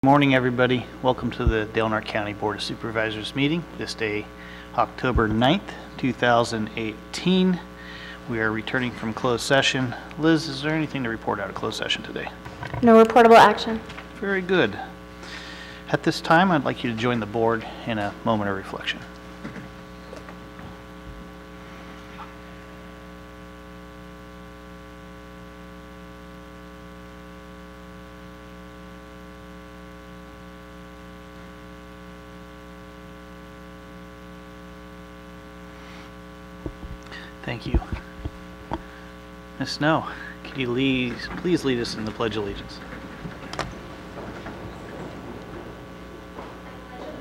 Morning, everybody. Welcome to the Del Norte County Board of Supervisors meeting this day, October 9th, 2018. We are returning from closed session. Liz, is there anything to report out of closed session today? No reportable action. Very good. At this time, I'd like you to join the board in a moment of reflection. Thank you. Ms. Snow, could you please lead us in the Pledge of Allegiance?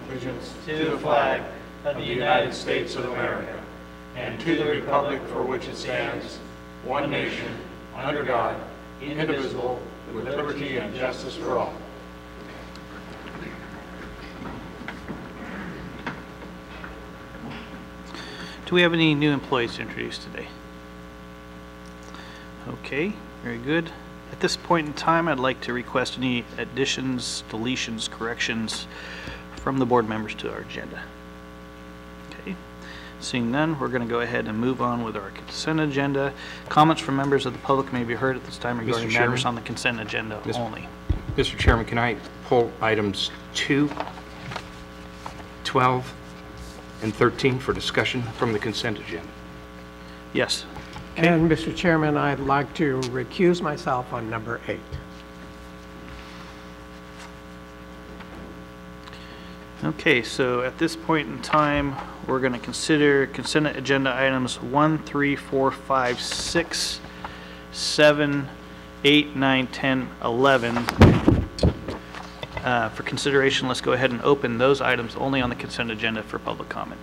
Allegiance to the flag of the United States of America and to the republic for which it stands, one nation, under God, indivisible, with liberty and justice for all. Do we have any new employees to introduce today? Okay, very good. At this point in time, I'd like to request any additions, deletions, corrections from the board members to our agenda. Okay, seeing none, we're going to go ahead and move on with our consent agenda. Comments from members of the public may be heard at this time regarding matters on the consent agenda only. Mr. Chairman, can I pull items 2, 12, and 13 for discussion from the consent agenda? Yes. Okay. And Mr. Chairman, I'd like to recuse myself on number 8. Okay, so at this point in time, we're going to consider consent agenda items 1, 3, 4, 5, 6, 7, 8, 9, 10, 11. For consideration, let's go ahead and open those items only on the consent agenda for public comment.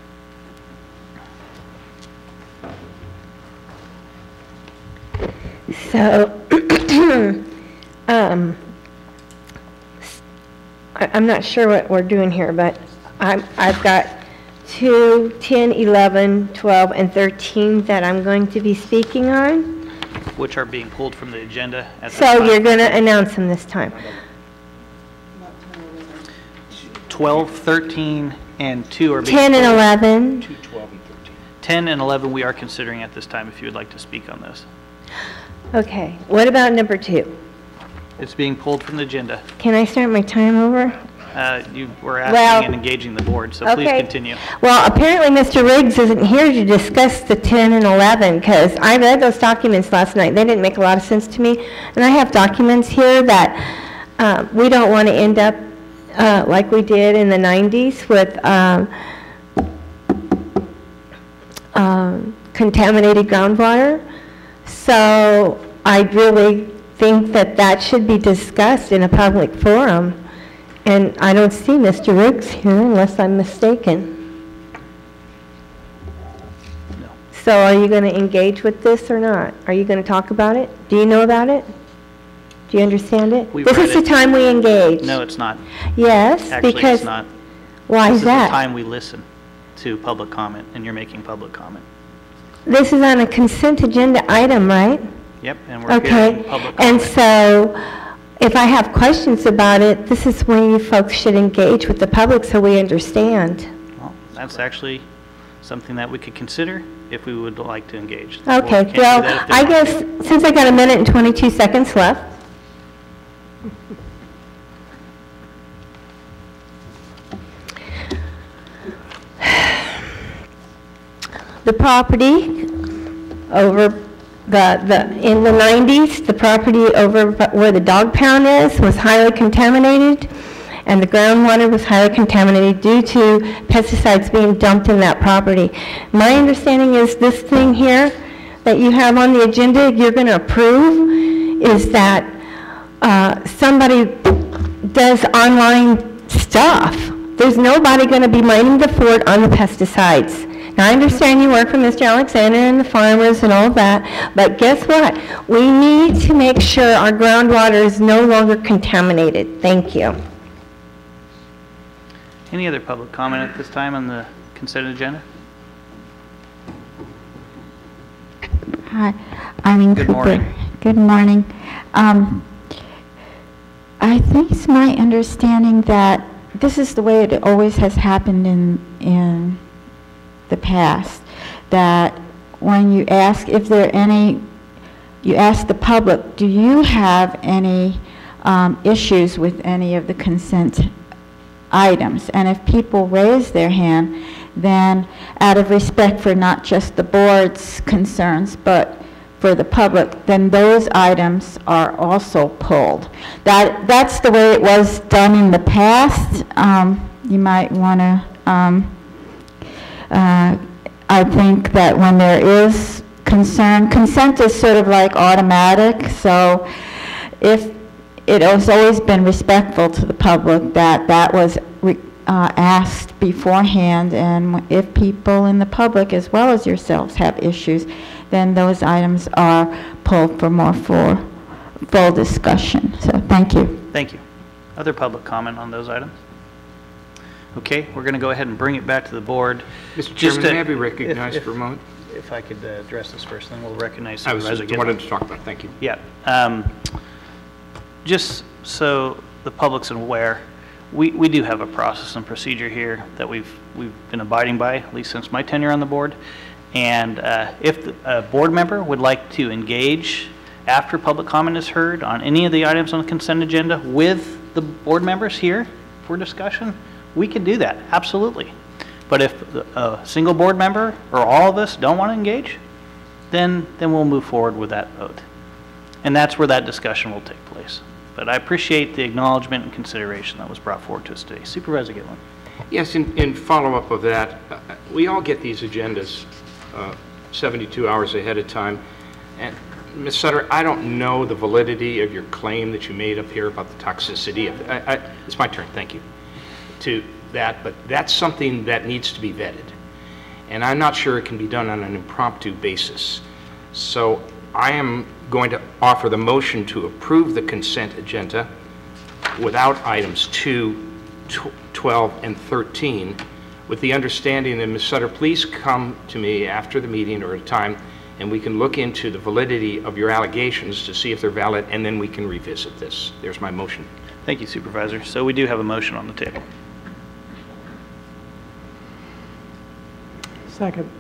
So, I'm not sure what we're doing here, but I've got 2, 10, 11, 12, and 13 that I'm going to be speaking on. Which are being pulled from the agenda at this So time. you're going to announce them this time. 12, 13, and 2 are being 10 and 11. 2, 12, and 13. 10 and 11 we are considering at this time if you would like to speak on those. Okay. What about number 2? It's being pulled from the agenda. Can I start my time over? You were asking and engaging the board, so please continue. Well, apparently Mr. Riggs isn't here to discuss the 10 and 11 because I read those documents last night. They didn't make a lot of sense to me. And I have documents here that we don't want to end up like we did in the 90s with contaminated groundwater. So I really think that that should be discussed in a public forum. And I don't see Mr. Riggs here unless I'm mistaken. No. So are you going to engage with this or not? Are you going to talk about it? Do you know about it? Do you understand it? This is the time we engage. No, it's not. Yes, Actually, because it's not. Why is that? This is the time we listen to public comment, and you're making public comment. This is on a consent agenda item, right? Yep, and we're hearing public comment. And so if I have questions about it, this is when you folks should engage with the public so we understand. Well, that's actually something that we could consider if we would like to engage. Okay, well, I guess since I got a minute and 22 seconds left, the property over in the 90s, the property over where the dog pound is was highly contaminated, and the groundwater was highly contaminated due to pesticides being dumped in that property. My understanding is this thing here that you have on the agenda you're going to approve is that somebody does online stuff. There's nobody going to be minding the fort on the pesticides. Now, I understand you work for Mr. Alexander and the farmers and all of that, but guess what? We need to make sure our groundwater is no longer contaminated. Thank you. Any other public comment at this time on the consent agenda? Hi, Eileen Good Cooper. morning. Good morning. I think it's my understanding that this is the way it always has happened in the past, that when you ask if there are any, you ask the public, do you have any issues with any of the consent items? And if people raise their hand, then out of respect for not just the board's concerns, but for the public, then those items are also pulled. That's the way it was done in the past. You might want to, I think that when there is consent is sort of like automatic, so if it has always been respectful to the public that was asked beforehand, and if people in the public as well as yourselves have issues, then those items are pulled for more full discussion. So thank you. Thank you. Other public comment on those items? Okay, we're going to go ahead and bring it back to the board. Mr. Chairman, may I be recognized for a moment? If I could address this first, then we'll recognize I was Supervisor just Gitlin. wanted to talk about it. Thank you. Yeah. Just so the public's aware, we do have a process and procedure here that we've been abiding by, at least since my tenure on the board. And if a board member would like to engage after public comment is heard on any of the items on the consent agenda with the board members here for discussion, we can do that, absolutely. But if a single board member or all of us don't want to engage, then we'll move forward with that vote. And that's where that discussion will take place. But I appreciate the acknowledgement and consideration that was brought forward to us today. Supervisor Gitlin. Yes, in follow-up of that, we all get these agendas 72 hours ahead of time. And Ms. Sutter, I don't know the validity of your claim that you made up here about the toxicity. It's my turn, thank you, to that, but that's something that needs to be vetted. And I'm not sure it can be done on an impromptu basis. So I am going to offer the motion to approve the consent agenda without items 2, 12, and 13, with the understanding that, Ms. Sutter, please come to me after the meeting or at a time, and we can look into the validity of your allegations to see if they're valid, and then we can revisit this. There's my motion. Thank you, Supervisor. So we do have a motion on the table. Second.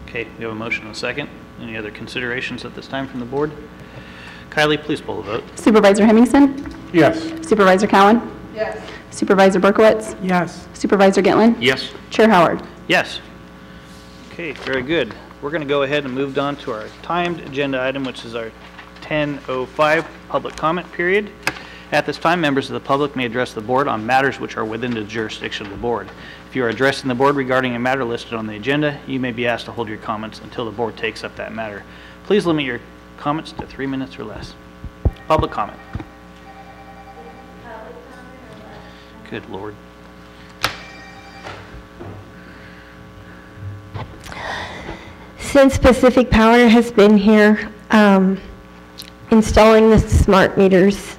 Okay, we have a motion and a second. Any other considerations at this time from the board? Kylie, please pull the vote. Supervisor Hemmingson? Yes. Supervisor Cowan? Yes. Supervisor Berkowitz? Yes. Supervisor Gitlin? Yes? Chair Howard? Yes. Okay, very good. We're going to go ahead and move on to our timed agenda item, which is our 10:05 public comment period. At this time, members of the public may address the board on matters which are within the jurisdiction of the board. If you are addressing the board regarding a matter listed on the agenda, you may be asked to hold your comments until the board takes up that matter. Please limit your comments to 3 minutes or less. Public comment. Good Lord. Since Pacific Power has been here installing the smart meters,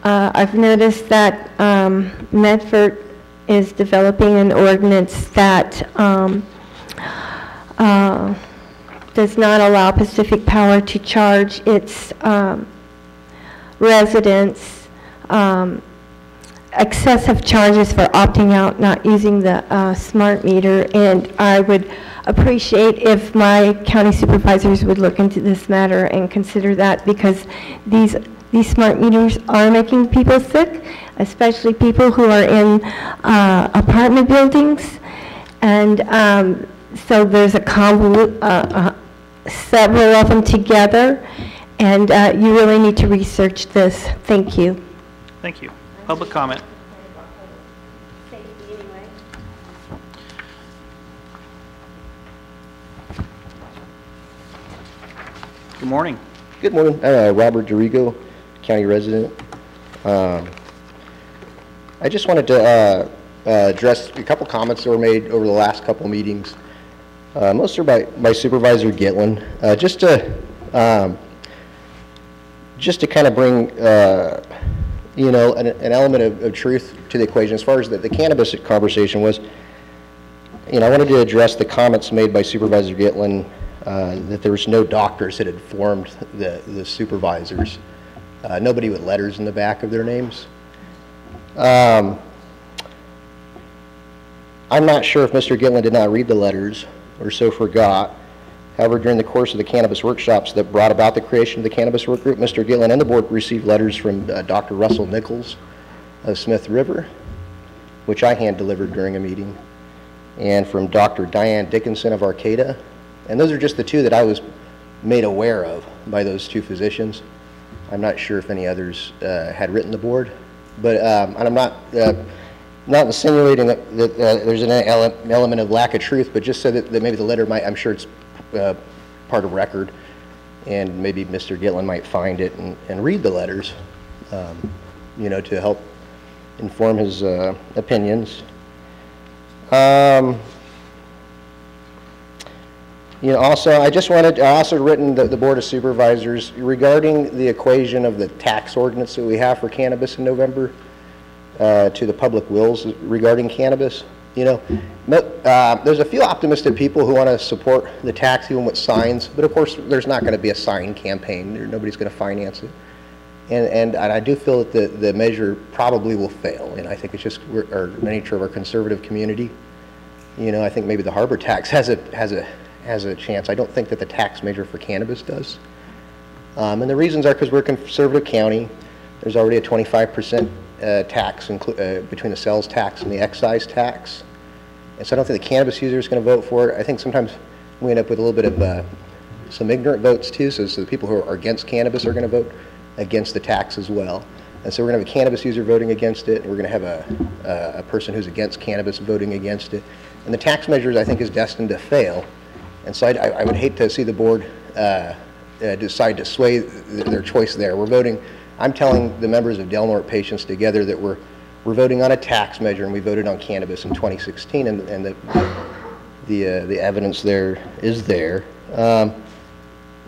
I've noticed that Medford is developing an ordinance that does not allow Pacific Power to charge its residents excessive charges for opting out, not using the smart meter, and I would appreciate if my county supervisors would look into this matter and consider that, because these smart meters are making people sick, especially people who are in apartment buildings, and so there's a several of them together, and you really need to research this. Thank you. Thank you. Public comment. Good morning. Good morning. Robert Dorigo, county resident. I just wanted to address a couple comments that were made over the last couple meetings. Most are by Supervisor Gitlin. Just to kind of bring you know, an element of truth to the equation. As far as the cannabis conversation was, you know, I wanted to address the comments made by Supervisor Gitlin that there was no doctors that had formed the supervisors. Nobody with letters in the back of their names. I'm not sure if Mr. Gitlin did not read the letters or so forgot. However, during the course of the cannabis workshops that brought about the creation of the cannabis work group, Mr. Gitlin and the board received letters from Dr. Russell Nichols of Smith River, which I hand-delivered during a meeting, and from Dr. Diane Dickinson of Arcata. And those are just the two that I was made aware of by those two physicians. I'm not sure if any others had written the board, but and I'm not insinuating that there's an element of lack of truth, but just so that maybe the letter might, I'm sure it's part of record, and maybe Mr. Gitlin might find it and read the letters, you know, to help inform his opinions. You know, also, I also written the Board of Supervisors regarding the equation of the tax ordinance that we have for cannabis in November to the public wills regarding cannabis. You know, there's a few optimistic people who want to support the tax even with signs, but of course there's not going to be a sign campaign. Nobody's going to finance it. And I do feel that the measure probably will fail, and I think it's just the nature of our conservative community. You know, I think maybe the harbor tax has a chance. I don't think that the tax measure for cannabis does. And the reasons are because we're a conservative county. There's already a 25% tax between the sales tax and the excise tax. And so I don't think the cannabis user is going to vote for it. I think sometimes we end up with a little bit of some ignorant votes too. So the people who are against cannabis are going to vote against the tax as well. And so we're going to have a cannabis user voting against it, and we're going to have a person who's against cannabis voting against it. And the tax measures, I think, is destined to fail. And so I would hate to see the board decide to sway their choice there. We're voting, I'm telling the members of Del Norte Patients Together that we're voting on a tax measure, and we voted on cannabis in 2016, and the evidence there is there.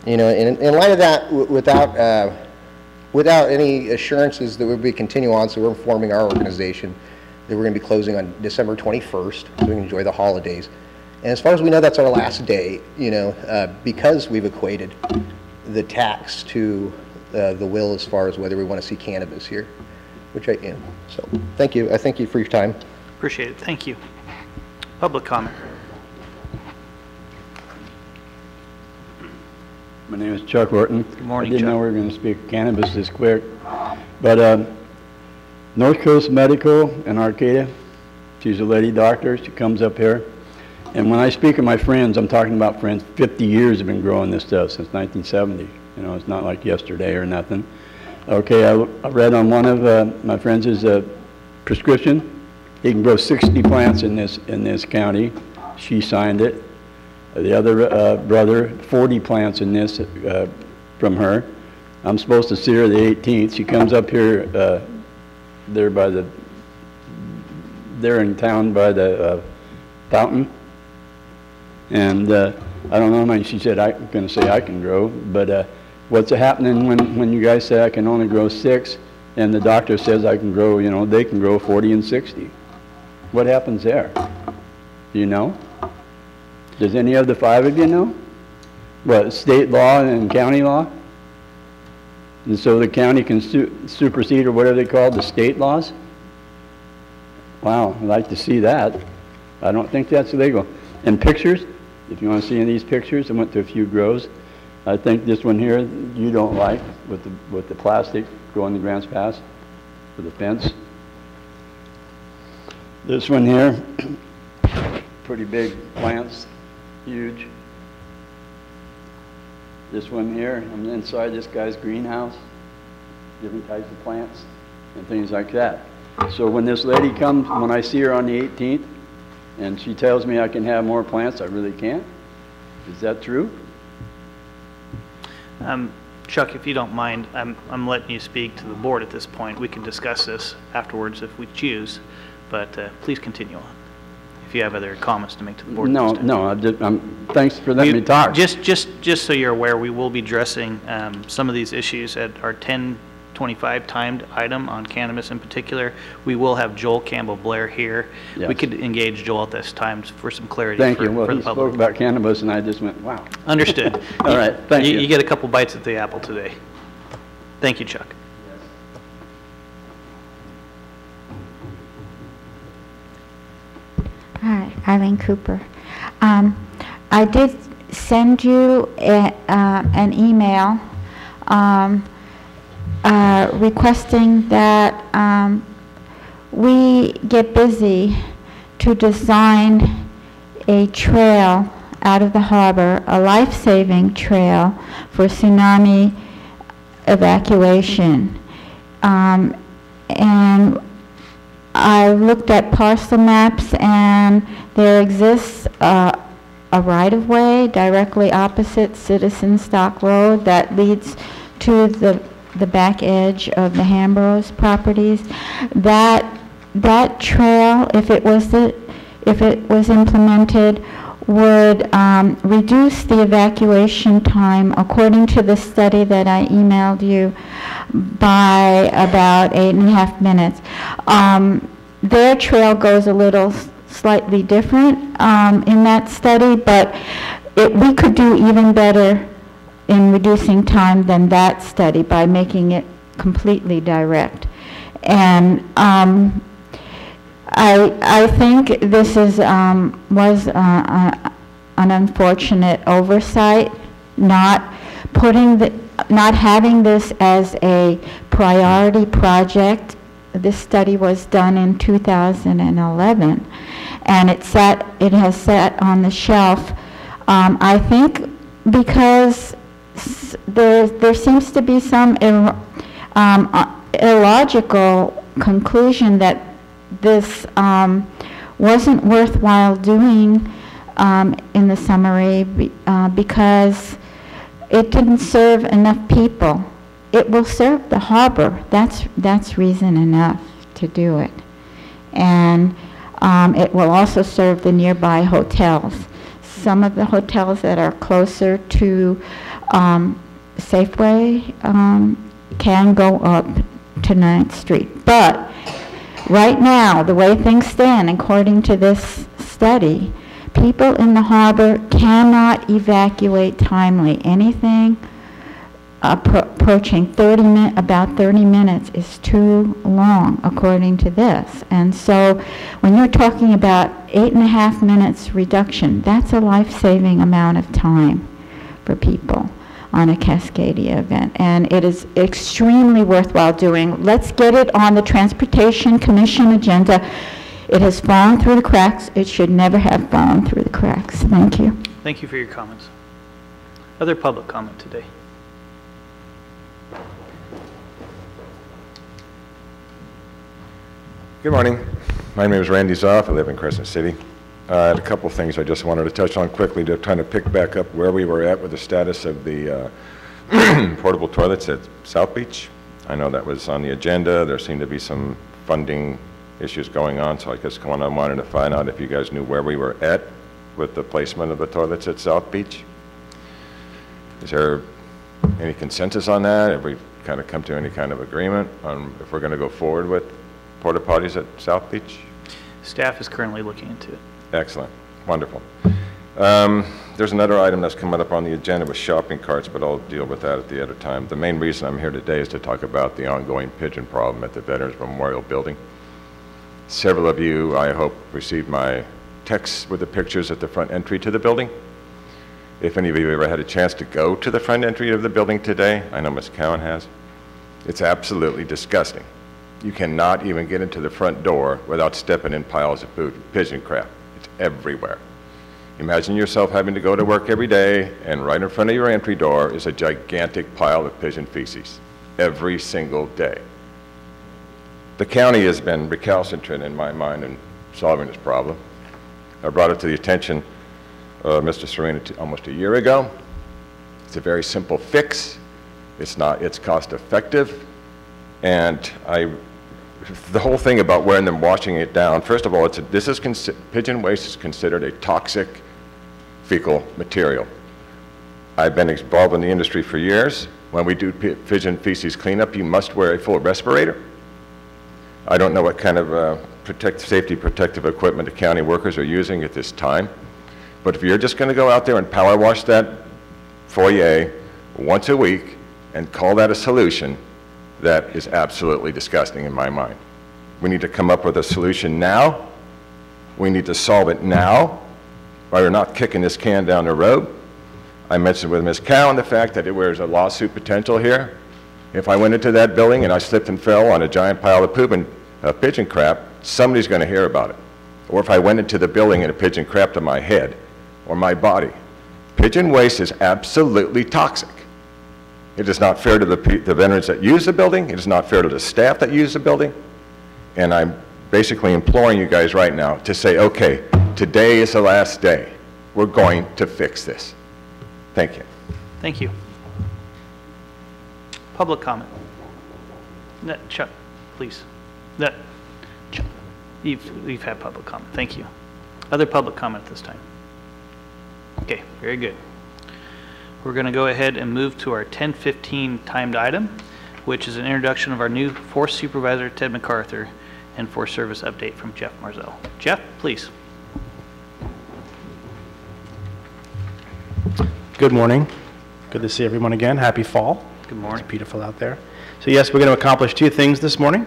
You know, in light of that, without any assurances that we'll be continue on, so we're informing our organization that we're going to be closing on December 21st, so we can enjoy the holidays. And as far as we know, that's our last day, you know, because we've equated the tax to the will as far as whether we want to see cannabis here, which I am. So thank you. I thank you for your time. Appreciate it. Thank you. Public comment. My name is Chuck Horton. Good morning, I didn't Chuck. know we were going to speak cannabis this quick. But North Coast Medical in Arcata, she's a lady doctor. She comes up here. And when I speak of my friends, I'm talking about friends. 50 years have been growing this stuff since 1970. You know, it's not like yesterday or nothing. Okay, I read on one of my friends' prescription. He can grow 60 plants in this county. She signed it. The other brother, 40 plants in this from her. I'm supposed to see her the 18th. She comes up here there in town by the fountain. And I don't know, she said, I'm going to say I can grow, but what's happening when you guys say I can only grow 6 and the doctor says I can grow, you know, they can grow 40 and 60? What happens there? Do you know? Does any of the 5 of you know? What, state law and county law? And so the county can supersede, or whatever they call the state laws? Wow, I'd like to see that. I don't think that's legal. And pictures, if you want to see any of these pictures, I went to a few grows. I think this one here you don't like with the plastic growing the Grants Pass with the fence. This one here, pretty big plants, huge. This one here, I'm inside this guy's greenhouse, different types of plants and things like that. So when this lady comes, when I see her on the 18th, and she tells me I can have more plants, I really can't. Is that true? Chuck, if you don't mind, I'm letting you speak to the board at this point. We can discuss this afterwards if we choose, but please continue on. If you have other comments to make to the board. No, thanks for letting me talk. Just so you're aware, we will be addressing some of these issues at our 10:25 timed item on cannabis in particular. We will have Joel Campbell-Blair here. Yes. We could engage Joel at this time for some clarity. Thank you. Well, for he the public. spoke about cannabis, and I just went, wow. Understood. All right, thank you. You get a couple bites at the apple today. Thank you, Chuck. Eileen Cooper. I did send you an email requesting that we get busy to design a trail out of the harbor, a life-saving trail for tsunami evacuation. And I looked at parcel maps, and there exists a right-of-way directly opposite Citizen Stock Road that leads to the back edge of the Hambros properties. That trail, if it was implemented, would reduce the evacuation time, according to the study that I emailed you, by about 8.5 minutes. Their trail goes a little slightly different in that study, but we could do even better in reducing time than that study by making it completely direct. And I think this was an unfortunate oversight, not having this as a priority project. This study was done in 2011, and it has sat on the shelf. I think because there seems to be some illogical conclusion that this wasn't worthwhile doing in the summary because it didn't serve enough people. It will serve the harbor. That's reason enough to do it. And it will also serve the nearby hotels. Some of the hotels that are closer to Safeway can go up to 9th Street. But right now, the way things stand, according to this study, people in the harbor cannot evacuate timely. Anything approaching about 30 minutes is too long, according to this. And so when you're talking about 8.5 minutes reduction, that's a life-saving amount of time for people on a Cascadia event, and it is extremely worthwhile doing. Let's get it on the Transportation Commission agenda. It has fallen through the cracks. It should never have fallen through the cracks. Thank you. Thank you for your comments. Other public comment today? Good morning. My name is Randy Zoff. I live in Crescent City. I had a couple things I just wanted to touch on quickly to kind of pick back up where we were at with the status of the portable toilets at South Beach. I know that was on the agenda. There seemed to be some funding issues going on, so I guess I wanted to find out if you guys knew where we were at with the placement of the toilets at South Beach. Is there any consensus on that? Have we kind of come to any kind of agreement on if we're going to go forward with porta potties at South Beach? Staff is currently looking into it. Excellent. Wonderful. There's another item that's coming up on the agenda with shopping carts, but I'll deal with that at the other time. The main reason I'm here today is to talk about the ongoing pigeon problem at the Veterans Memorial Building. Several of you, I hope, received my texts with the pictures at the front entry to the building. If any of you ever had a chance to go to the front entry of the building today, I know Ms. Cowan has, it's absolutely disgusting. You cannot even get into the front door without stepping in piles of pigeon crap. It's everywhere. Imagine yourself having to go to work every day, and right in front of your entry door is a gigantic pile of pigeon feces every single day. The county has been recalcitrant in my mind in solving this problem. I brought it to the attention of Mr. Serena almost a year ago. It's a very simple fix. It's cost effective. And the whole thing about wearing them, washing it down, first of all, pigeon waste is considered a toxic fecal material. I've been involved in the industry for years. When we do pigeon feces cleanup, you must wear a full respirator. I don't know what kind of safety protective equipment the county workers are using at this time, but if you're just going to go out there and power wash that foyer once a week and call that a solution, that is absolutely disgusting in my mind. We need to come up with a solution now We need to solve it now, while we're not kicking this can down the road. I mentioned with Ms. Cowan the fact that there's a lawsuit potential here. If I went into that building and I slipped and fell on a giant pile of poop and pigeon crap, somebody's going to hear about it. Or if I went into the building and a pigeon crapped on my head or my body. Pigeon waste is absolutely toxic. It is not fair to the veterans that use the building. It is not fair to the staff that use the building. And I'm basically imploring you guys right now to say, okay, today is the last day. We're going to fix this. Thank you. Thank you. Public comment. Chuck, please. Chuck, you've had public comment. Thank you. Other public comment this time. Okay, very good. We're going to go ahead and move to our 10:15 timed item, which is an introduction of our new Force Supervisor, Ted MacArthur, and Force Service update from Jeff Marzell. Jeff, please. Good morning. Good to see everyone again. Happy fall. Good morning. It's beautiful out there. So yes, we're going to accomplish two things this morning.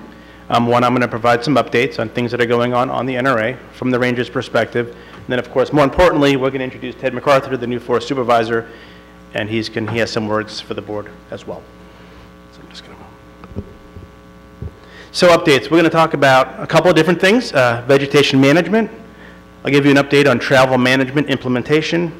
One, I'm going to provide some updates on things that are going on the NRA from the Rangers' perspective. And then, of course, more importantly, we're going to introduce Ted MacArthur, the new Force Supervisor, and he has some words for the board as well. So I'm just going to... So updates. We're going to talk about a couple of different things. Vegetation management. I'll give you an update on travel management implementation,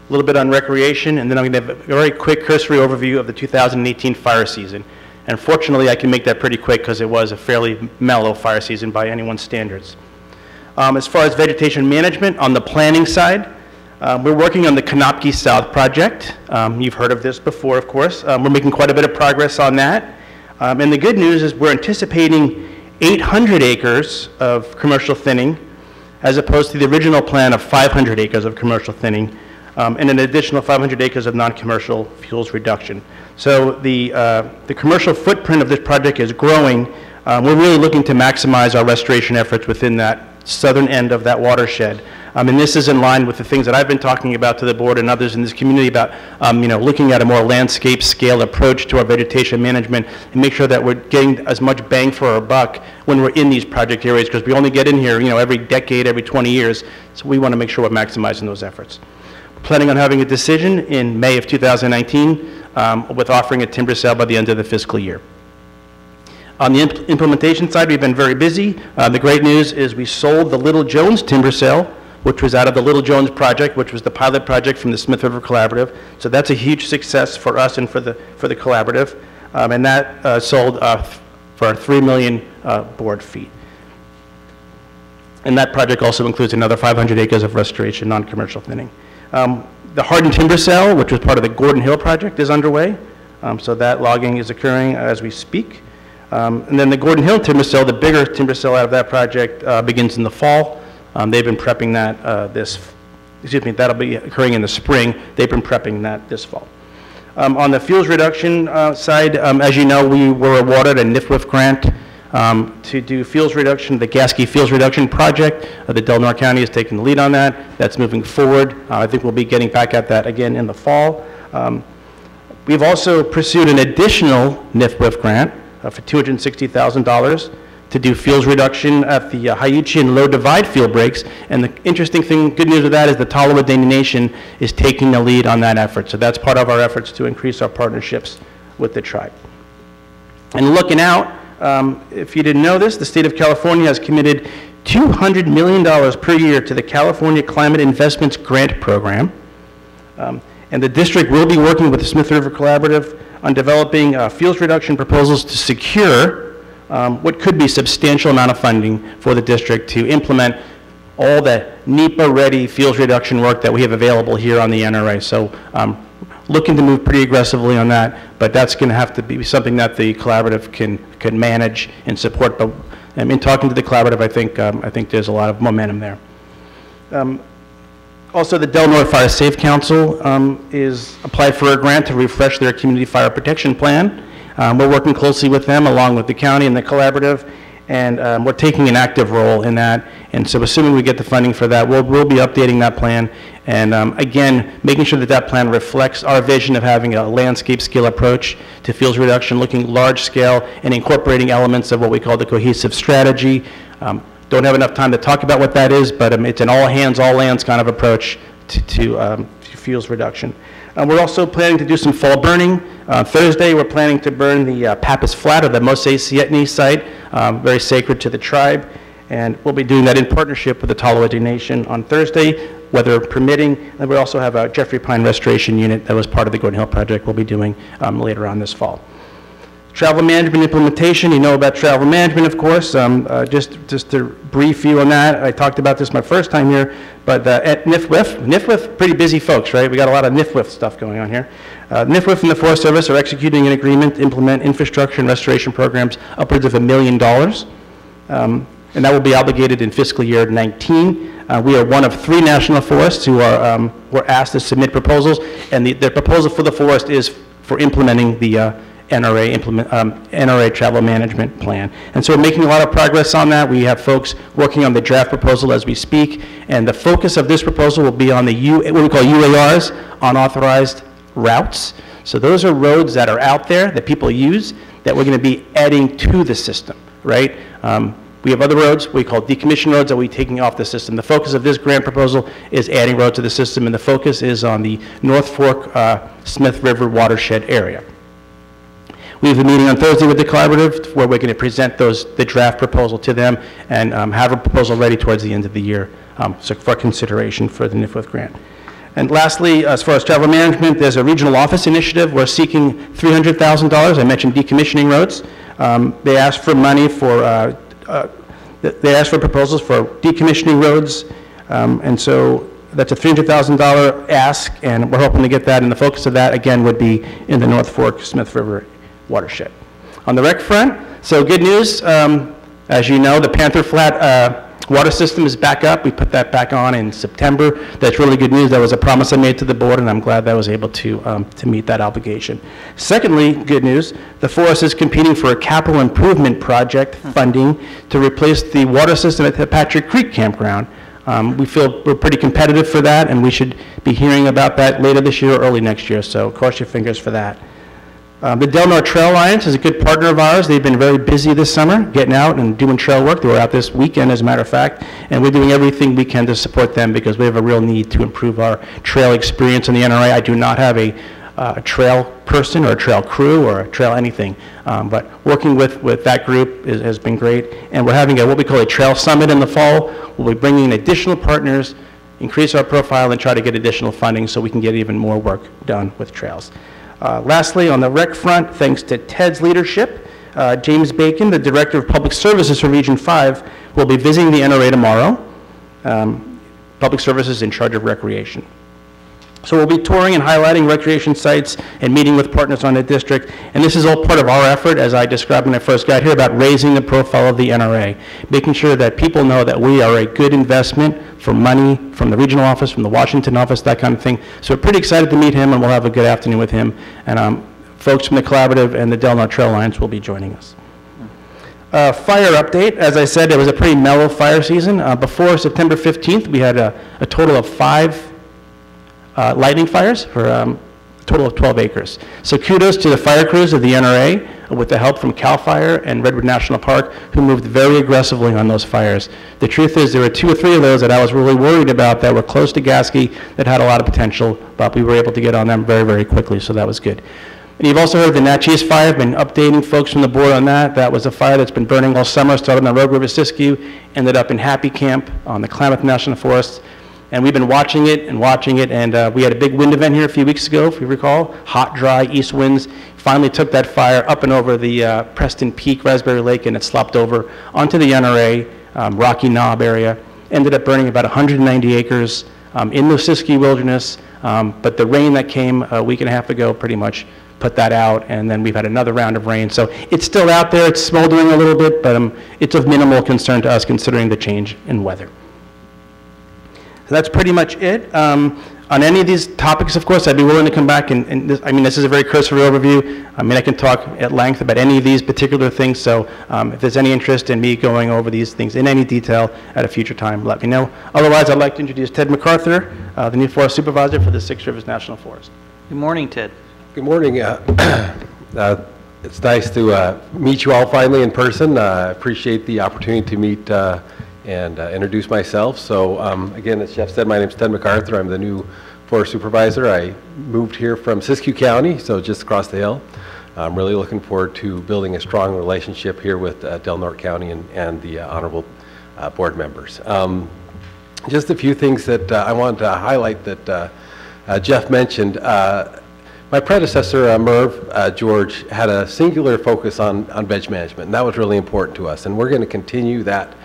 a little bit on recreation, and then I'm going to have a very quick cursory overview of the 2018 fire season. And fortunately, I can make that pretty quick because it was a fairly mellow fire season by anyone's standards. As far as vegetation management, on the planning side, we're working on the Konopke South project. You've heard of this before, of course. We're making quite a bit of progress on that. And the good news is we're anticipating 800 acres of commercial thinning as opposed to the original plan of 500 acres of commercial thinning. And an additional 500 acres of non-commercial fuels reduction. So the commercial footprint of this project is growing. We're really looking to maximize our restoration efforts within that southern end of that watershed. And this is in line with the things that I've been talking about to the board and others in this community about looking at a more landscape scale approach to our vegetation management and make sure that we're getting as much bang for our buck when we're in these project areas, because we only get in here every decade, every 20 years. So we want to make sure we're maximizing those efforts. Planning on having a decision in May of 2019 with offering a timber sale by the end of the fiscal year. On the implementation side, we've been very busy. The great news is we sold the Little Jones timber sale, which was out of the Little Jones project, which was the pilot project from the Smith River Collaborative. So that's a huge success for us and for the collaborative. And that sold for 3 million board feet. And that project also includes another 500 acres of restoration, non-commercial thinning. The Hardin timber sale, which was part of the Gordon Hill project, is underway. So that logging is occurring as we speak. And then the Gordon Hill timber sale, the bigger timber sale out of that project, begins in the fall. They've been prepping that that'll be occurring in the spring. They've been prepping that this fall. On the fuels reduction side, as you know, we were awarded a NIFWIF grant to do fuels reduction, the Gasky Fuels Reduction Project. The Delaware County is taking the lead on that. That's moving forward. I think we'll be getting back at that again in the fall. We've also pursued an additional NIFWIF grant for $260,000 to do fuels reduction at the Hyuchi and Low Divide fuel breaks. And the interesting thing, good news with that, is the Tolowa Dene Nation is taking the lead on that effort. So that's part of our efforts to increase our partnerships with the tribe. And looking out, if you didn't know this, the state of California has committed $200 million per year to the California Climate Investments Grant Program. And the district will be working with the Smith River Collaborative on developing fuels reduction proposals to secure what could be a substantial amount of funding for the district to implement all the NEPA-ready fuels reduction work that we have available here on the NRA. So looking to move pretty aggressively on that, but that's going to have to be something that the collaborative can manage and support. But in talking to the collaborative, I think there's a lot of momentum there. Also, the Del Norte Fire Safe Council is applied for a grant to refresh their community fire protection plan. We're working closely with them along with the county and the collaborative, and we're taking an active role in that. And so assuming we get the funding for that, we'll be updating that plan. And again, making sure that that plan reflects our vision of having a landscape scale approach to fuels reduction, looking large scale and incorporating elements of what we call the cohesive strategy, Don't have enough time to talk about what that is, but it's an all hands, all lands kind of approach to fuels reduction. We're also planning to do some fall burning. Thursday, we're planning to burn the Pappas Flat, or the Mose Sietni site, very sacred to the tribe. And we'll be doing that in partnership with the Talawadi Nation on Thursday, weather permitting. And we also have a Jeffrey Pine Restoration Unit that was part of the Gordon Hill Project we'll be doing later on this fall. Travel management implementation, you know about travel management, of course. Just to brief you on that, I talked about this my first time here, but at NIFWIF, pretty busy folks, right? We got a lot of NIFWIF stuff going on here. NIFWIF and the Forest Service are executing an agreement to implement infrastructure and restoration programs upwards of $1 million. And that will be obligated in fiscal year 19. We are one of 3 national forests who are were asked to submit proposals, and the proposal for the forest is for implementing the NRA travel management plan. And so we're making a lot of progress on that. We have folks working on the draft proposal as we speak, and the focus of this proposal will be on the what we call UARs, unauthorized routes. So those are roads that are out there that people use that we're going to be adding to the system, right? We have other roads we call decommissioned roads that we're taking off the system. The focus of this grant proposal is adding roads to the system, and the focus is on the North Fork Smith River watershed area. We have a meeting on Thursday with the collaborative where we're going to present the draft proposal to them and have a proposal ready towards the end of the year so for consideration for the NIFWIF grant. And lastly, as far as travel management, there's a regional office initiative. We're seeking $300,000. I mentioned decommissioning roads. They asked for money for they asked for proposals for decommissioning roads, and so that's a $300,000 ask, and we're hoping to get that, and the focus of that, again, would be in the North Fork Smith River watershed. On the rec front, so good news, as you know, the Panther Flat water system is back up. We put that back on in September. That's really good news. That was a promise I made to the board, and I'm glad that I was able to meet that obligation. Secondly, good news, the forest is competing for a capital improvement project funding to replace the water system at the Patrick Creek Campground. We feel we're pretty competitive for that, and we should be hearing about that later this year or early next year, so cross your fingers for that. The Del Norte Trail Alliance is a good partner of ours. They've been very busy this summer, getting out and doing trail work. They were out this weekend, as a matter of fact, and we're doing everything we can to support them because we have a real need to improve our trail experience in the NRA. I do not have a trail person or a trail crew or a trail anything, but working with that group has been great. And we're having what we call a trail summit in the fall. We'll be bringing in additional partners, increase our profile, and try to get additional funding so we can get even more work done with trails. Lastly, on the rec front, thanks to Ted's leadership, James Bacon, the Director of Public Services for Region 5, will be visiting the NRA tomorrow. Public Services in charge of recreation. So we'll be touring and highlighting recreation sites and meeting with partners on the district. And this is all part of our effort, as I described when I first got here, about raising the profile of the NRA, making sure that people know that we are a good investment for money from the regional office, from the Washington office, that kind of thing. So we're pretty excited to meet him, and we'll have a good afternoon with him. And folks from the Collaborative and the Del Norte Trail Alliance will be joining us. Fire update. As I said, it was a pretty mellow fire season. Before September 15th, we had a total of 5 lightning fires for a total of 12 acres. So kudos to the fire crews of the NRA with the help from CAL FIRE and Redwood National Park, who moved very aggressively on those fires. The truth is there were 2 or 3 of those that I was really worried about that were close to Gasky that had a lot of potential, but we were able to get on them very, very quickly, so that was good. And you've also heard the Natchez fire. I've been updating folks from the board on that. That was a fire that's been burning all summer, started on the Rogue River Siskiyou, ended up in Happy Camp on the Klamath National Forest. And we've been watching it, and we had a big wind event here a few weeks ago, if you recall. Hot, dry, east winds finally took that fire up and over the Preston Peak, Raspberry Lake, and it slopped over onto the NRA, Rocky Knob area. Ended up burning about 190 acres in the Siskiyou Wilderness, but the rain that came a week and a half ago pretty much put that out, and then we've had another round of rain. So it's still out there, it's smoldering a little bit, but it's of minimal concern to us considering the change in weather. So that's pretty much it. On any of these topics, of course, I'd be willing to come back and this is a very cursory overview. I can talk at length about any of these particular things, so if there's any interest in me going over these things in any detail at a future time, let me know. Otherwise, I'd like to introduce Ted MacArthur, the new Forest Supervisor for the Six Rivers National Forest. Good morning, Ted. Good morning. It's nice to meet you all finally in person. I appreciate the opportunity to meet and introduce myself. So again, as Jeff said, my name is Ted MacArthur. I'm the new Forest Supervisor. I moved here from Siskiyou County, so just across the hill. I'm really looking forward to building a strong relationship here with Del Norte County and the honorable board members. Just a few things that I wanted to highlight that Jeff mentioned. My predecessor, Merv George, had a singular focus on veg management, and that was really important to us. And we're going to continue that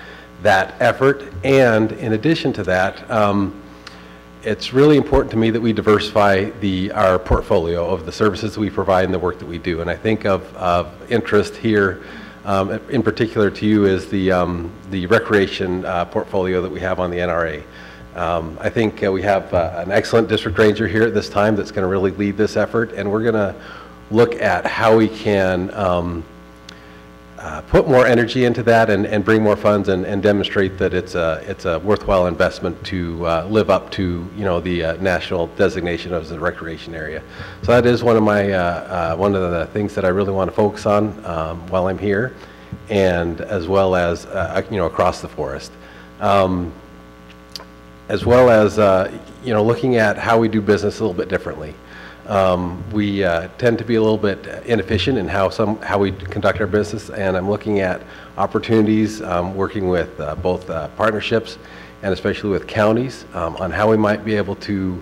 effort. And in addition to that, it's really important to me that we diversify our portfolio of the services we provide and the work that we do. And I think of interest here, in particular to you, is the recreation portfolio that we have on the NRA. I think we have an excellent district ranger here at this time that's going to really lead this effort, and we're going to look at how we can put more energy into that and bring more funds and demonstrate that it's a worthwhile investment to live up to the national designation as a recreation area. So that is one of the things that I really want to focus on while I'm here, and as well as across the forest. As well as looking at how we do business a little bit differently. We tend to be a little bit inefficient in how we conduct our business, and I'm looking at opportunities, working with both partnerships and especially with counties on how we might be able to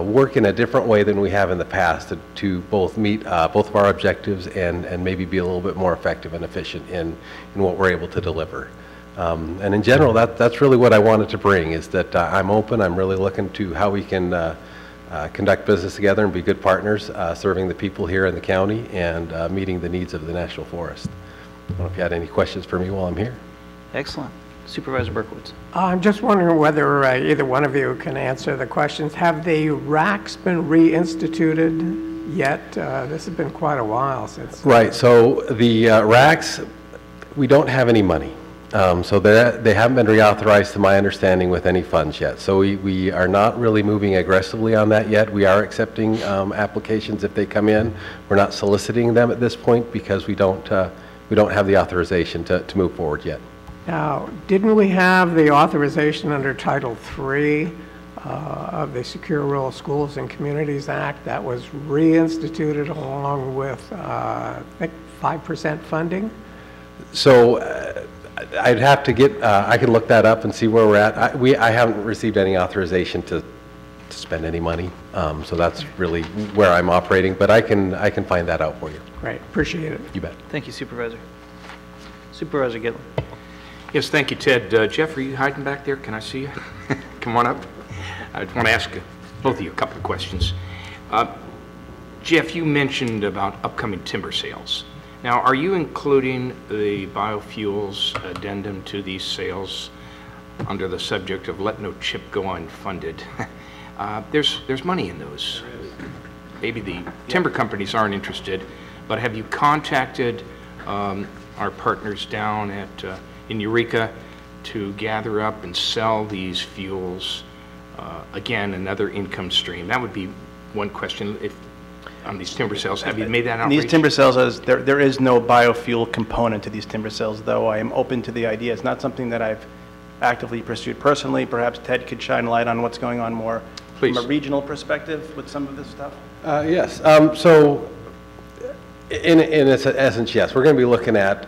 work in a different way than we have in the past to both meet both of our objectives and maybe be a little bit more effective and efficient in what we're able to deliver. And in general, that's really what I wanted to bring, is that I'm open. I'm really looking to how we can conduct business together and be good partners, serving the people here in the county and meeting the needs of the National Forest. I don't know if you had any questions for me while I'm here. Excellent. Supervisor Berkowitz. I'm just wondering whether either one of you can answer the questions. Have the racks been reinstituted yet? This has been quite a while since. Right. So the racks, we don't have any money. So they haven't been reauthorized, to my understanding, with any funds yet. So we are not really moving aggressively on that yet. We are accepting applications if they come in. We're not soliciting them at this point because we don't have the authorization to move forward yet. Now, didn't we have the authorization under Title III of the Secure Rural Schools and Communities Act that was reinstituted along with, I think, 5% funding? So I'd have to get, I can look that up and see where we're at. I haven't received any authorization to spend any money, so that's really where I'm operating, but I can find that out for you. Great, appreciate it. You bet. Thank you, Supervisor. Supervisor Gitlin. Yes, thank you, Ted. Jeff, are you hiding back there? Can I see you? Come on up. I want to ask both of you a couple of questions. Jeff, you mentioned about upcoming timber sales. Now, are you including the biofuels addendum to these sales under the subject of let no chip go unfunded? There's money in those. Maybe the timber companies aren't interested, but have you contacted our partners down in Eureka to gather up and sell these fuels? Again, another income stream. That would be one question. On these timber sales, have you made that outreach? These timber sales, there is no biofuel component to these timber sales, though I am open to the idea. It's not something that I've actively pursued personally. Perhaps Ted could shine light on what's going on more from a regional perspective with some of this stuff. Yes. So in essence, yes, we're going to be looking at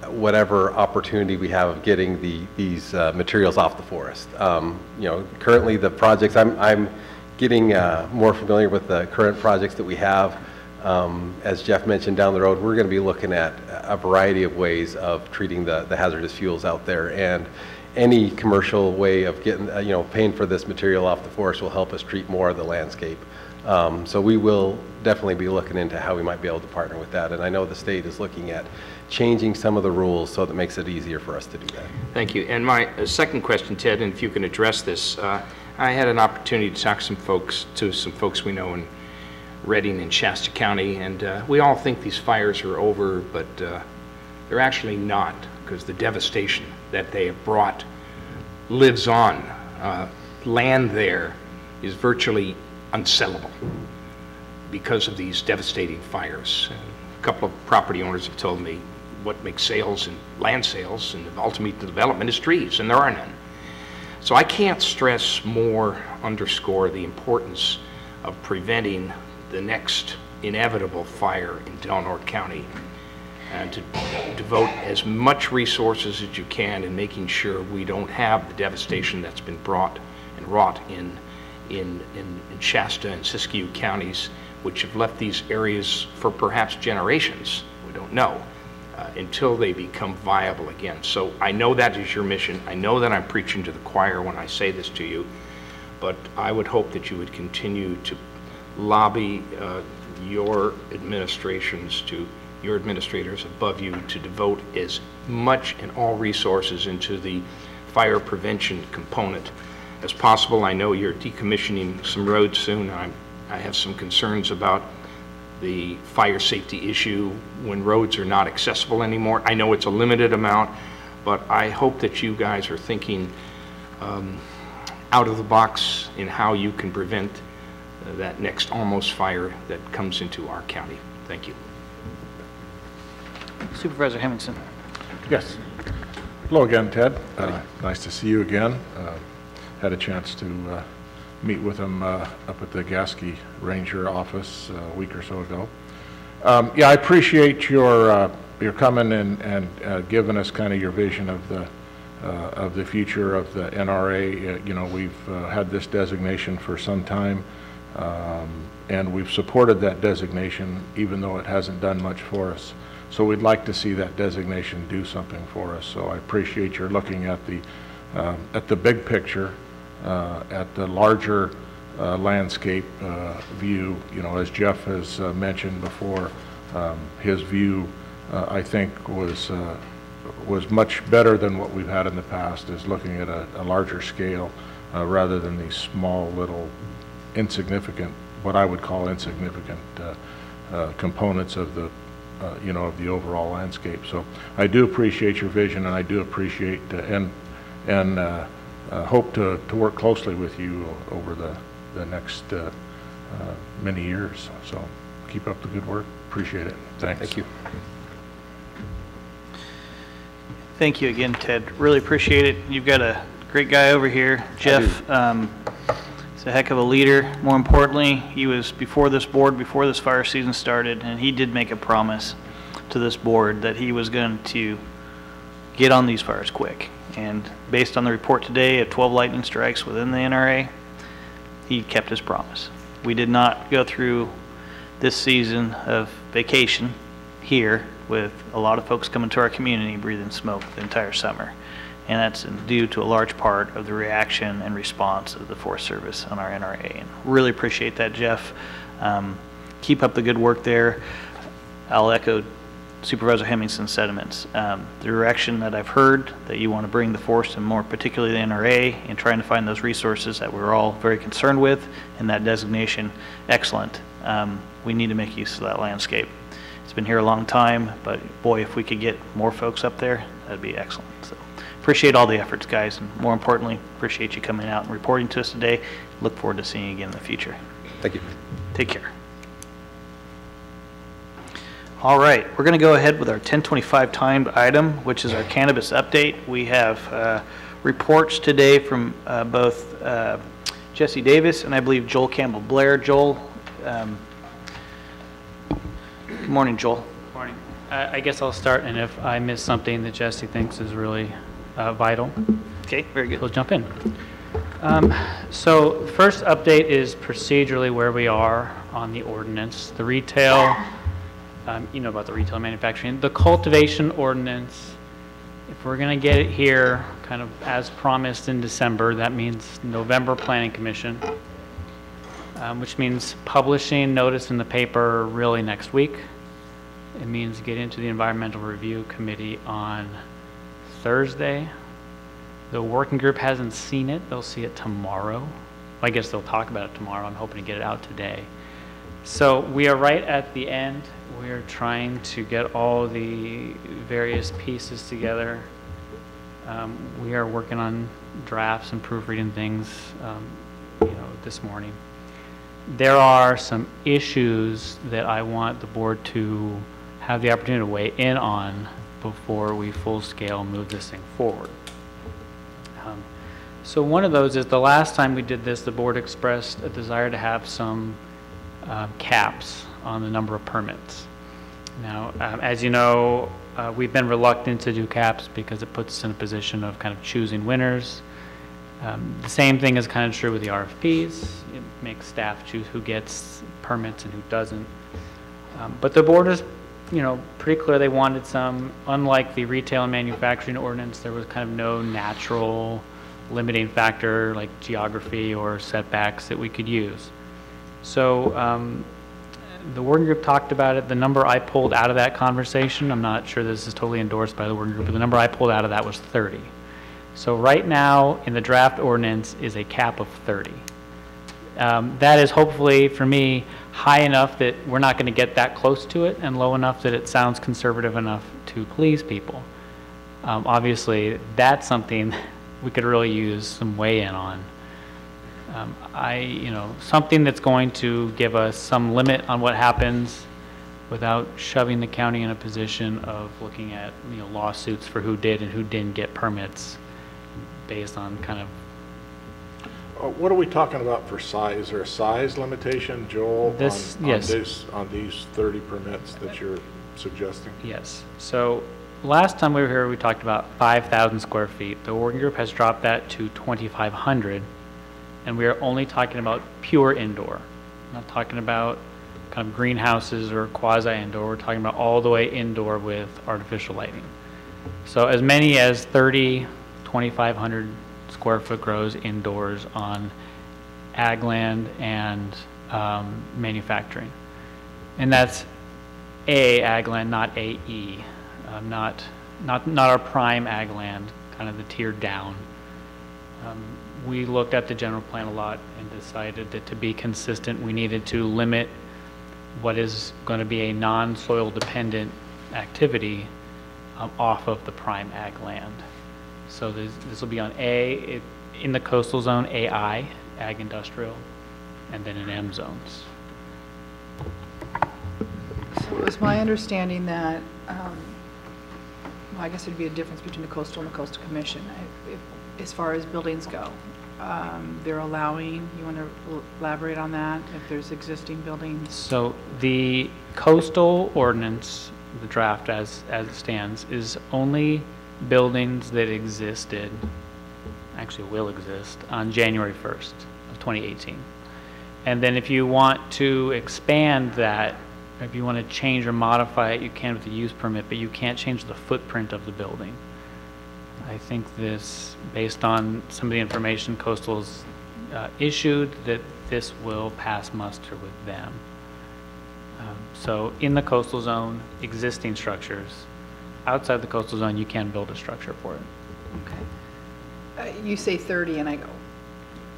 whatever opportunity we have of getting these materials off the forest. Currently the projects, I'm getting more familiar with the current projects that we have. As Jeff mentioned, down the road, we're going to be looking at a variety of ways of treating the hazardous fuels out there, and any commercial way of getting, paying for this material off the forest will help us treat more of the landscape. So we will definitely be looking into how we might be able to partner with that, and I know the state is looking at changing some of the rules so that it makes it easier for us to do that. Thank you. And my second question, Ted, and if you can address this, I had an opportunity to talk to some folks we know in Redding and Shasta County, and we all think these fires are over, but they're actually not, because the devastation that they have brought lives on. Land there is virtually unsellable because of these devastating fires. And a couple of property owners have told me what makes sales and land sales and ultimate development is trees, and there are none. So I can't stress more, underscore the importance of preventing the next inevitable fire in Delaware County, and to devote as much resources as you can in making sure we don't have the devastation that's been brought and wrought in Shasta and Siskiyou counties, which have left these areas for perhaps generations, we don't know, until they become viable again. So I know that is your mission. I know that I'm preaching to the choir when I say this to you, but I would hope that you would continue to lobby your administrators above you to devote as much and all resources into the fire prevention component as possible. I know you're decommissioning some roads soon. I have some concerns about the fire safety issue when roads are not accessible anymore. I know it's a limited amount, but I hope that you guys are thinking out of the box in how you can prevent that next almost fire that comes into our county. Thank you. Supervisor Hemmingson. Yes. Hello again, Ted. Nice to see you again. Had a chance to meet with him up at the Gasky Ranger office a week or so ago. Yeah, I appreciate your coming and giving us kind of your vision of the future of the NRA. You know, we've had this designation for some time, and we've supported that designation even though it hasn't done much for us. So we'd like to see that designation do something for us. So I appreciate your looking at the big picture, at the larger landscape view. You know, as Jeff has mentioned before, his view I think was much better than what we've had in the past, is looking at a larger scale rather than these small little insignificant, what I would call insignificant components of the you know, of the overall landscape. So I do appreciate your vision, and I do appreciate and hope to work closely with you over the next many years. So keep up the good work. Appreciate it. Thanks. Thank you. Thank you again, Ted. Really appreciate it. You've got a great guy over here, Jeff. He's a heck of a leader. More importantly, he was before this board, before this fire season started, and he did make a promise to this board that he was going to get on these fires quick. And based on the report today of 12 lightning strikes within the NRA, he kept his promise. We did not go through this season of vacation here with a lot of folks coming to our community breathing smoke the entire summer. And that's due to a large part of the reaction and response of the Forest Service on our NRA. And really appreciate that, Jeff. Keep up the good work there. I'll echo Supervisor Hemmingson's sentiments. The direction that I've heard that you want to bring the force, and more particularly the NRA, in trying to find those resources that we're all very concerned with, and that designation, excellent. We need to make use of that landscape. It's been here a long time, but boy, if we could get more folks up there, that'd be excellent. So appreciate all the efforts, guys, and more importantly, appreciate you coming out and reporting to us today. Look forward to seeing you again in the future. Thank you. Take care. All right, we're going to go ahead with our 10:25 timed item, which is our cannabis update. We have reports today from both Jesse Davis and I believe Joel Campbell Blair. Joel, good morning, Joel. Morning. I guess I'll start, and if I miss something that Jesse thinks is really vital, okay, very good. We'll jump in. So first update is procedurally where we are on the ordinance. The retail, you know about the retail manufacturing. The cultivation ordinance, if we're going to get it here kind of as promised in December, that means November Planning Commission, which means publishing notice in the paper really next week. It means get into the Environmental Review Committee on Thursday. The working group hasn't seen it. They'll see it tomorrow. I guess they'll talk about it tomorrow. I'm hoping to get it out today. So we are right at the end. We're trying to get all the various pieces together. We are working on drafts and proofreading things, this morning. There are some issues that I want the board to have the opportunity to weigh in on before we full-scale move this thing forward. So one of those is the last time we did this, the board expressed a desire to have some caps on the number of permits. Now, as you know, we've been reluctant to do caps because it puts us in a position of kind of choosing winners. The same thing is kind of true with the RFPs. It makes staff choose who gets permits and who doesn't. But the board is, pretty clear they wanted some, unlike the retail and manufacturing ordinance, there was kind of no natural limiting factor like geography or setbacks that we could use. So the working group talked about it. The number I pulled out of that conversation, I'm not sure this is totally endorsed by the working group, but the number I pulled out of that was 30. So right now in the draft ordinance is a cap of 30. That is hopefully, for me, high enough that we're not going to get that close to it, and low enough that it sounds conservative enough to please people. Obviously, that's something we could really use some weigh-in on. Something that's going to give us some limit on what happens without shoving the county in a position of looking at, lawsuits for who did and who didn't get permits based on kind of. What are we talking about for size? Is there a size limitation, Joel, yes. on these 30 permits that you're suggesting? Yes. So last time we were here, we talked about 5,000 square feet. The working group has dropped that to 2,500, and we are only talking about pure indoor. We're not talking about kind of greenhouses or quasi-indoor. We're talking about all the way indoor with artificial lighting. So as many as 30, 2,500 square foot grows indoors on ag land and manufacturing. And that's ag land, not AE, not our prime ag land, kind of the tier down. We looked at the general plan a lot and decided that to be consistent, we needed to limit what is going to be a non-soil dependent activity off of the prime ag land. So this will be on in the coastal zone, AI, ag industrial, and then in M zones. So it was my understanding that, well, I guess there'd be a difference between the coastal and the coastal commission as far as buildings go. They're allowing, you want to elaborate on that, if there's existing buildings? So the coastal ordinance, the draft as it stands, is only buildings that existed, actually will exist, on January 1st of 2018. And then if you want to expand that, if you want to change or modify it, you can with the use permit, but you can't change the footprint of the building. I think this, based on some of the information Coastal's issued, that this will pass muster with them. So in the coastal zone, existing structures. Outside the coastal zone, you can build a structure for it. Okay. You say 30, and I go,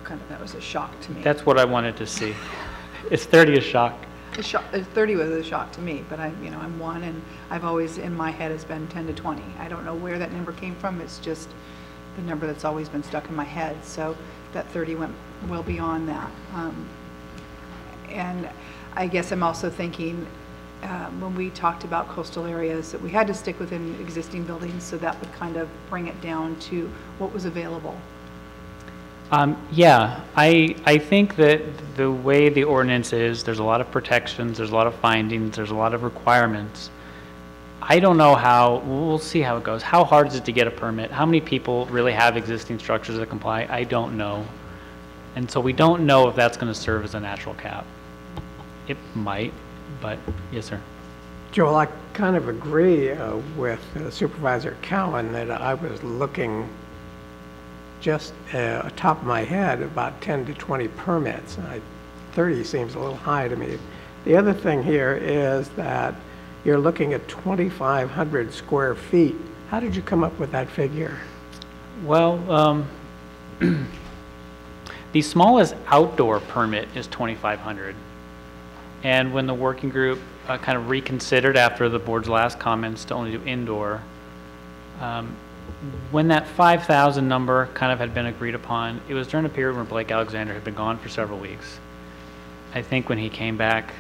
kind of, that was a shock to me. That's what I wanted to see. Is 30 a shock? 30 was a shock to me, but I'm one, and I've always, in my head, has been 10 to 20. I don't know where that number came from. It's just the number that's always been stuck in my head. So that 30 went well beyond that. And I guess I'm also thinking, when we talked about coastal areas, that we had to stick within existing buildings, so that would kind of bring it down to what was available. Yeah, I think that the way the ordinance is, there's a lot of protections, there's a lot of findings, there's a lot of requirements. I don't know how, we'll see how it goes. How hard is it to get a permit? How many people really have existing structures that comply? I don't know. And so we don't know if that's going to serve as a natural cap. It might, but yes, sir. Joel, I kind of agree with Supervisor Cowan that I was looking just top of my head about 10 to 20 permits. 30 seems a little high to me. The other thing here is that you're looking at 2,500 square feet. How did you come up with that figure? Well, the smallest outdoor permit is 2,500. And when the working group kind of reconsidered after the board's last comments to only do indoor, when that 5,000 number kind of had been agreed upon, it was during a period when Blake Alexander had been gone for several weeks. I think when he came back,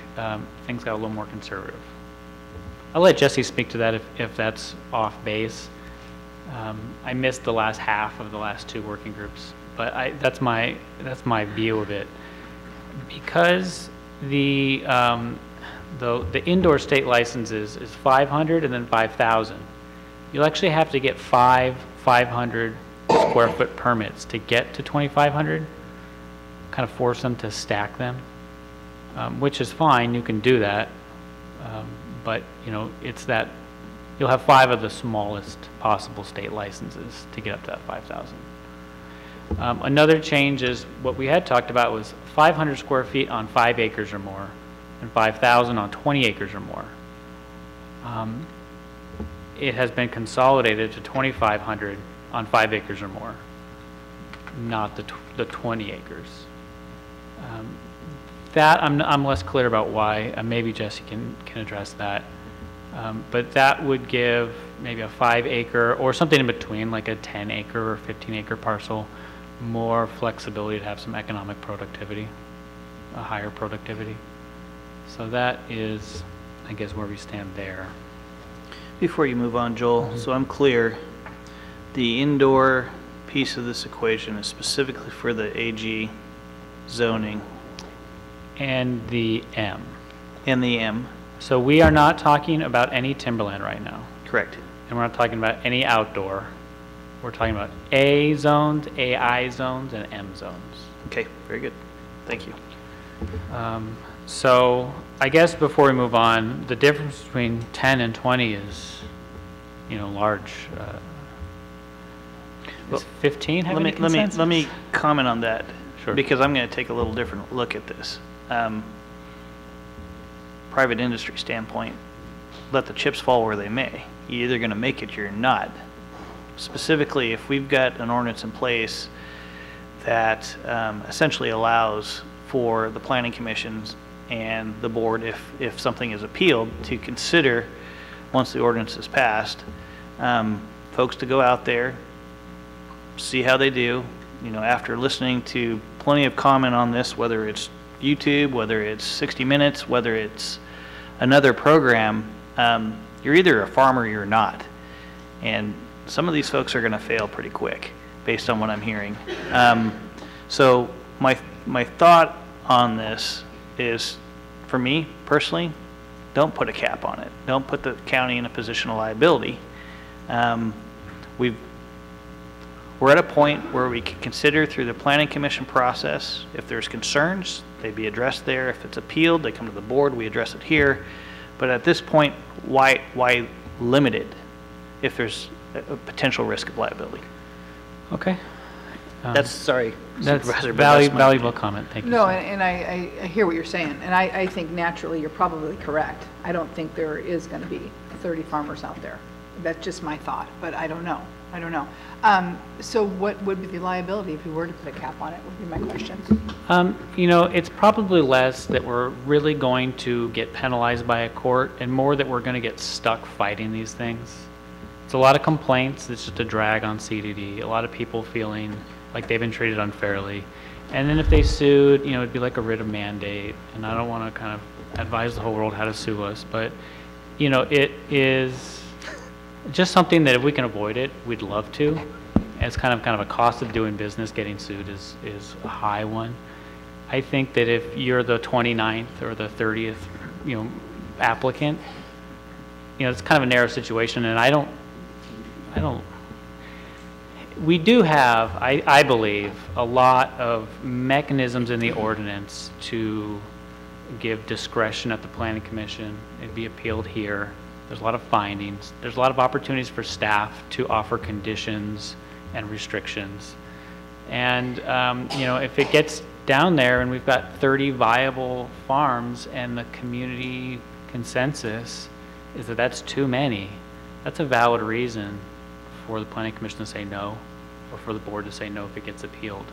things got a little more conservative. I'll let Jesse speak to that if that's off base. I missed the last half of the last two working groups, but that's my view of it. Because the indoor state licenses is 500 and then 5,000. You'll actually have to get 500 square foot permits to get to 2,500. Kind of force them to stack them, which is fine. You can do that, but you know it's that you'll have 5 of the smallest possible state licenses to get up to that 5,000. Another change is what we had talked about was 500 square feet on 5 acres or more, and 5,000 on 20 acres or more. It has been consolidated to 2,500 on 5 acres or more, not the 20 acres. That I'm less clear about why. Maybe Jesse can address that. But that would give maybe a 5-acre or something in between, like a 10-acre or 15-acre parcel, more flexibility to have some economic productivity, a higher productivity. So that is, I guess, where we stand there. Before you move on, Joel, so I'm clear, the indoor piece of this equation is specifically for the AG zoning. And the M. And the M. So we are not talking about any timberland right now. Correct. And we're not talking about any outdoor. We're talking about A zones, AI zones, and M zones. Okay, very good. Thank you. So I guess before we move on, the difference between 10 and 20 is, you know, large. Is 15 have any consensus? Let me comment on that. Sure. Because I'm going to take a little different look at this. Private industry standpoint, let the chips fall where they may. You're either going to make it or you're not. Specifically, if we've got an ordinance in place that essentially allows for the planning commissions and the board, if something is appealed, to consider, once the ordinance is passed, folks to go out there, see how they do. You know, after listening to plenty of comment on this, whether it's YouTube, whether it's 60 Minutes, whether it's another program, you're either a farmer or you're not. And some of these folks are going to fail pretty quick, based on what I'm hearing. So my thought on this is, for me personally, don't put a cap on it. Don't put the county in a position of liability. We're at a point where we can consider through the planning commission process, if there's concerns, they be addressed there. If it's appealed, they come to the board, we address it here. But at this point, why limit it if there's a potential risk of liability? Okay. That's, sorry, That's Supervisor, but valuable comment. Thank you. No, sir. and I hear what you're saying, and I think naturally you're probably correct. I don't think there is going to be 30 farmers out there. That's just my thought, but I don't know. I don't know. So what would be the liability if we were to put a cap on it, would be my question. You know, it's probably less that we're really going to get penalized by a court and more that we're going to get stuck fighting these things. It's a lot of complaints. It's just a drag on CDD. A lot of people feeling like they've been treated unfairly. And then if they sued, you know, it'd be like a writ of mandate. And I don't want to kind of advise the whole world how to sue us, but, you know, it is just something that if we can avoid it, we'd love to. It's kind of a cost of doing business. Getting sued is a high one. I think that if you're the 29th or the 30th, you know, applicant, you know, it's kind of a narrow situation, and we do have, I believe, a lot of mechanisms in the ordinance to give discretion at the planning commission. It'd be appealed here. There's a lot of findings. There's a lot of opportunities for staff to offer conditions and restrictions. And, you know, if it gets down there and we've got 30 viable farms and the community consensus is that that's too many, that's a valid reason for the planning commission to say no, or for the board to say no if it gets appealed.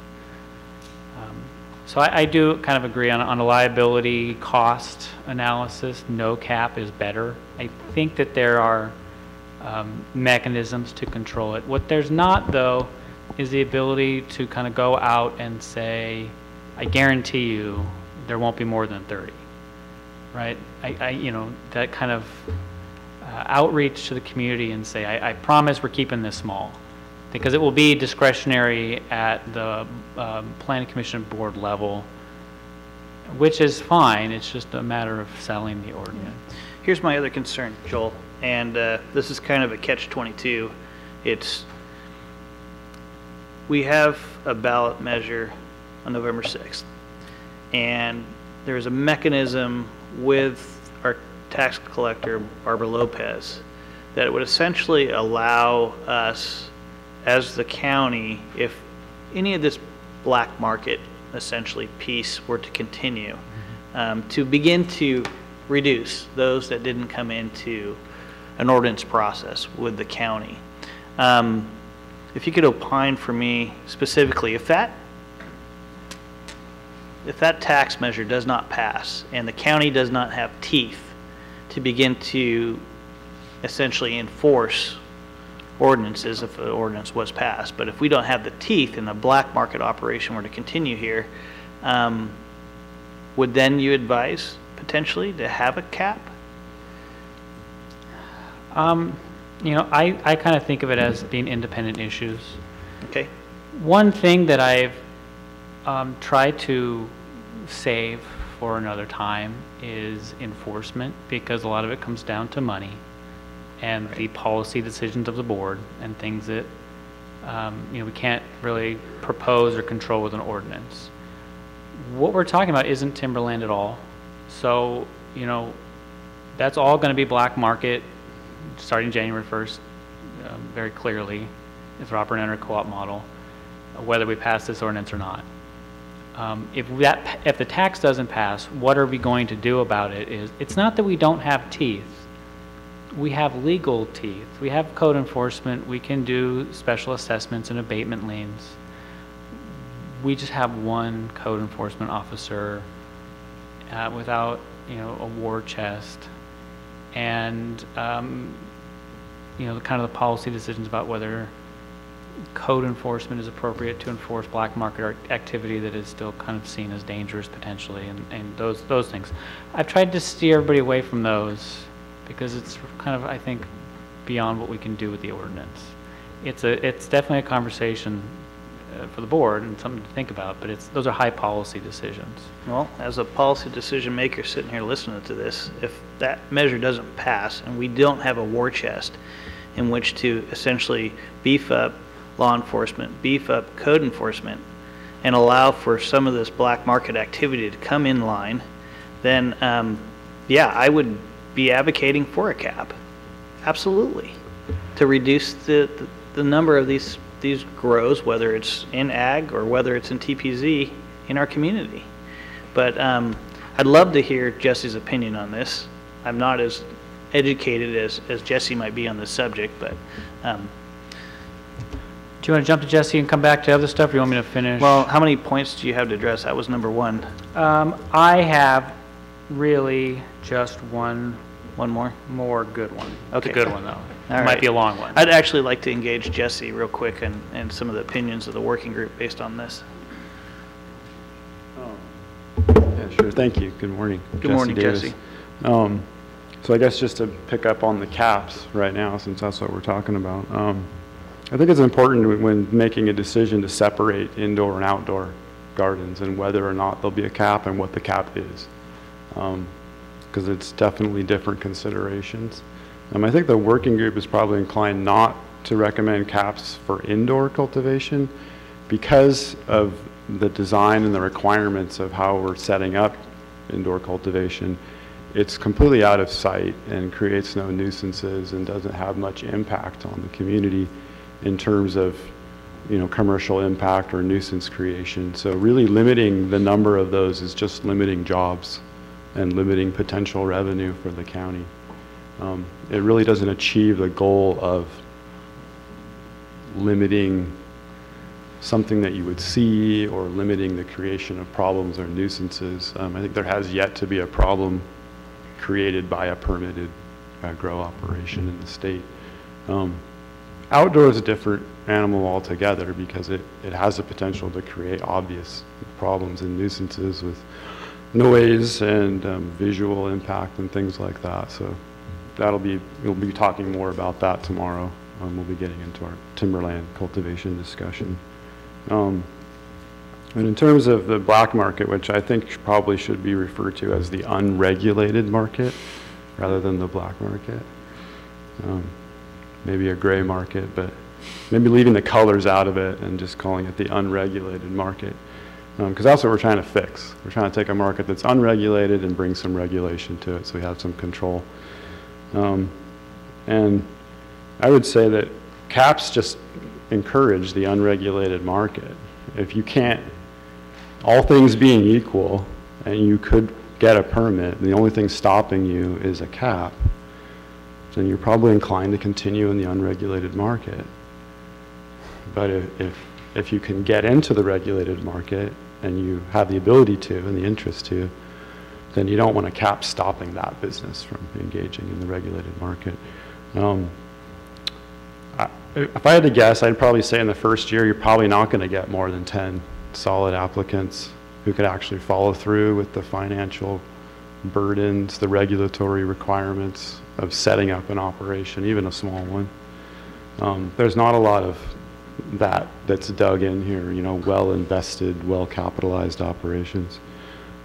So I do kind of agree on a liability cost analysis. No cap is better. I think that there are mechanisms to control it. What there's not, though, is the ability to kind of go out and say, I guarantee you there won't be more than 30, right? You know, that kind of outreach to the community and say, I promise we're keeping this small. Because it will be discretionary at the Planning Commission board level, which is fine. It's just a matter of selling the ordinance. Here's my other concern, Joel, and this is kind of a catch-22. We have a ballot measure on November 6th, and there's a mechanism with our tax collector, Barbara Lopez, that would essentially allow us as the county, if any of this black market essentially piece were to continue, to begin to reduce those that didn't come into an ordinance process with the county. If you could opine for me specifically, if that tax measure does not pass and the county does not have teeth to begin to essentially enforce ordinances if an ordinance was passed, but if we don't have the teeth and the black market operation were to continue here, would then you advise potentially to have a cap? I kind of think of it as being independent issues. Okay. One thing that I've tried to save for another time is enforcement, because a lot of it comes down to money and the policy decisions of the board and things that we can't really propose or control with an ordinance. What we're talking about isn't timberland at all. So, that's all going to be black market starting January 1st, very clearly, if we're operating under a co-op model, whether we pass this ordinance or not. If the tax doesn't pass, what are we going to do about it? It's not that we don't have teeth. We have legal teeth. We have code enforcement. We can do special assessments and abatement liens. We just have one code enforcement officer without, a war chest, and kind of the policy decisions about whether code enforcement is appropriate to enforce black market activity that is still kind of seen as dangerous potentially, and those things. I've tried to steer everybody away from those, because it's kind of, I think, beyond what we can do with the ordinance. It's definitely a conversation for the board and something to think about, but those are high policy decisions. Well, as a policy decision maker sitting here listening to this, if that measure doesn't pass and we don't have a war chest in which to essentially beef up law enforcement, beef up code enforcement, and allow for some of this black market activity to come in line, then yeah, I would be advocating for a cap, absolutely, to reduce the number of these grows, whether it's in ag or whether it's in TPZ in our community. But I'd love to hear Jesse's opinion on this. I'm not as educated as Jesse might be on this subject, but do you want to jump to Jesse and come back to other stuff, or you want me to finish? Well, how many points do you have to address? That was number one. I have really just one more good one. Okay. It's a good one, though. All It might be a long one. I'd actually like to engage Jesse real quick and some of the opinions of the working group based on this. Yeah, sure. Thank you. Good morning. Good morning, Jesse. So I guess just to pick up on the caps right now, since that's what we're talking about, I think it's important when making a decision to separate indoor and outdoor gardens and whether or not there'll be a cap and what the cap is, because it's definitely different considerations. I think the working group is probably inclined not to recommend caps for indoor cultivation because of the design and the requirements of how we're setting up indoor cultivation. It's completely out of sight and creates no nuisances and doesn't have much impact on the community in terms of, commercial impact or nuisance creation. So really limiting the number of those is just limiting jobs and limiting potential revenue for the county. It really doesn't achieve the goal of limiting something that you would see or limiting the creation of problems or nuisances. I think there has yet to be a problem created by a permitted grow operation in the state. Outdoor is a different animal altogether because it has the potential to create obvious problems and nuisances with noise and visual impact and things like that. So we'll be talking more about that tomorrow. We'll be getting into our timberland cultivation discussion. And in terms of the black market, which I think probably should be referred to as the unregulated market rather than the black market. Maybe a gray market, but maybe leaving the colors out of it and just calling it the unregulated market. Because that's what we're trying to fix. We're trying to take a market that's unregulated and bring some regulation to it so we have some control. And I would say that caps just encourage the unregulated market. If you can't, all things being equal, and you could get a permit, and the only thing stopping you is a cap, then you're probably inclined to continue in the unregulated market. But if you can get into the regulated market, and you have the ability to and the interest to, then you don't want a cap stopping that business from engaging in the regulated market. If I had to guess, I'd probably say in the first year, you're probably not going to get more than 10 solid applicants who could actually follow through with the financial burdens, the regulatory requirements of setting up an operation, even a small one. There's not a lot of that's dug in here, you know, well invested, well capitalized operations.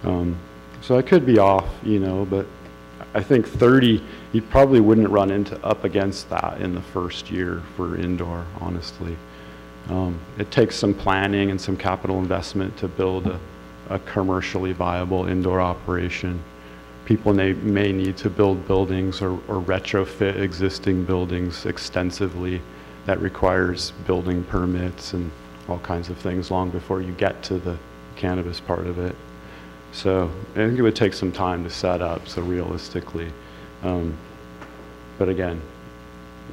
So I could be off, you know, but I think 30, you probably wouldn't run up against that in the first year for indoor, honestly. It takes some planning and some capital investment to build a commercially viable indoor operation. People may need to build buildings or retrofit existing buildings extensively. That requires building permits and all kinds of things long before you get to the cannabis part of it. So I think it would take some time to set up, so realistically. But again,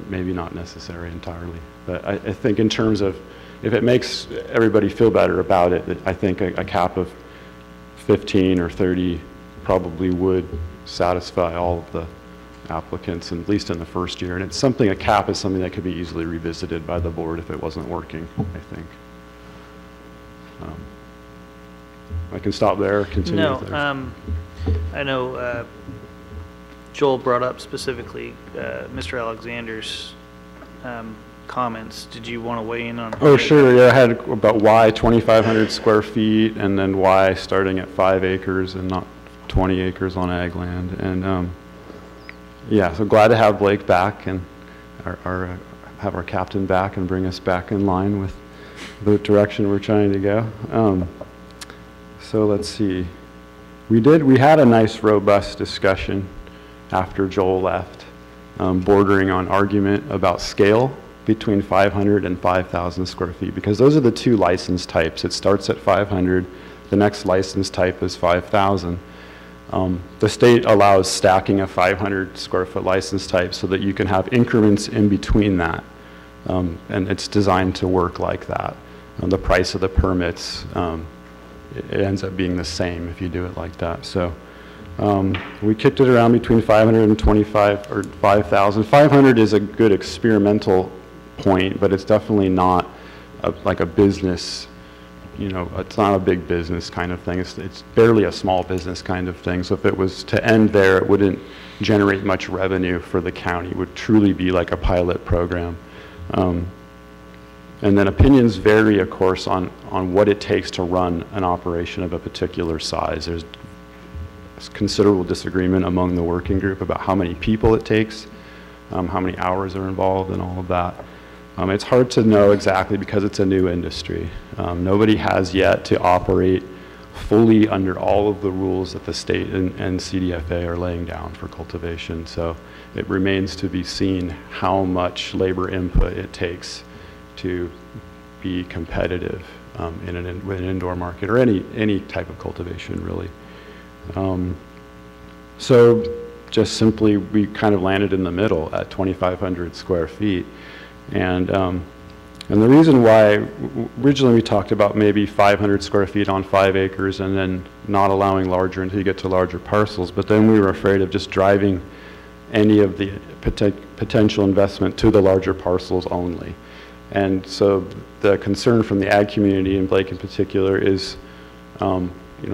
maybe not necessary entirely. But I think in terms of, if it makes everybody feel better about it, I think a cap of 15 or 30 probably would satisfy all of the applicants, at least in the first year. And it's something, a cap is something that could be easily revisited by the board if it wasn't working, I think. I can stop there, continue. No, I know Joel brought up specifically Mr. Alexander's comments. Did you want to weigh in on? Oh, sure. Yeah, I had about why 2,500 square feet, and then why starting at 5 acres and not 20 acres on ag land. And yeah, so glad to have Blake back and have our captain back and bring us back in line with the direction we're trying to go. So let's see. We had a nice robust discussion after Joel left, bordering on argument about scale between 500 and 5,000 square feet, because those are the two license types. It starts at 500, the next license type is 5,000. The state allows stacking a 500 square foot license type so that you can have increments in between that. And it's designed to work like that. The price of the permits, it ends up being the same if you do it like that. So we kicked it around between 500 and 25 or 5,000. 500 is a good experimental point, but it's definitely not like a business, you know, it's not a big business kind of thing. It's barely a small business kind of thing. So if it was to end there, it wouldn't generate much revenue for the county. It would truly be like a pilot program. And then opinions vary, of course, on what it takes to run an operation of a particular size. There's considerable disagreement among the working group about how many people it takes, how many hours are involved, and all of that. It's hard to know exactly because it's a new industry. Nobody has yet to operate fully under all of the rules that the state and CDFA are laying down for cultivation. So it remains to be seen how much labor input it takes to be competitive with an indoor market or any type of cultivation, really. So just simply, we kind of landed in the middle at 2,500 square feet. And the reason why, originally we talked about maybe 500 square feet on 5 acres and then not allowing larger until you get to larger parcels, but then we were afraid of just driving any of the potential investment to the larger parcels only. And so the concern from the ag community, and Blake in particular, is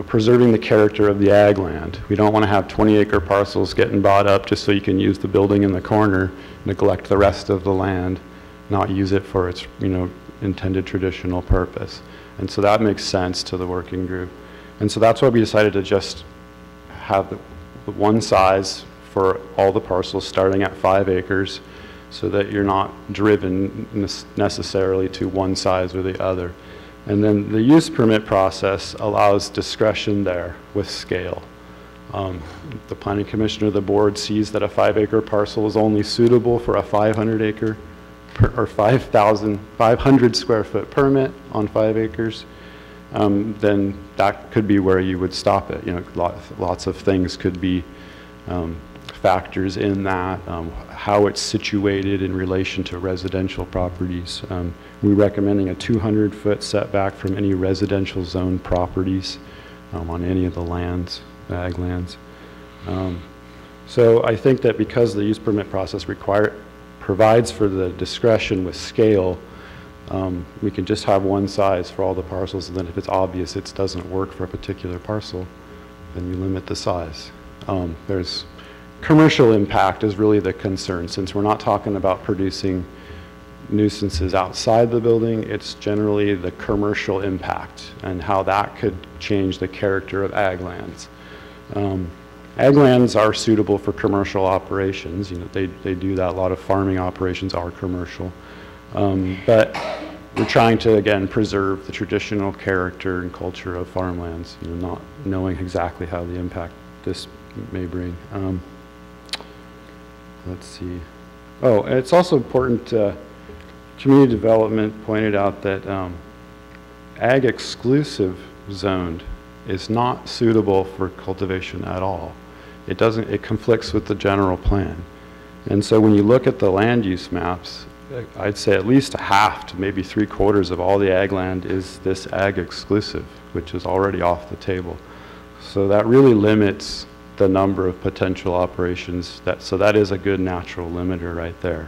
preserving the character of the ag land. We don't want to have 20-acre parcels getting bought up just so you can use the building in the corner, neglect the rest of the land, not use it for its, intended traditional purpose. And so that makes sense to the working group. And so that's why we decided to just have the one size for all the parcels starting at 5 acres so that you're not driven necessarily to one size or the other. And then the use permit process allows discretion there with scale. The planning commission or the board sees that a 5-acre parcel is only suitable for a 500-acre or 500 square foot permit on 5 acres, then that could be where you would stop it. Lots of things could be factors in that, how it's situated in relation to residential properties. We're recommending a 200-foot setback from any residential zone properties on any of the lands, ag lands. So I think that because the use permit process provides for the discretion with scale, we can just have one size for all the parcels, and then if it's obvious it doesn't work for a particular parcel, then you limit the size. There's commercial impact is really the concern. Since we're not talking about producing nuisances outside the building, it's generally the commercial impact and how that could change the character of ag lands. Ag lands are suitable for commercial operations. They do that. A lot of farming operations are commercial. But we're trying to, again, preserve the traditional character and culture of farmlands, not knowing exactly how the impact this may bring. Let's see. Oh, it's also important, community development pointed out that ag exclusive zoned is not suitable for cultivation at all. It conflicts with the general plan. And so when you look at the land use maps, I'd say at least a half to maybe 3/4 of all the ag land is this ag exclusive, which is already off the table. So that really limits the number of potential operations. So that is a good natural limiter right there.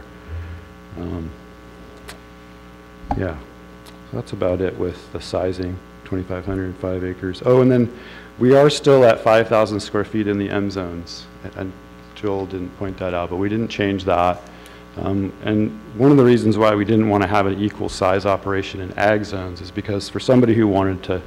Yeah, so that's about it with the sizing, 2,500, 5 acres. Oh, and then we are still at 5,000 square feet in the M zones. And Joel didn't point that out, but we didn't change that. And one of the reasons why we didn't want to have an equal size operation in ag zones is because for somebody who wanted to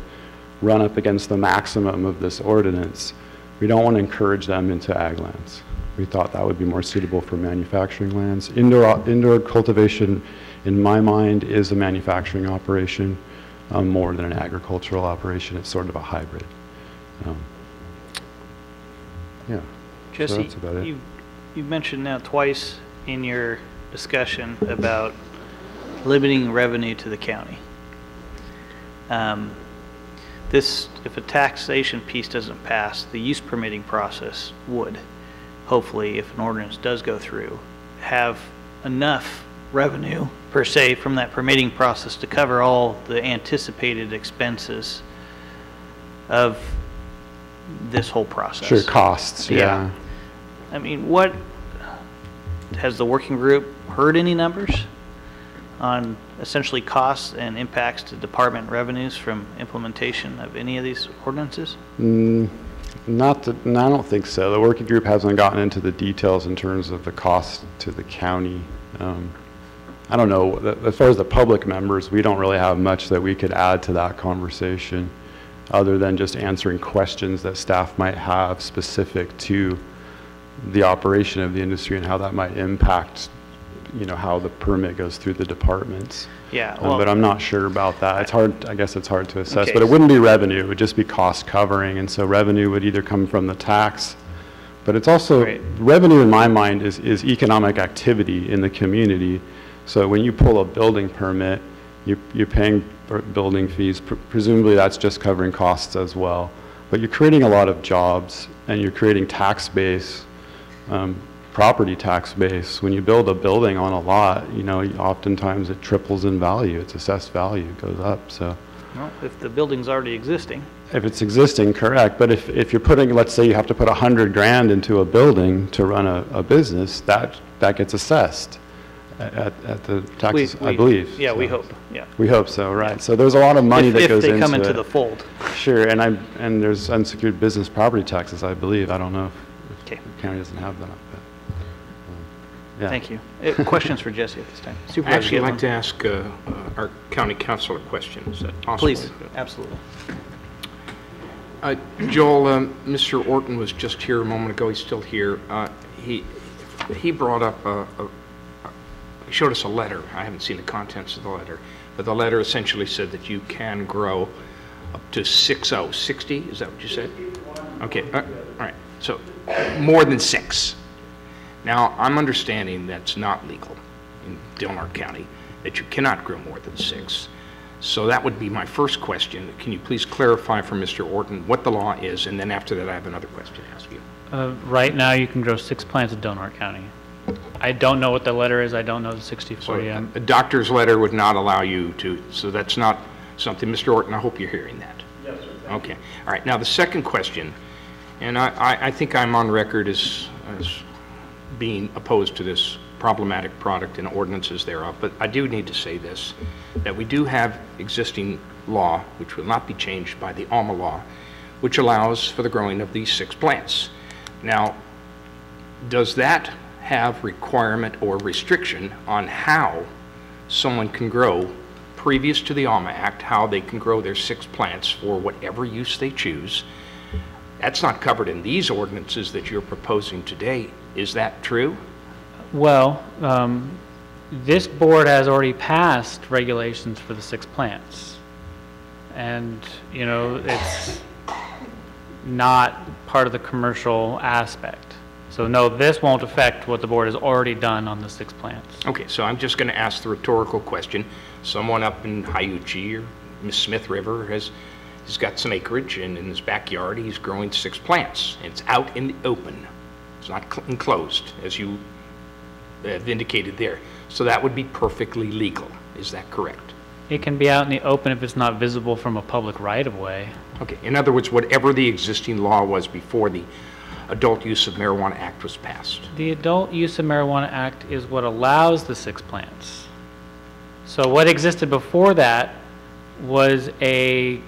run up against the maximum of this ordinance, we don't want to encourage them into ag lands. We thought that would be more suitable for manufacturing lands. Indoor cultivation, in my mind, is a manufacturing operation more than an agricultural operation. It's sort of a hybrid. Yeah, Jesse, so that's about it. You mentioned now twice in your discussion about limiting revenue to the county. If a taxation piece doesn't pass, the use permitting process would, hopefully, if an ordinance does go through, have enough revenue, per se, from that permitting process to cover all the anticipated expenses of this whole process. Sure, costs, yeah. I mean, has the working group heard any numbers on essentially costs and impacts to department revenues from implementation of any of these ordinances? No, I don't think so. The working group hasn't gotten into the details in terms of the cost to the county. I don't know. As far as the public members, we don't really have much that we could add to that conversation other than just answering questions that staff might have specific to the operation of the industry and how that might impact, how the permit goes through the departments. Yeah, well, but I'm not sure about that. It's hard. I guess it's hard to assess. Okay, but it wouldn't be revenue. It would just be cost covering, and so revenue would either come from the tax, but it's also revenue in my mind is economic activity in the community. So when you pull a building permit, you're paying building fees. Presumably that's just covering costs as well. But you're creating a lot of jobs, and you're creating tax base. Property tax base. When you build a building on a lot, oftentimes it triples in value. Its assessed value goes up. So, well, if the building's already existing. If it's existing, correct. But if you're putting, let's say you have to put $100,000 into a building to run a business, that gets assessed. at the taxes, I believe. Yeah, so. we hope, yeah. We hope so, right. So there's a lot of money that goes into it. If they come into the fold. Sure, and there's unsecured business property taxes, I believe. I don't know if Okay. the county doesn't have that. But, yeah. Thank you. Questions for Jesse at this time? I'd Supervisor actually like Gitlin? to ask our county council a question. Is that possible? Please, absolutely. Joel, Mr. Orton was just here a moment ago. He's still here. He brought up he showed us a letter. I haven't seen the contents of the letter, but the letter essentially said that you can grow up to 60. Is that what you said? Okay. All right. So more than 6. Now I'm understanding that's not legal in Del County, that you cannot grow more than 6. So that would be my first question. Can you please clarify for Mr. Orton what the law is, and then after that I have another question to ask you. Right now, you can grow 6 plants in Del County. I don't know what the letter is. I don't know the 60/40. So a doctor's letter would not allow you to, so that's not something, Mr. Orton, I hope you're hearing that. Yes, sir. Okay. All right. Now the second question, and I think I'm on record as being opposed to this problematic product and ordinances thereof, but I do need to say this, that we do have existing law, which will not be changed by the ALMA law, which allows for the growing of these 6 plants. Now, does that have requirement or restriction on how someone can grow, previous to the ALMA Act, how they can grow their 6 plants for whatever use they choose? That's not covered in these ordinances that you're proposing today. Is that true? Well, this board has already passed regulations for the 6 plants. And, you know, it's not part of the commercial aspect. So no, this won't affect what the board has already done on the 6 plants. Okay, so I'm just going to ask the rhetorical question. Someone up in Hiuchi or Miss Smith River has got some acreage, and in his backyard he's growing 6 plants. And it's out in the open. It's not enclosed, as you have indicated there. So that would be perfectly legal. Is that correct? It can be out in the open if it's not visible from a public right-of-way. Okay, in other words, whatever the existing law was before the Adult Use of Marijuana Act was passed. The Adult Use of Marijuana Act is what allows the 6 plants. So what existed before that was a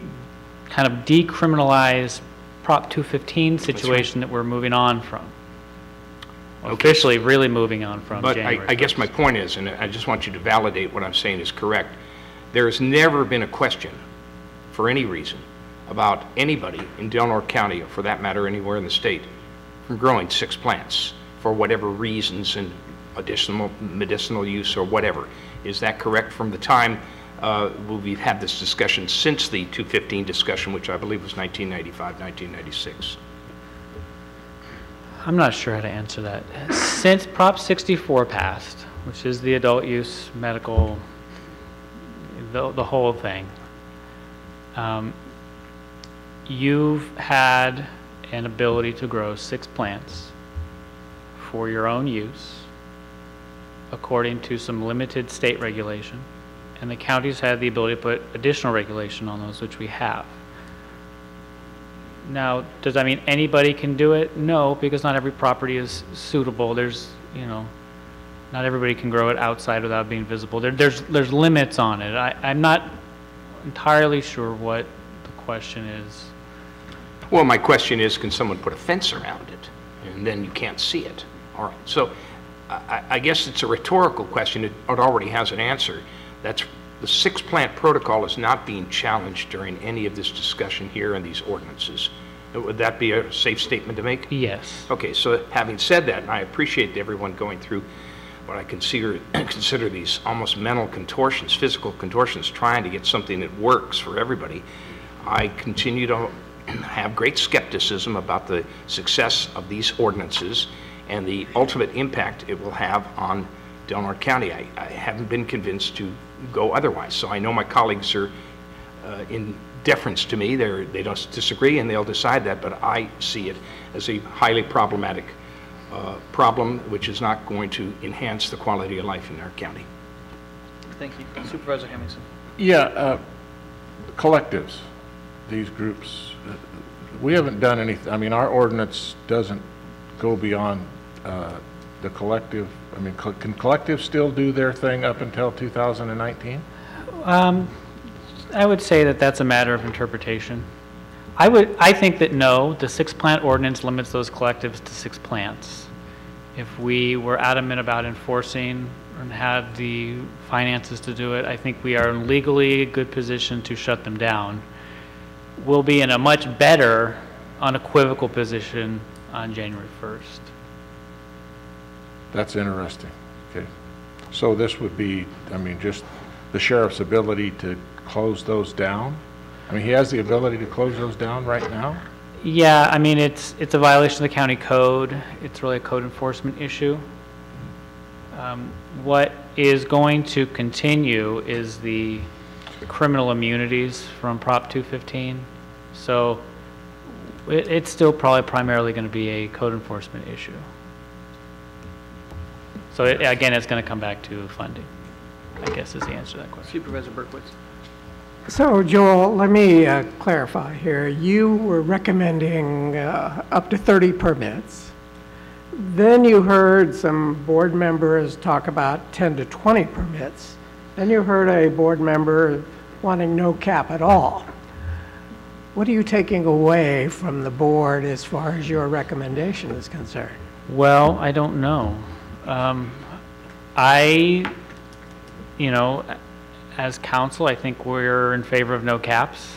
kind of decriminalized Prop 215 situation that we're moving on from. Officially really moving on from January 1st. I guess my point is, and I just want you to validate what I'm saying is correct, there has never been a question, for any reason, about anybody in Del County, or for that matter anywhere in the state, from growing 6 plants for whatever reasons and additional medicinal use or whatever. Is that correct? From the time we've had this discussion since the 215 discussion, which I believe was 1995, 1996. I'm not sure how to answer that. Since Prop 64 passed, which is the adult use medical, the whole thing, you've had an ability to grow 6 plants for your own use according to some limited state regulation, and the counties had the ability to put additional regulation on those, which we have. Now, does that mean anybody can do it? No, because not every property is suitable. There's, you know, not everybody can grow it outside without being visible. There's limits on it. I'm not entirely sure what the question is. Well, my question is, can someone put a fence around it, and then you can't see it? All right, so I guess it's a rhetorical question. It already has an answer. That's the 6 plant protocol is not being challenged during any of this discussion here in these ordinances. Would that be a safe statement to make? Yes. Okay, so having said that, and I appreciate everyone going through what I consider these almost mental contortions, physical contortions, trying to get something that works for everybody, I continue to have great skepticism about the success of these ordinances and the ultimate impact it will have on Del County. I haven't been convinced to go otherwise. So I know my colleagues are in deference to me. They don't disagree, and they'll decide that, but I see it as a highly problematic problem which is not going to enhance the quality of life in our county. Thank you. Supervisor Hemmingson. Yeah, collectives, these groups, we haven't done anything. I mean, our ordinance doesn't go beyond the collective, I mean, can collective still do their thing up until 2019? I would say that that's a matter of interpretation. I think that no, the 6-plant ordinance limits those collectives to 6 plants. If we were adamant about enforcing and had the finances to do it, I think we are in legally good position to shut them down. We'll be in a much better, unequivocal position on January 1st. That's interesting. Okay. So this would be, I mean, just the sheriff's ability to close those down? I mean, he has the ability to close those down right now? Yeah, I mean, it's a violation of the county code. It's really a code enforcement issue. What is going to continue is the criminal immunities from Prop 215. So it's still probably primarily going to be a code enforcement issue. So again, it's going to come back to funding, I guess is the answer to that question. Supervisor Berkowitz. So, Joel, let me clarify here. You were recommending up to 30 permits. Then you heard some board members talk about 10 to 20 permits. Then you heard a board member wanting no cap at all. What are you taking away from the board as far as your recommendation is concerned? Well, I don't know. As council, I think we're in favor of no caps.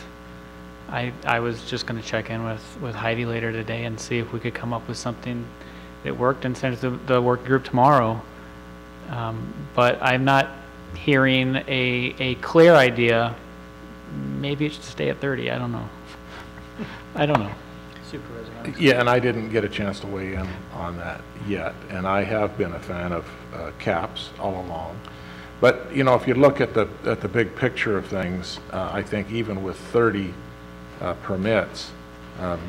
I was just going to check in with Heidi later today and see if we could come up with something that worked and send it to the work group tomorrow. But I'm not hearing a clear idea. Maybe it should stay at 30. I don't know. I don't know. Supervisor. Yeah, and I didn't get a chance to weigh in on that yet. And I have been a fan of caps all along. But, you know, if you look at the big picture of things, I think even with 30 permits,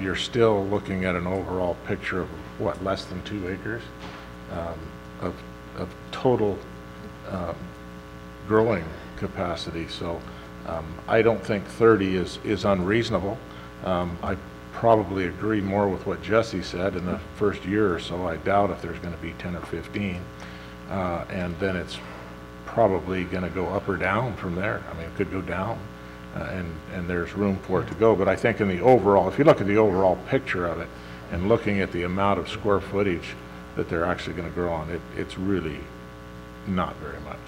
you're still looking at an overall picture of, what, less than 2 acres of total growing capacity. So I don't think 30 is unreasonable. I probably agree more with what Jesse said. In the first year or so, I doubt if there's going to be 10 or 15. And then it's probably going to go up or down from there. I mean, it could go down, and there's room for it to go. But I think in the overall, if you look at the overall picture of it, and looking at the amount of square footage that they're actually going to grow on, it's really not very much.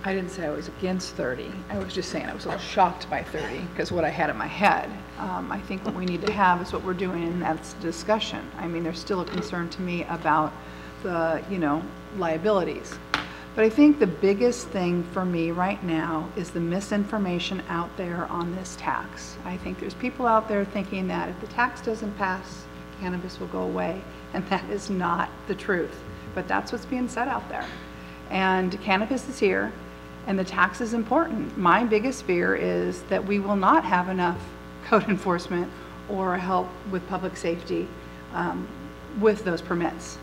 I didn't say I was against 30. I was just saying I was a little shocked by 30 because what I had in my head. I think what we need to have is what we're doing, and that's discussion. I mean, there's still a concern to me about the, liabilities. But I think the biggest thing for me right now is the misinformation out there on this tax. I think there's people out there thinking that if the tax doesn't pass, cannabis will go away, and that is not the truth. But that's what's being said out there. And cannabis is here, and the tax is important. My biggest fear is that we will not have enough code enforcement or help with public safety with those permits.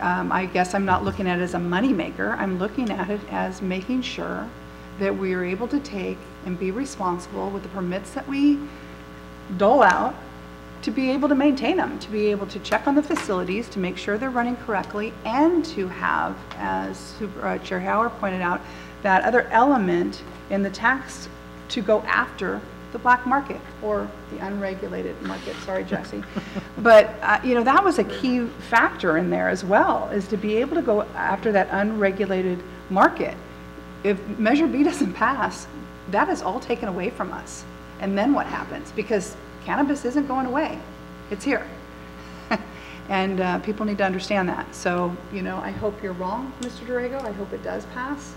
I guess I'm not looking at it as a moneymaker. I'm looking at it as making sure that we are able to take and be responsible with the permits that we dole out, to be able to maintain them, to be able to check on the facilities, to make sure they're running correctly, and to have, as Chair Howard pointed out, that other element in the tax to go after the black market or the unregulated market. Sorry, Jesse. But, that was a key factor in there as well, is to be able to go after that unregulated market. If Measure B doesn't pass, that is all taken away from us. And then what happens? Because cannabis isn't going away. It's here. And people need to understand that. So, I hope you're wrong, Mr. Dorrego. I hope it does pass.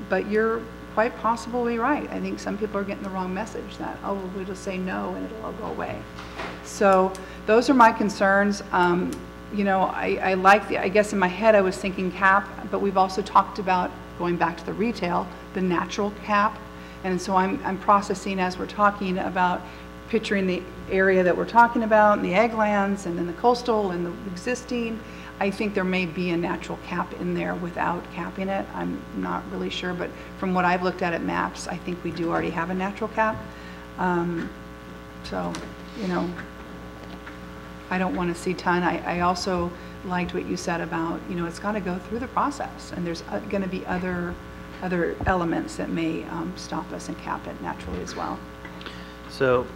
But you're quite possibly right. I think some people are getting the wrong message that, oh, well, we'll just say no and it'll all go away. So those are my concerns. I like I guess in my head I was thinking cap, but we've also talked about going back to the retail, the natural cap. And so I'm processing as we're talking about picturing the area that we're talking about, and the ag lands, and then the coastal and the existing. I think there may be a natural cap in there without capping it. I'm not really sure, but from what I've looked at maps, I think we do already have a natural cap. So, I don't want to see ton. I also liked what you said about, it's got to go through the process, and there's going to be other elements that may stop us and cap it naturally as well. So,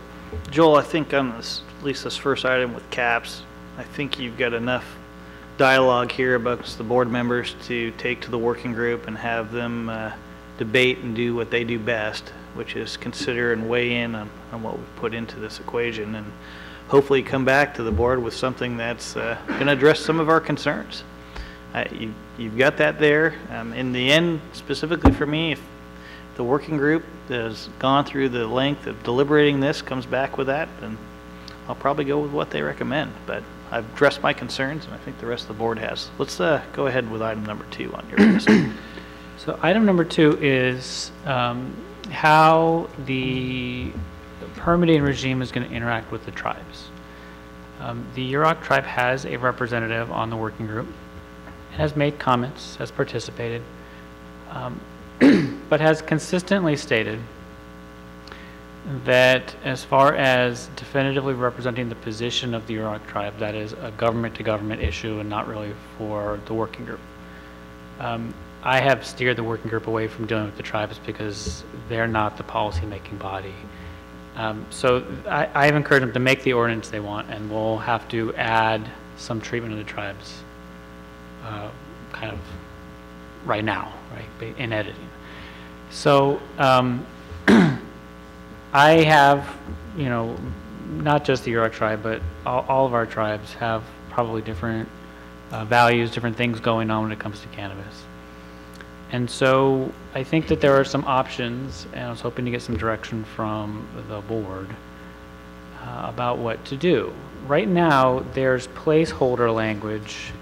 Joel, I think on this, at least this first item with caps, I think you've got enough dialogue here amongst the board members to take to the working group and have them debate and do what they do best, which is consider and weigh in on what we've put into this equation, and hopefully come back to the board with something that's going to address some of our concerns. You've got that there. In the end, specifically for me, if the working group has gone through the length of deliberating this, comes back with that, then I'll probably go with what they recommend. But I've addressed my concerns, and I think the rest of the board has. Let's go ahead with item number 2 on your list. So item number 2 is how the permitting regime is going to interact with the tribes. The Yurok tribe has a representative on the working group, has made comments, has participated, but has consistently stated that as far as definitively representing the position of the Yurok tribe, that is a government-to-government issue and not really for the working group. I have steered the working group away from dealing with the tribes because they're not the policy-making body. So I have encouraged them to make the ordinance they want, and we'll have to add some treatment of the tribes kind of right now, right, in editing. So I have, not just the Yurok tribe, but all of our tribes have probably different values, different things going on when it comes to cannabis. And so I think that there are some options, and I was hoping to get some direction from the board about what to do. Right now, there's placeholder language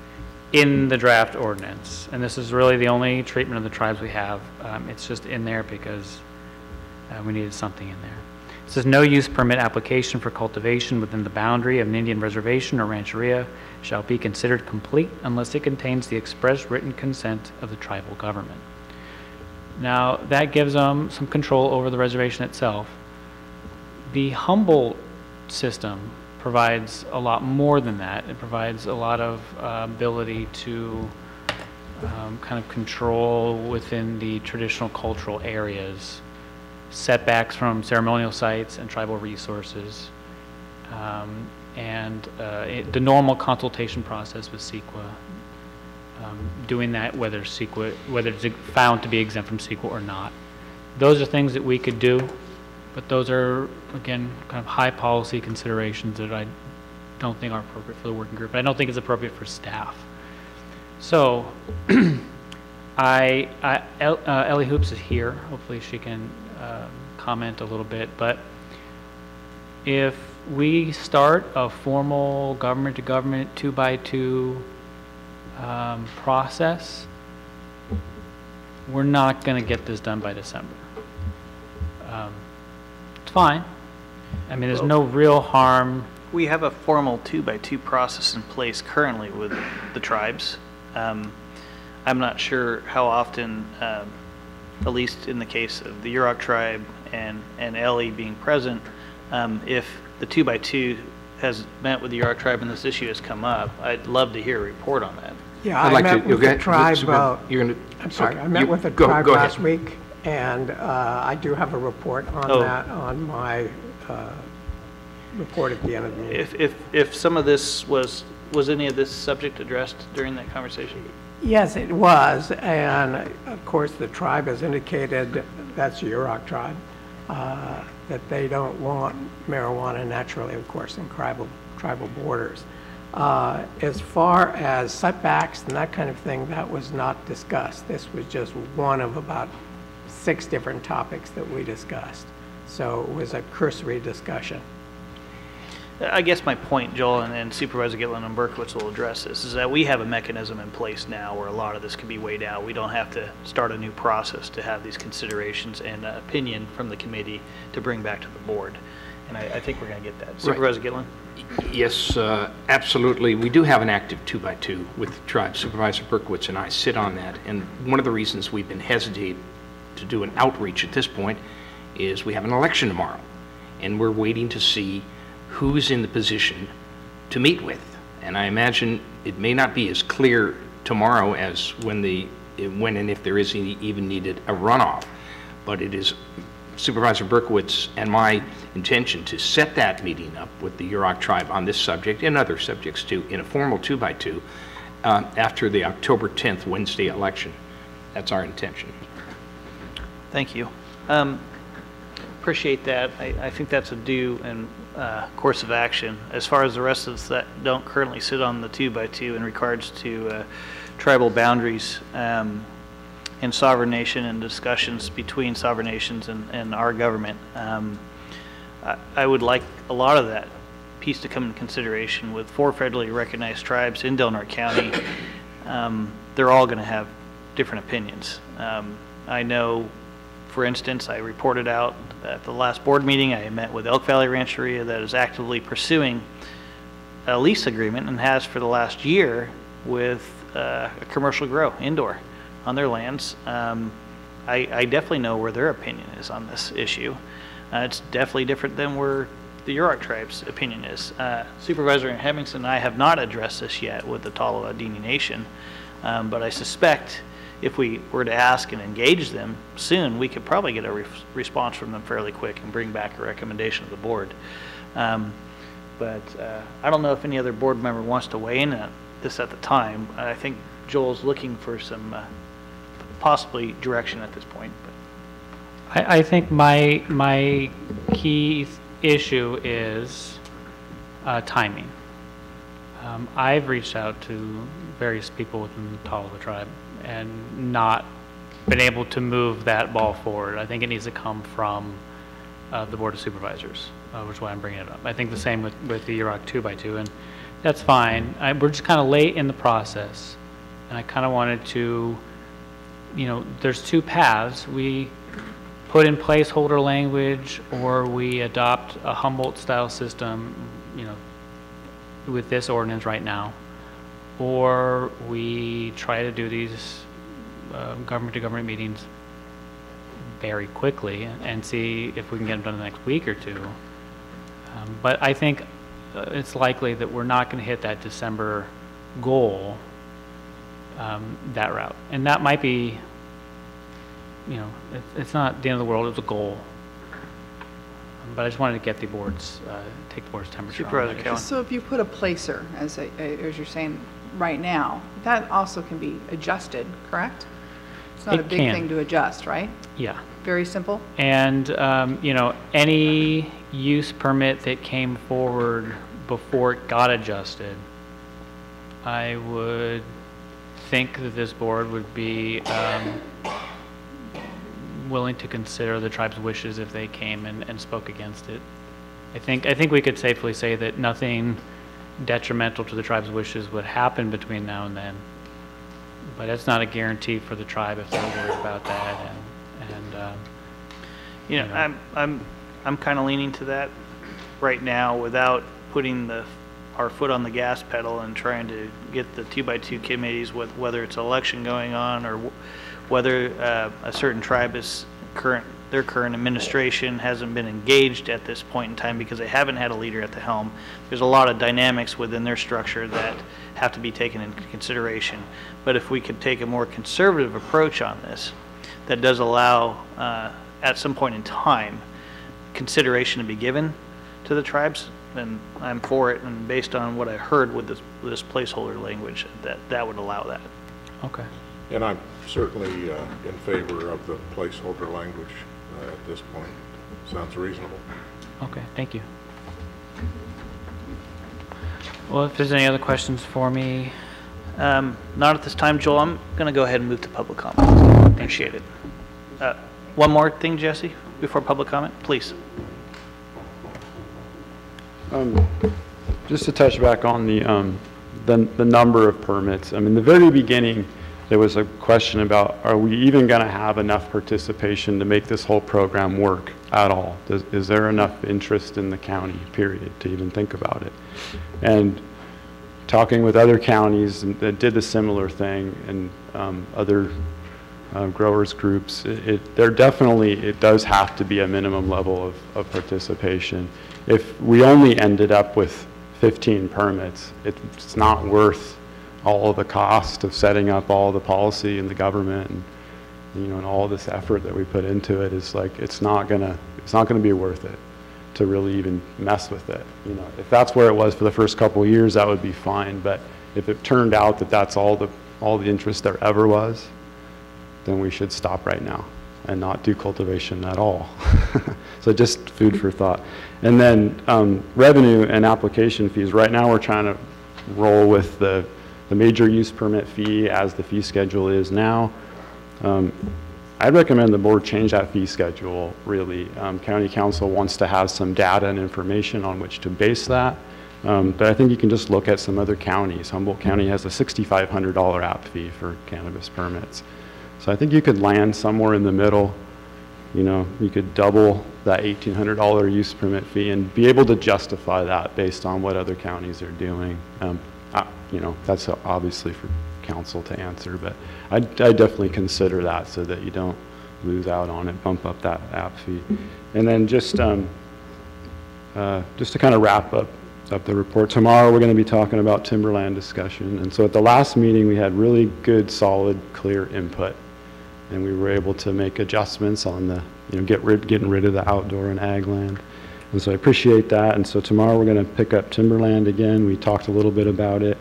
in the draft ordinance, and this is really the only treatment of the tribes we have. It's just in there because we needed something in there. It says no use permit application for cultivation within the boundary of an Indian reservation or rancheria shall be considered complete unless it contains the express written consent of the tribal government. Now, that gives them some control over the reservation itself. The Humboldt system provides a lot more than that. It provides a lot of ability to kind of control within the traditional cultural areas, setbacks from ceremonial sites and tribal resources, and the normal consultation process with CEQA, doing that whether it's found to be exempt from CEQA or not. Those are things that we could do, but those are, again, kind of high policy considerations that I don't think are appropriate for the working group. I don't think it's appropriate for staff. So Ellie Hoops is here. Hopefully she can comment a little bit, but if we start a formal government-to-government 2x2 process, we're not going to get this done by December. It's fine. I mean, there's no real harm. We have a formal 2x2 process in place currently with the tribes. I'm not sure how often, at least in the case of the Yurok tribe and Ellie being present, if the 2x2 has met with the Yurok tribe and this issue has come up, I'd love to hear a report on that. Yeah, I met with the tribe, I'm sorry, I met with the tribe last week, and I do have a report on that on my report at the end of the meeting. If some of this was any of this subject addressed during that conversation? Yes, it was, and of course the tribe has indicated, that's the Yurok tribe, that they don't want marijuana naturally, of course, in tribal borders. As far as setbacks and that kind of thing, that was not discussed. This was just one of about 6 different topics that we discussed. So it was a cursory discussion. I guess my point, Joel, and Supervisor Gitlin and Berkowitz will address this, is that we have a mechanism in place now where a lot of this can be weighed out. We don't have to start a new process to have these considerations and opinion from the committee to bring back to the board. And I think we're going to get that. Supervisor Gitlin? Yes, absolutely. We do have an active 2x2 with the tribe. Supervisor Berkowitz and I sit on that. And one of the reasons we've been hesitant to do an outreach at this point is we have an election tomorrow. And we're waiting to see who's in the position to meet with. And I imagine it may not be as clear tomorrow as when and if there is even needed a runoff, but it is Supervisor Berkowitz and my intention to set that meeting up with the Yurok tribe on this subject and other subjects too, in a formal 2x2 after the October 10th Wednesday election. That's our intention. Thank you. Appreciate that. I think that's a due and course of action. As far as the rest of us that don't currently sit on the 2x2 in regards to tribal boundaries and sovereign nation and discussions between sovereign nations and our government, I would like a lot of that piece to come into consideration. With 4 federally recognized tribes in Del Norte County, they're all going to have different opinions. I know, for instance, I reported out at the last board meeting, I met with Elk Valley Rancheria that is actively pursuing a lease agreement and has for the last year with a commercial grow indoor on their lands. I definitely know where their opinion is on this issue. It's definitely different than where the Yurok tribe's opinion is. Supervisor Hemmingson and I have not addressed this yet with the Taloa Dini Nation, but I suspect if we were to ask and engage them soon, we could probably get a response from them fairly quick and bring back a recommendation to the board. But I don't know if any other board member wants to weigh in on this at the time. I think Joel's looking for some possibly direction at this point. But I think my key issue is timing. I've reached out to various people within the Taloa tribe and not been able to move that ball forward. I think it needs to come from the Board of Supervisors, which is why I'm bringing it up. I think the same with the Yurok 2x2, and that's fine. We're just kind of late in the process, and I kind of wanted to, there's 2 paths. We put in placeholder language, or we adopt a Humboldt-style system, with this ordinance right now, or we try to do these government-to-government meetings very quickly and see if we can get them done in the next week or 2. But I think it's likely that we're not going to hit that December goal that route. And that might be, it's not the end of the world, it's a goal. But I just wanted to get the board's, take the board's temperature on that. So if you put a placer, as you're saying right now, that also can be adjusted, correct? It's not a big thing to adjust, right? Yeah. Very simple? And, any use permit that came forward before it got adjusted, I would think that this board would be willing to consider the tribe's wishes if they came and spoke against it. I think we could safely say that nothing detrimental to the tribe's wishes would happen between now and then, but it's not a guarantee for the tribe if they're worried about that. I'm kind of leaning to that right now without putting our foot on the gas pedal and trying to get the 2x2 committees, with whether it's election going on or whether a certain tribe is their current administration hasn't been engaged at this point in time because they haven't had a leader at the helm. There's a lot of dynamics within their structure that have to be taken into consideration. But if we could take a more conservative approach on this, that does allow, at some point in time, consideration to be given to the tribes, then I'm for it. And based on what I heard with this placeholder language, that would allow that. Okay. And I'm certainly in favor of the placeholder language at this point. Sounds reasonable. Okay, thank you. Well, if there's any other questions for me. Not at this time, Joel. I'm going to go ahead and move to public comment. Appreciate it. One more thing, Jesse, before public comment, please. Just to touch back on the number of permits. I mean, the very beginning, there was a question about, are we even going to have enough participation to make this whole program work at all? Is there enough interest in the county, period, to even think about it? And talking with other counties that did a similar thing and other growers groups, it does have to be a minimum level of participation. If we only ended up with 15 permits, it's not worth all of the cost of setting up all the policy and the government and, you know, and all this effort that we put into it. Is like, it's not gonna be worth it to really even mess with it. You know, if that's where it was for the first couple of years, that would be fine. But if it turned out that that's all the interest there ever was, then we should stop right now and not do cultivation at all. So just food for thought. And then revenue and application fees. Right now we're trying to roll with the major use permit fee as the fee schedule is now. I'd recommend the board change that fee schedule, really. County Council wants to have some data and information on which to base that. But I think you can just look at some other counties. Humboldt County has a $6,500 app fee for cannabis permits. So I think you could land somewhere in the middle. You know, you could double that $1,800 use permit fee and be able to justify that based on what other counties are doing. You know, that's obviously for council to answer, but I definitely consider that so that you don't lose out on it, bump up that app fee. And then just to kind of wrap up the report, tomorrow we're going to be talking about timberland discussion. And so at the last meeting we had really good, solid, clear input, and we were able to make adjustments on the, you know, getting rid of the outdoor and ag land. And so I appreciate that. And so tomorrow we're going to pick up timberland again. We talked a little bit about it.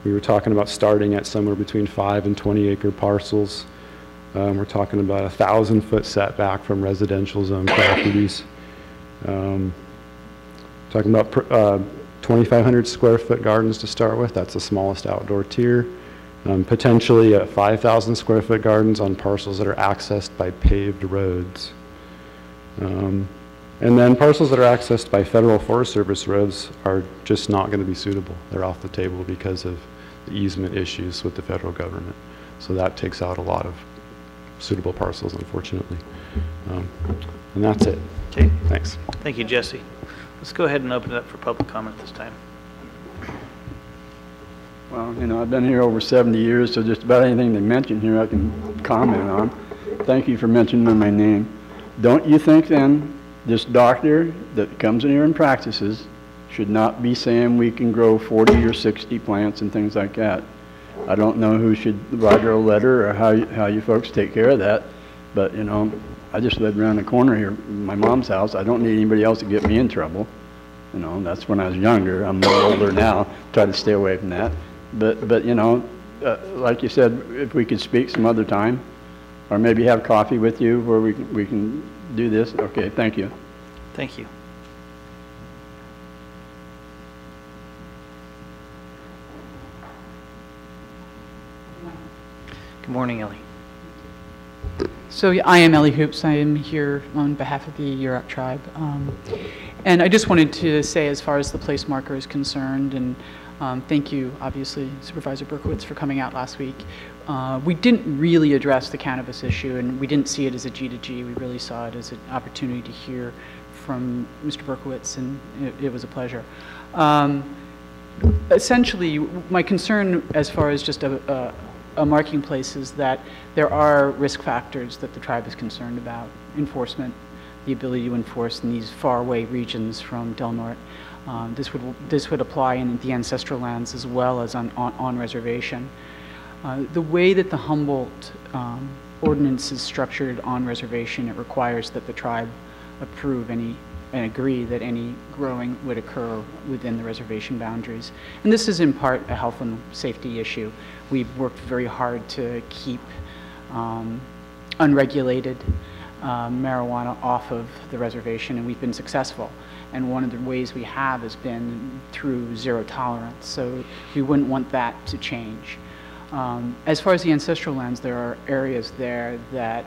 We were talking about starting at somewhere between 5 and 20 acre parcels. We're talking about 1,000-foot setback from residential zone properties. Talking about 2,500 square foot gardens to start with. That's the smallest outdoor tier. Potentially 5,000 square foot gardens on parcels that are accessed by paved roads. And then parcels that are accessed by Federal Forest Service roads are just not going to be suitable. They're off the table because of the easement issues with the federal government. So that takes out a lot of suitable parcels, unfortunately. And that's it. Okay. Thanks. Thank you, Jesse. Let's go ahead and open it up for public comment this time. Well, you know, I've been here over 70 years, so just about anything they mention here I can comment on. Thank you for mentioning my name. Don't you think then this doctor that comes in here and practices should not be saying we can grow 40 or 60 plants and things like that? I don't know who should write her a letter or how you folks take care of that, but you know, I just live around the corner here, my mom's house. I don't need anybody else to get me in trouble. You know, that's when I was younger. I'm more older now. Try to stay away from that. But you know, like you said, if we could speak some other time, or maybe have coffee with you where we can do this. Okay, thank you. Thank you. Good morning, Ellie. So I am Ellie Hoops. I am here on behalf of the Yurok tribe. And I just wanted to say, as far as the place marker is concerned, and thank you, obviously, Supervisor Berkowitz, for coming out last week. We didn't really address the cannabis issue, and we didn't see it as a G to G. We really saw it as an opportunity to hear from Mr. Berkowitz, and it was a pleasure. Essentially, my concern as far as just a marking place is that there are risk factors that the tribe is concerned about. Enforcement, the ability to enforce in these faraway regions from Del Norte. This would apply in the ancestral lands as well as on reservation. The way that the Humboldt ordinance is structured on reservation, it requires that the tribe approve and agree that any growing would occur within the reservation boundaries. And this is in part a health and safety issue. We've worked very hard to keep unregulated marijuana off of the reservation, and we've been successful. And one of the ways we have has been through zero tolerance. So we wouldn't want that to change. As far as the ancestral lands, there are areas there that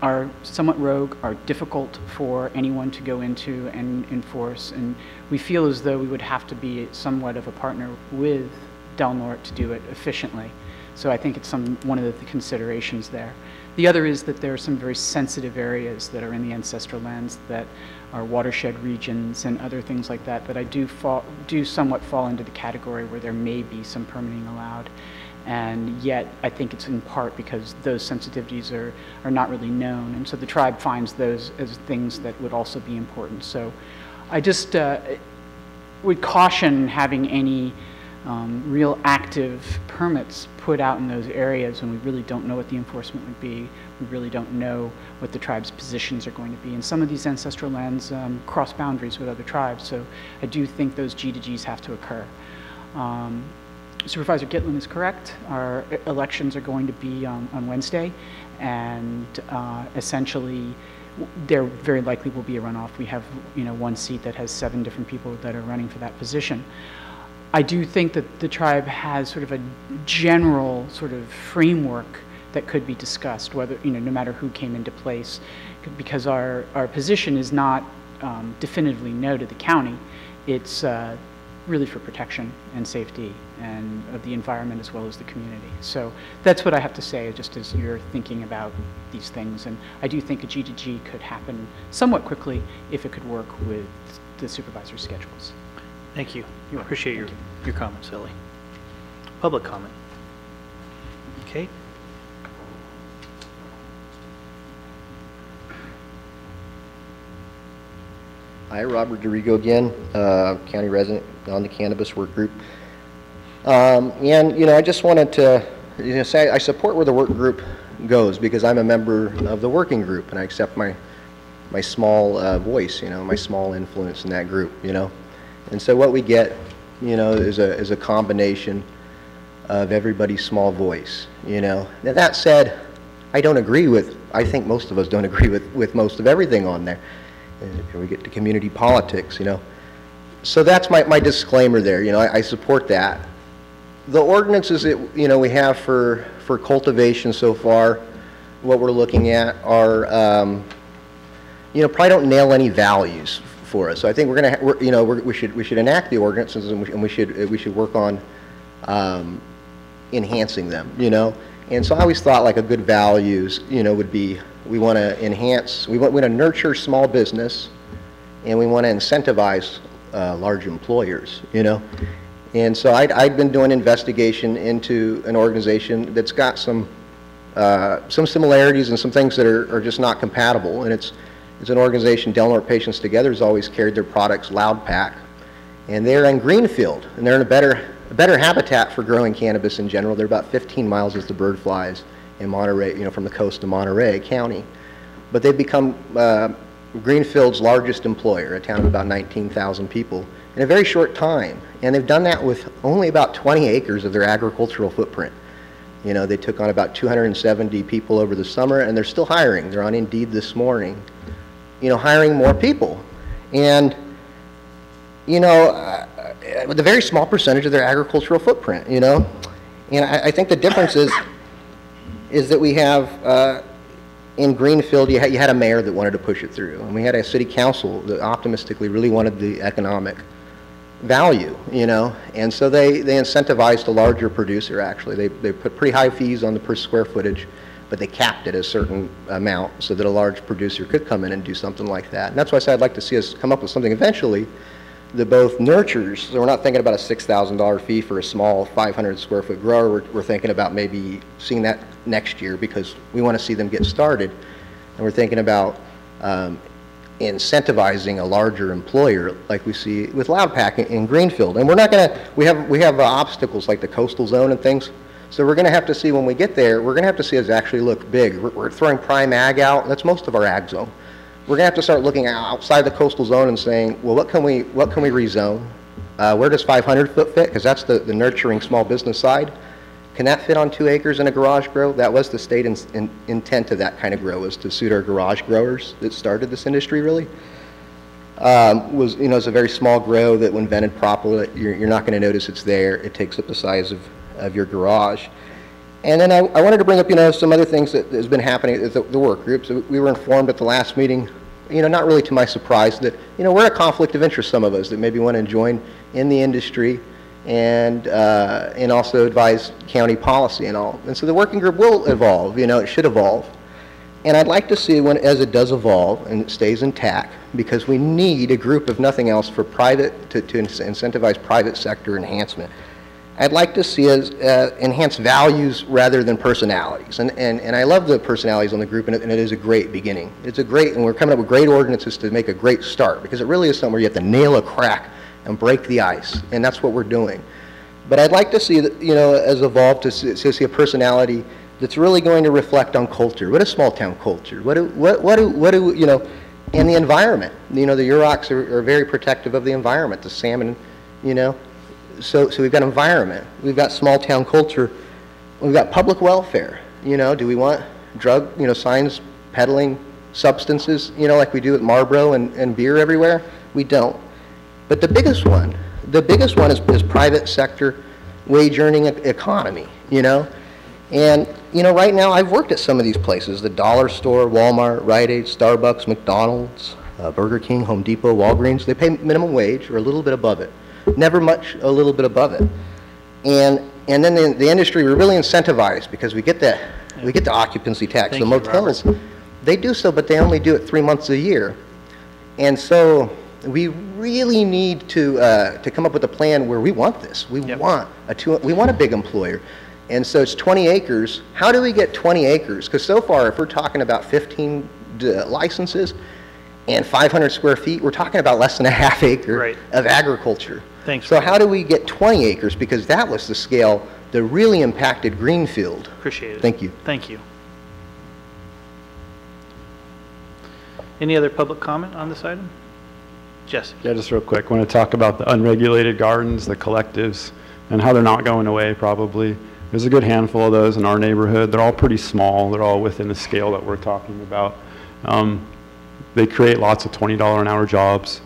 are somewhat rogue, are difficult for anyone to go into and enforce. And we feel as though we would have to be somewhat of a partner with Del Norte to do it efficiently. So I think it's one of the considerations there. The other is that there are some very sensitive areas that are in the ancestral lands that are watershed regions and other things like that I do somewhat fall into the category where there may be some permitting allowed. And yet I think it's in part because those sensitivities are not really known. And so the tribe finds those as things that would also be important. So I just, would caution having any real active permits put out in those areas when we really don't know what the enforcement would be. We really don't know what the tribe's positions are going to be. And some of these ancestral lands cross boundaries with other tribes, so I do think those G2Gs have to occur. Supervisor Gitlin is correct. Our elections are going to be on Wednesday, and essentially there very likely will be a runoff. We have, one seat that has 7 different people that are running for that position. I do think that the tribe has sort of a general sort of framework that could be discussed, whether, no matter who came into place, because our position is not definitively no to the county. It's really for protection and safety and of the environment as well as the community. So that's what I have to say, just as you're thinking about these things. And I do think a G2G could happen somewhat quickly if it could work with the supervisor's schedules. Thank you. I appreciate your comments, Ellie. Public comment. Okay. Hi, Robert Dorigo again, county resident on the cannabis work group. And I just wanted to say I support where the work group goes because I'm a member of the working group and I accept my small voice, my small influence in that group, And so what we get, is a combination of everybody's small voice, Now that said, I think most of us don't agree with most of everything on there. And we get to community politics, So that's my disclaimer there, I support that. The ordinances that, we have for cultivation so far, what we're looking at are, probably don't nail any values for us. So I think we should enact the ordinances and we should work on enhancing them, And so I always thought like a good values, would be we want to enhance, we want to nurture small business, and we want to incentivize large employers, And so I'd been doing investigation into an organization that's got some similarities and some things that are just not compatible, and it's an organization, Delaware Patients Together, has always carried their products Loud Pack, and they're in Greenfield, and they're in a better habitat for growing cannabis in general. They're about 15 miles as the bird flies in Monterey, from the coast to Monterey County. But they've become Greenfield's largest employer, a town of about 19,000 people, in a very short time. And they've done that with only about 20 acres of their agricultural footprint. They took on about 270 people over the summer, and they're still hiring. They're on Indeed this morning, hiring more people. And, with a very small percentage of their agricultural footprint, And I think the difference is that we have, in Greenfield, you had a mayor that wanted to push it through, and we had a city council that optimistically really wanted the economic value, and so they incentivized a larger producer, actually. They put pretty high fees on the per square footage, but they capped it at a certain amount so that a large producer could come in and do something like that. And that's why I said I'd like to see us come up with something eventually that both nurtures, so we're not thinking about a $6,000 fee for a small 500 square foot grower. We're thinking about maybe seeing that next year because we want to see them get started. And we're thinking about incentivizing a larger employer like we see with Loud Pack in Greenfield. And we're not going to, we have obstacles like the coastal zone and things. So we're going to have to see when we get there, we're going to have to see us actually look big. We're throwing prime ag out. That's most of our ag zone. We're going to have to start looking outside the coastal zone and saying, well, what can we rezone? Where does 500 foot fit? Because that's the nurturing small business side. Can that fit on 2 acres in a garage grow? That was the state intent of that kind of grow, was to suit our garage growers that started this industry, really. It's a very small grow that when vented properly, you're not going to notice it's there. It takes up the size of your garage. And then I wanted to bring up, some other things that has been happening at the work groups. We were informed at the last meeting, not really to my surprise, that, we're a conflict of interest, some of us, that maybe want to join in the industry and also advise county policy and all. And so the working group will evolve, it should evolve. And I'd like to see as it does evolve and it stays intact, because we need a group, if nothing else, for private, to incentivize private sector enhancement. I'd like to see us enhance values rather than personalities. And I love the personalities on the group, and it is a great beginning. And we're coming up with great ordinances to make a great start, because it really is something where you have to nail a crack and break the ice, and that's what we're doing. But I'd like to see, as evolved, to see a personality that's really going to reflect on culture. What is small town culture? And the environment. The Yurocks are very protective of the environment, the salmon, So we've got environment, we've got small town culture, we've got public welfare. Do we want drug, signs peddling substances, like we do at Marlboro and beer everywhere? We don't. But the biggest one is private sector wage earning economy, And, right now I've worked at some of these places, the dollar store, Walmart, Rite Aid, Starbucks, McDonald's, Burger King, Home Depot, Walgreens. They pay minimum wage or a little bit above it. Never much, a little bit above it. And then the industry, we're really incentivized because we get the occupancy tax. Thank the you, motels, Robert. they do so, but they only do it 3 months a year. And so we really need to come up with a plan where we want this. We want a big employer. And so it's 20 acres. How do we get 20 acres? Because so far, if we're talking about 15 licenses and 500 square feet, we're talking about less than a half acre of agriculture. Thanks. So how do we get 20 acres? Because that was the scale that really impacted Greenfield. Appreciate it. Thank you. Thank you. Any other public comment on this item? Jesse? Yeah, just real quick. I want to talk about the unregulated gardens, the collectives, and how they're not going away probably. There's a good handful of those in our neighborhood. They're all pretty small. They're all within the scale that we're talking about. They create lots of $20 an hour jobs.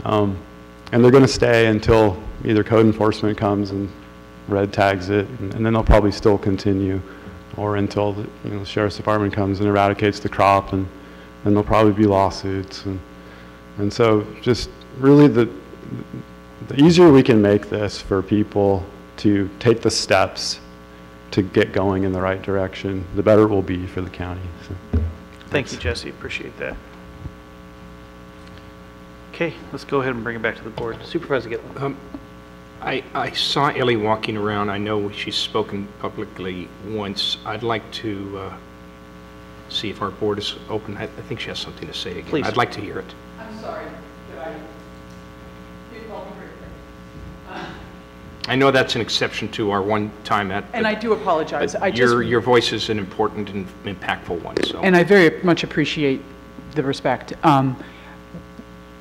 And they're going to stay until either code enforcement comes and red tags it, and then they'll probably still continue, or until the sheriff's department comes and eradicates the crop, and then there'll probably be lawsuits. And so just really the easier we can make this for people to take the steps to get going in the right direction, the better it will be for the county. So, Thank you, Jesse. Appreciate that. Okay, let's go ahead and bring it back to the board. Supervisor Gitlin. I saw Ellie walking around. I know she's spoken publicly once. I'd like to see if our board is open. I think she has something to say again. Please. I'd like to hear it. I'm sorry. Please call me briefly. I know that's an exception to our one time at. And I do apologize. Your voice is an important and impactful one. So. And I very much appreciate the respect.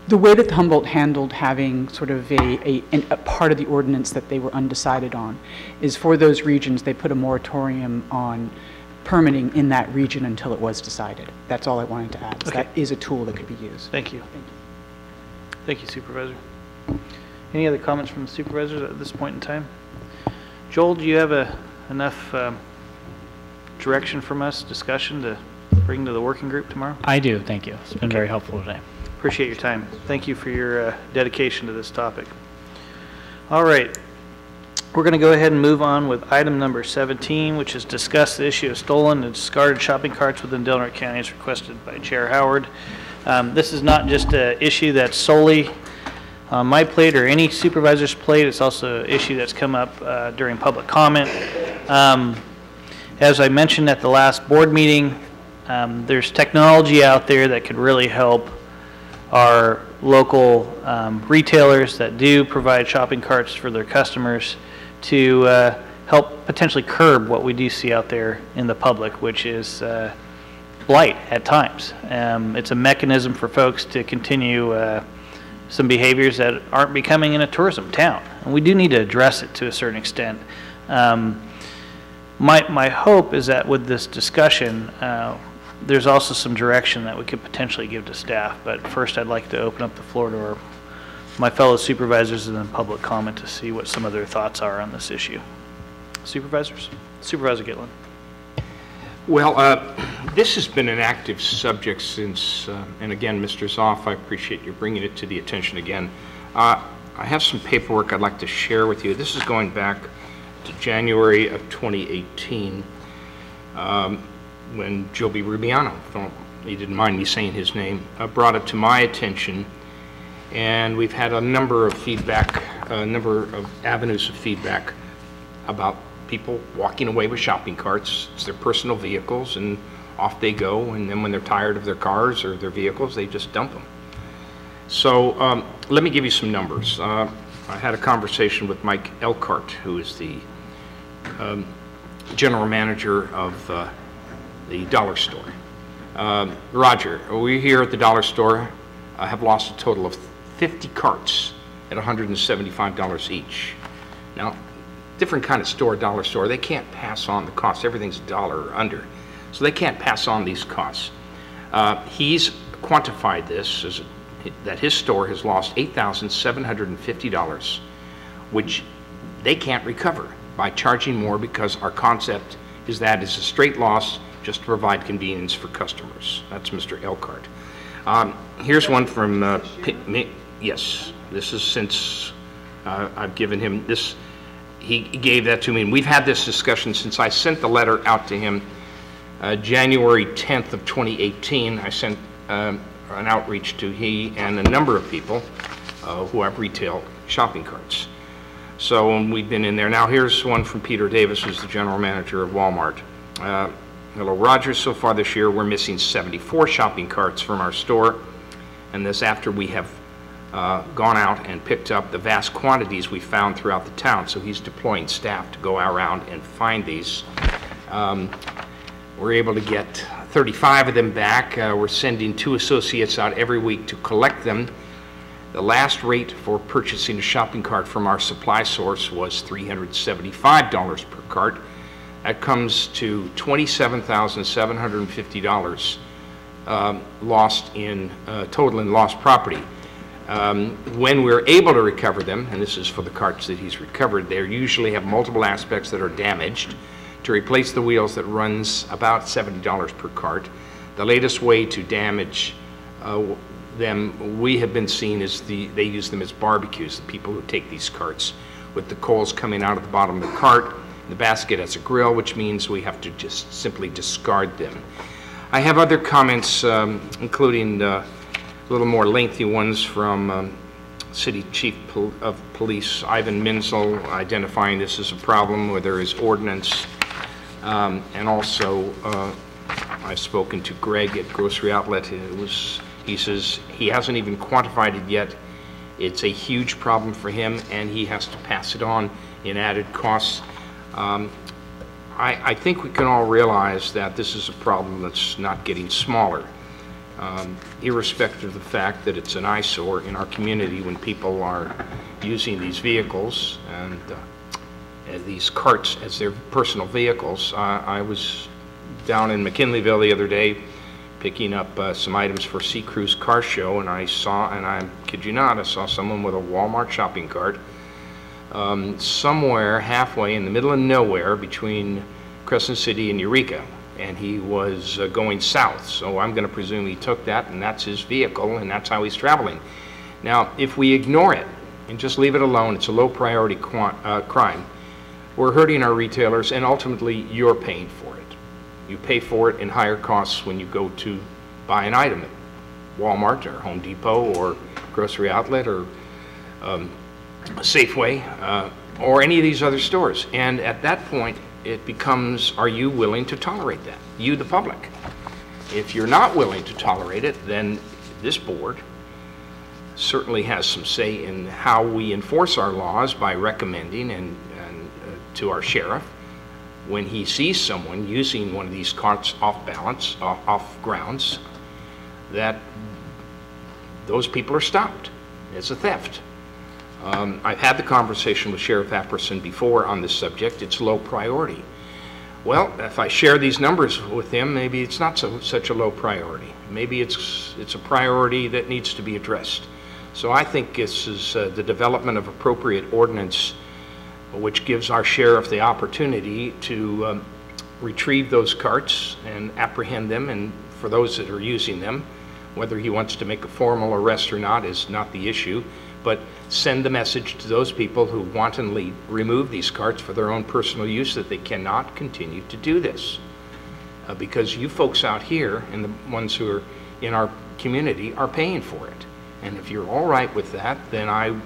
The way that Humboldt handled having sort of a part of the ordinance that they were undecided on is for those regions, they put a moratorium on permitting in that region until it was decided. That's all I wanted to add. Okay. That is a tool that could be used. Thank you. Thank you, Supervisor. Any other comments from the supervisors at this point in time? Joel, do you have enough direction from us, discussion to bring to the working group tomorrow? I do, thank you. It's been very helpful today. Appreciate your time. Thank you for your dedication to this topic. All right. We're going to go ahead and move on with item number 17, which is discuss the issue of stolen and discarded shopping carts within Delaware County as requested by Chair Howard. This is not just an issue that's solely on my plate or any supervisor's plate. It's also an issue that's come up during public comment. As I mentioned at the last board meeting, there's technology out there that could really help our local retailers that do provide shopping carts for their customers to help potentially curb what we do see out there in the public, which is blight at times. It's a mechanism for folks to continue some behaviors that aren't becoming in a tourism town. And we do need to address it to a certain extent. My hope is that with this discussion, there's also some direction that we could potentially give to staff. But first, I'd like to open up the floor to my fellow supervisors and then public comment to see what some of their thoughts are on this issue. Supervisors? Supervisor Gitlin. Well, this has been an active subject since, and again, Mr. Zoff, I appreciate you bringing it to the attention again. I have some paperwork I'd like to share with you. This is going back to January of 2018. When Joby Rubiano, he didn't mind me saying his name, brought it to my attention, and we've had a number of feedback, a number of avenues of feedback about people walking away with shopping carts. It's their personal vehicles, and off they go, and then when they're tired of their cars or their vehicles, they just dump them. So let me give you some numbers. I had a conversation with Mike Elkhart, who is the general manager of the dollar store. Roger, we here at the dollar store have lost a total of 50 carts at $175 each. Now, different kind of store, dollar store, they can't pass on the cost. Everything's a dollar or under. So they can't pass on these costs. He's quantified this as that his store has lost $8,750, which they can't recover by charging more, because our concept is that it's a straight loss just to provide convenience for customers. That's Mr. Elkhart. Here's one from, yes, this is since I've given him this, he gave that to me, and we've had this discussion since I sent the letter out to him January 10th of 2018. I sent an outreach to he and a number of people who have retail shopping carts. So we've been in there. Now here's one from Peter Davis, who's the general manager of Walmart. Hello, Roger. So far this year, we're missing 74 shopping carts from our store, and this after we have gone out and picked up the vast quantities we found throughout the town. So he's deploying staff to go around and find these. We're able to get 35 of them back. We're sending 2 associates out every week to collect them. The last rate for purchasing a shopping cart from our supply source was $375 per cart. That comes to $27,750 lost in total in lost property. When we're able to recover them, and this is for the carts that he's recovered, they usually have multiple aspects that are damaged. To replace the wheels, that runs about $70 per cart. The latest way to damage them, we have been seeing, is they use them as barbecues, the people who take these carts, with the coals coming out of the bottom of the cart, the basket as a grill, which means we have to just simply discard them. I have other comments, including a little more lengthy ones from City Chief of Police Ivan Menzel, identifying this as a problem where there is ordinance. And also, I've spoken to Greg at Grocery Outlet. He says he hasn't even quantified it yet. It's a huge problem for him, and he has to pass it on in added costs. I think we can all realize that this is a problem that's not getting smaller, irrespective of the fact that it's an eyesore in our community when people are using these vehicles and these carts as their personal vehicles. I was down in McKinleyville the other day picking up some items for Sea Cruise Car Show, and I saw, and I kid you not, I saw someone with a Walmart shopping cart somewhere halfway in the middle of nowhere between Crescent City and Eureka, and he was going south. So I'm going to presume he took that, and that's his vehicle, and that's how he's traveling. Now, if we ignore it and just leave it alone, it's a low priority crime. We're hurting our retailers, and ultimately you're paying for it. You pay for it in higher costs when you go to buy an item at Walmart or Home Depot or Grocery Outlet or Safeway or any of these other stores. And at that point, it becomes, are you willing to tolerate that? You, the public. If you're not willing to tolerate it, then this board certainly has some say in how we enforce our laws by recommending and to our sheriff, when he sees someone using one of these carts off balance, off grounds, that those people are stopped. It's a theft. I've had the conversation with Sheriff Apperson before on this subject. It's low priority. Well, if I share these numbers with him, maybe it's not such a low priority. Maybe it's a priority that needs to be addressed. So I think this is the development of appropriate ordinance, which gives our sheriff the opportunity to retrieve those carts and apprehend them, and for those that are using them, whether he wants to make a formal arrest or not is not the issue, but send the message to those people who wantonly remove these carts for their own personal use that they cannot continue to do this. Because you folks out here, and the ones who are in our community, are paying for it. And if you're all right with that, then I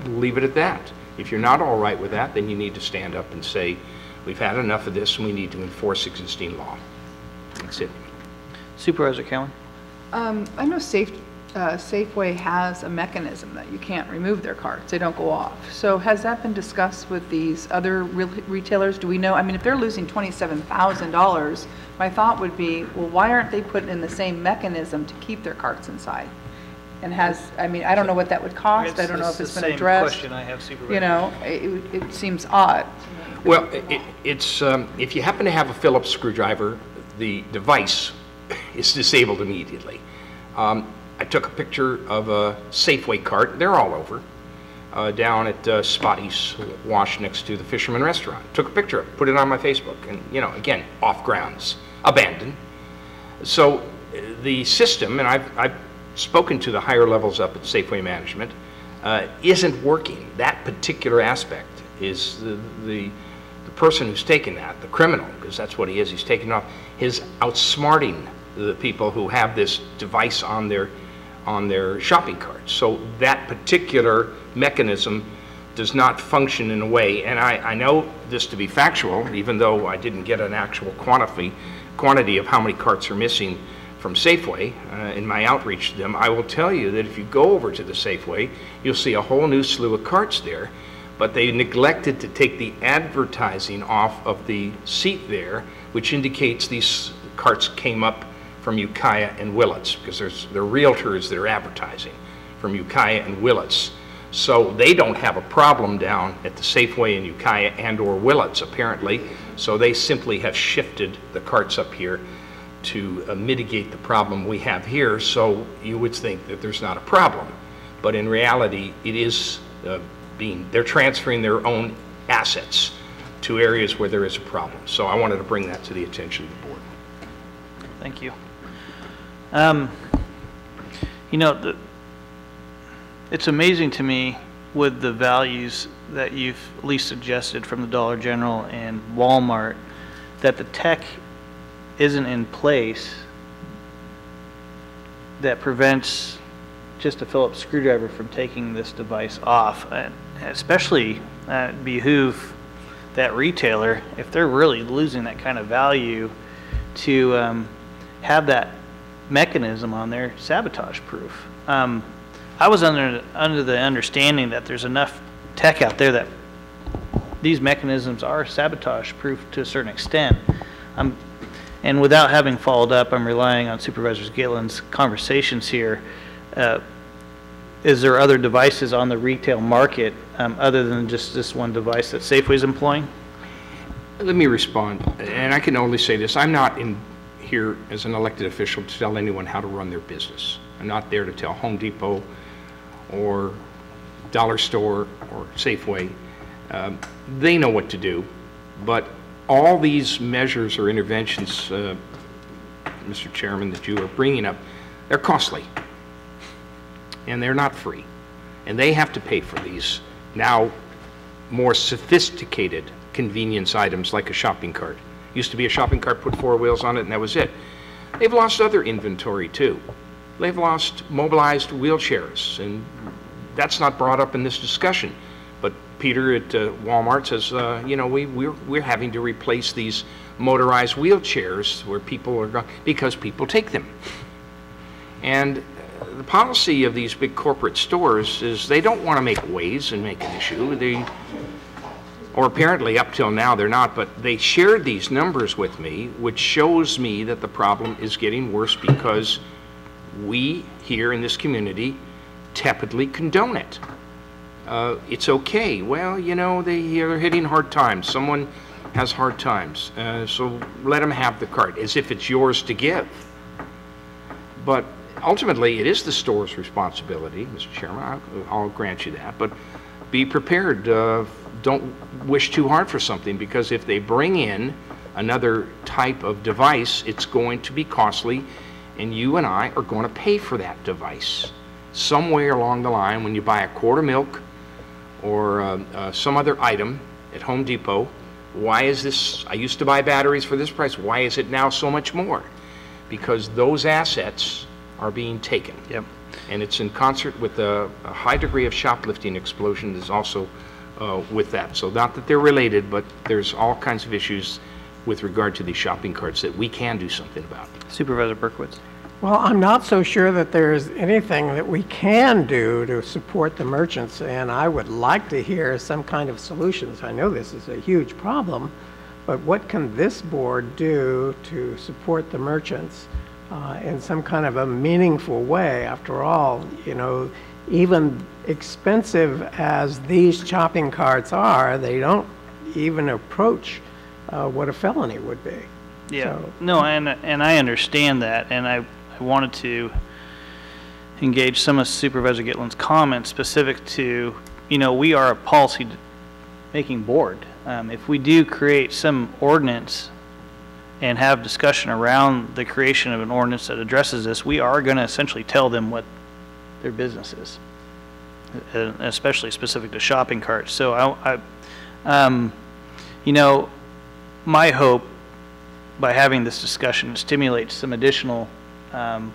leave it at that. If you're not all right with that, then you need to stand up and say, we've had enough of this and we need to enforce existing law. That's it. Supervisor Cowan. I know Safeway has a mechanism that you can't remove their carts. They don't go off. So has that been discussed with these other retailers? Do we know? I mean, if they're losing $27,000, my thought would be, well, why aren't they putting in the same mechanism to keep their carts inside? And I mean, I don't know what that would cost. I don't know if it's been addressed. It's the same question I have, Supervisor. You know, it seems odd. Well, it's, if you happen to have a Phillips screwdriver, the device is disabled immediately. I took a picture of a Safeway cart, they're all over, down at Spotty's Wash next to the Fisherman Restaurant. Took a picture of it, put it on my Facebook, and, you know, again, off grounds, abandoned. So the system, and I've spoken to the higher levels up at Safeway Management, isn't working. That particular aspect is the person who's taken that, the criminal, because that's what he is, he's taken off, is outsmarting the people who have this device on their shopping carts. So that particular mechanism does not function in a way, and I know this to be factual, even though I didn't get an actual quantity of how many carts are missing from Safeway in my outreach to them. I will tell you that if you go over to the Safeway, you'll see a whole new slew of carts there, but they neglected to take the advertising off of the seat there, which indicates these carts came up from Ukiah and Willits, because they're realtors that are advertising from Ukiah and Willits. So they don't have a problem down at the Safeway in Ukiah and or Willits, apparently. So they simply have shifted the carts up here to mitigate the problem we have here. So you would think that there's not a problem. But in reality, it is they're transferring their own assets to areas where there is a problem. So I wanted to bring that to the attention of the board. Thank you. You know, it's amazing to me with the values that you've at least suggested from the Dollar General and Walmart, that the tech isn't in place that prevents just a Phillips screwdriver from taking this device off. And especially behoove that retailer, if they're really losing that kind of value, to have that mechanism on there sabotage proof. I was under the understanding that there's enough tech out there that these mechanisms are sabotage proof to a certain extent. And without having followed up, I'm relying on Supervisor Gatlin's conversations here. Is there other devices on the retail market other than just this one device that Safeway's employing? Let me respond, and I can only say this. I'm not in here as an elected official to tell anyone how to run their business. I'm not there to tell Home Depot or Dollar Store or Safeway. They know what to do, but all these measures or interventions, Mr. Chairman, that you are bringing up, they're costly, and they're not free, and they have to pay for these now more sophisticated convenience items like a shopping cart. Used to be a shopping cart, put four wheels on it, and that was it. They've lost other inventory too. They've lost mobilized wheelchairs, and that's not brought up in this discussion. But Peter at Walmart says, you know, we're having to replace these motorized wheelchairs where people are going, because people take them. And the policy of these big corporate stores is they don't want to make waves and make an issue. Or apparently up till now they're not, but they shared these numbers with me, which shows me that the problem is getting worse because we here in this community tepidly condone it. It's okay. Well, you know, they're hitting hard times. Someone has hard times, so let them have the cart as if it's yours to give. But ultimately, it is the store's responsibility, Mr. Chairman. I'll grant you that, but be prepared. Don't wish too hard for something, because if they bring in another type of device, it's going to be costly, and you and I are going to pay for that device. Somewhere along the line, when you buy a quart of milk or some other item at Home Depot, why is this, I used to buy batteries for this price, why is it now so much more? Because those assets are being taken. Yep. And it's in concert with a high degree of shoplifting explosion is also with that. So not that they're related, but there's all kinds of issues with regard to these shopping carts that we can do something about. Supervisor Berkowitz. Well, I'm not so sure that there's anything that we can do to support the merchants, and I would like to hear some kind of solutions. I know this is a huge problem, but what can this board do to support the merchants in some kind of a meaningful way? After all, you know, even expensive as these shopping carts are, they don't even approach what a felony would be. Yeah, So, no, and I understand that, and I wanted to engage some of Supervisor Gitlin's comments specific to, you know, we are a policy-making board. If we do create some ordinance and have discussion around the creation of an ordinance that addresses this, we are going to essentially tell them what their business is, especially specific to shopping carts. So you know, my hope by having this discussion stimulates some additional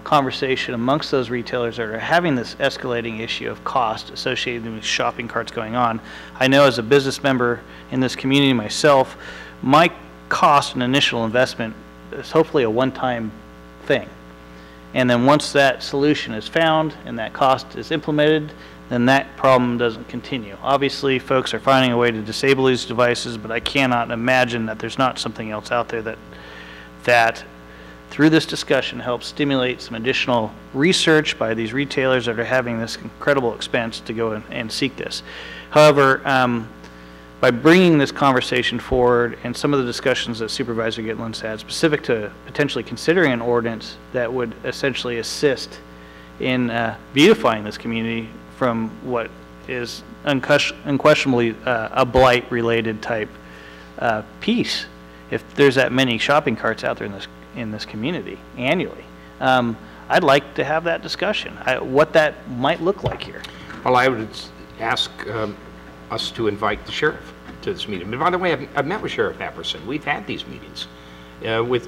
conversation amongst those retailers that are having this escalating issue of cost associated with shopping carts going on. I know as a business member in this community myself, my cost and initial investment is hopefully a one-time thing. And then once that solution is found and that cost is implemented, then that problem doesn't continue. Obviously, folks are finding a way to disable these devices, but I cannot imagine that there's not something else out there that through this discussion helps stimulate some additional research by these retailers that are having this incredible expense to go and seek this. However, by bringing this conversation forward and some of the discussions that Supervisor Gitlin's had specific to potentially considering an ordinance that would essentially assist in beautifying this community from what is unquestionably a blight-related type piece, if there's that many shopping carts out there in this community annually. I'd like to have that discussion, what that might look like here. Well, I would ask us to invite the sheriff to this meeting. But by the way, I've met with Sheriff Apperson. We've had these meetings with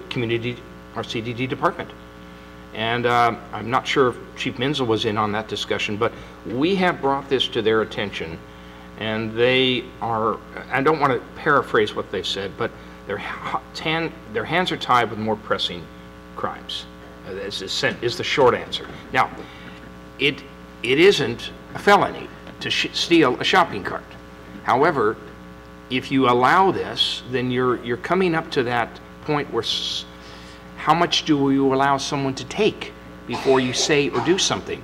our CDD department. And I'm not sure if Chief Menzel was in on that discussion, but we have brought this to their attention, and they are, I don't want to paraphrase what they said, but their hands are tied with more pressing crimes, is the short answer. Now, it isn't a felony to steal a shopping cart. However, if you allow this, then you're coming up to that point where how much do you allow someone to take before you say or do something?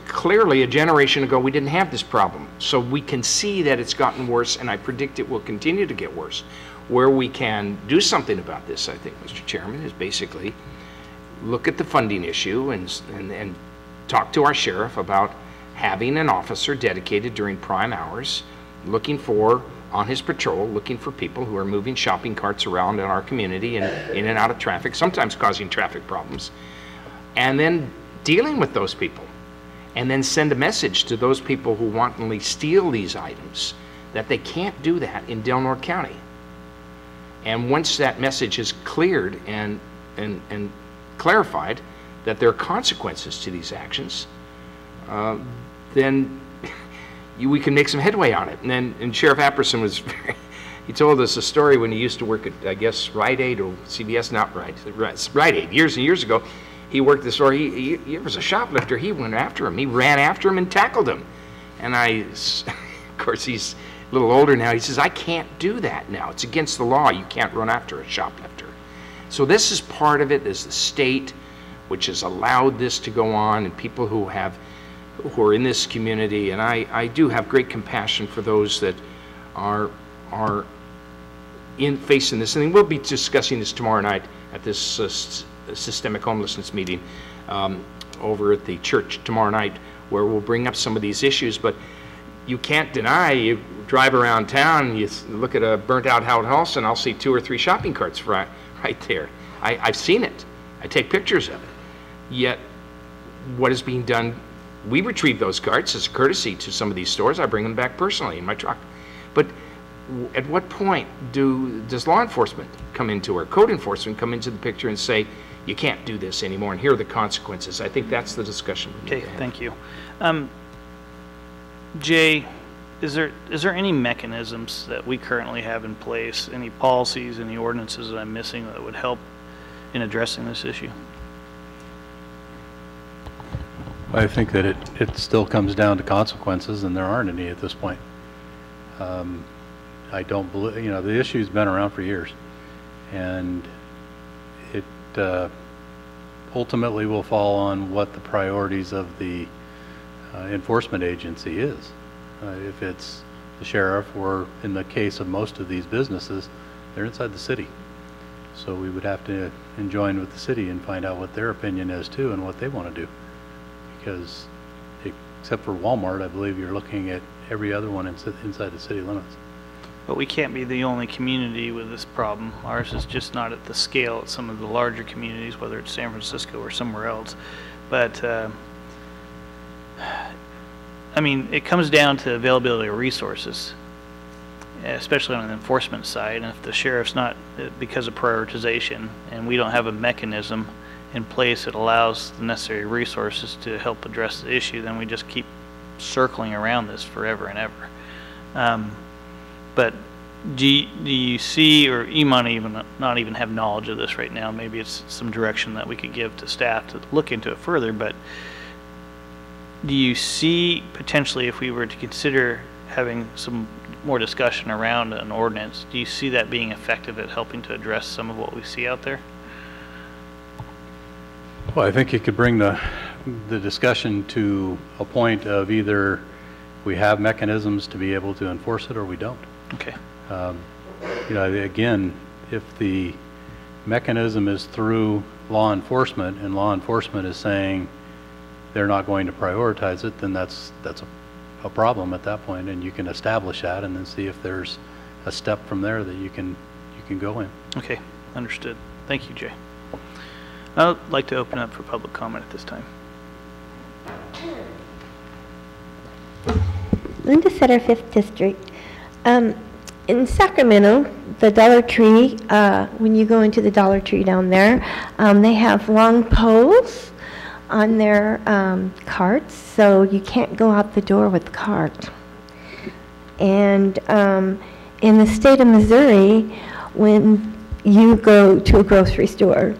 Clearly, a generation ago, we didn't have this problem. So we can see that it's gotten worse, and I predict it will continue to get worse. Where we can do something about this, I think, Mr. Chairman, is basically look at the funding issue and talk to our sheriff about having an officer dedicated during prime hours, on his patrol, looking for people who are moving shopping carts around in our community and in and out of traffic, sometimes causing traffic problems, and then dealing with those people, and then send a message to those people who wantonly steal these items that they can't do that in Del Norte County. And once that message is cleared and clarified that there are consequences to these actions, then we can make some headway on it. And Sheriff Apperson was he told us a story when he used to work at, I guess, Rite Aid or CVS, not Rite Aid, years and years ago. He worked the store. He was a shoplifter. He went after him. He ran after him and tackled him. And of course, he's a little older now. He says, I can't do that now. It's against the law. You can't run after a shoplifter. So this is part of it. Is the state which has allowed this to go on, and people who are in this community, and I do have great compassion for those that are facing this, and we'll be discussing this tomorrow night at this systemic homelessness meeting over at the church tomorrow night, where we'll bring up some of these issues. But you can't deny, you drive around town, you look at a burnt out house, and I'll see 2 or 3 shopping carts right there. I've seen it. I take pictures of it. Yet what is being done, we retrieve those carts as a courtesy to some of these stores. I bring them back personally in my truck. But at what point does law enforcement come into, or code enforcement come into the picture and say, you can't do this anymore, and here are the consequences? I think that's the discussion. Okay, thank you. Jay, is there any mechanisms that we currently have in place, any policies, any ordinances that I'm missing that would help in addressing this issue? I think that it still comes down to consequences, and there aren't any at this point. I don't believe, the issue's been around for years, and it ultimately will fall on what the priorities of the enforcement agency is. If it's the sheriff, or in the case of most of these businesses, they're inside the city. So we would have to join with the city and find out what their opinion is too, and what they want to do. Because except for Walmart, I believe you're looking at every other one inside the city limits. But we can't be the only community with this problem. Ours is just not at the scale of some of the larger communities, whether it's San Francisco or somewhere else. But I mean, it comes down to availability of resources, especially on the enforcement side. And if the sheriff's not, because of prioritization, and we don't have a mechanism in place that allows the necessary resources to help address the issue, then we just keep circling around this forever and ever. But do you see, or you might even not even have knowledge of this right now, maybe it's some direction that we could give to staff to look into it further, but do you see potentially, if we were to consider having some more discussion around an ordinance, do you see that being effective at helping to address some of what we see out there? Well, I think you could bring the discussion to a point of either we have mechanisms to be able to enforce it or we don't. Okay. Again, if the mechanism is through law enforcement, and law enforcement is saying they're not going to prioritize it, then that's a problem at that point, and you can establish that and then see if there's a step from there that you can go in. Okay, understood. Thank you, Jay. I'd like to open up for public comment at this time. Linda Setter, 5th District. In Sacramento, the Dollar Tree, when you go into the Dollar Tree down there, they have long poles on their carts, so you can't go out the door with the cart. And in the state of Missouri, when you go to a grocery store,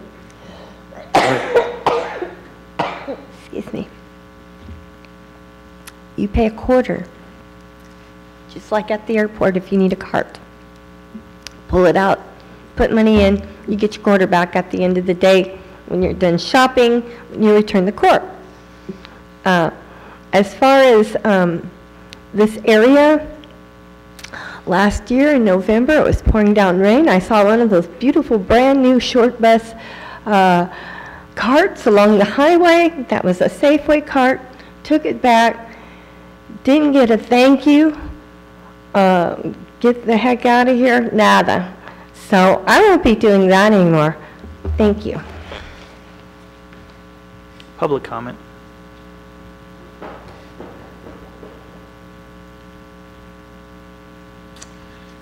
excuse me, you pay a quarter, just like at the airport if you need a cart. Pull it out, put money in, you get your quarter back at the end of the day. When you're done shopping, you return the quart. As far as this area, last year in November, it was pouring down rain. I saw one of those beautiful brand new short bus carts along the highway. That was a Safeway cart. Took it back, didn't get a thank you, get the heck out of here, nada. So I won't be doing that anymore. Thank you. Public comment.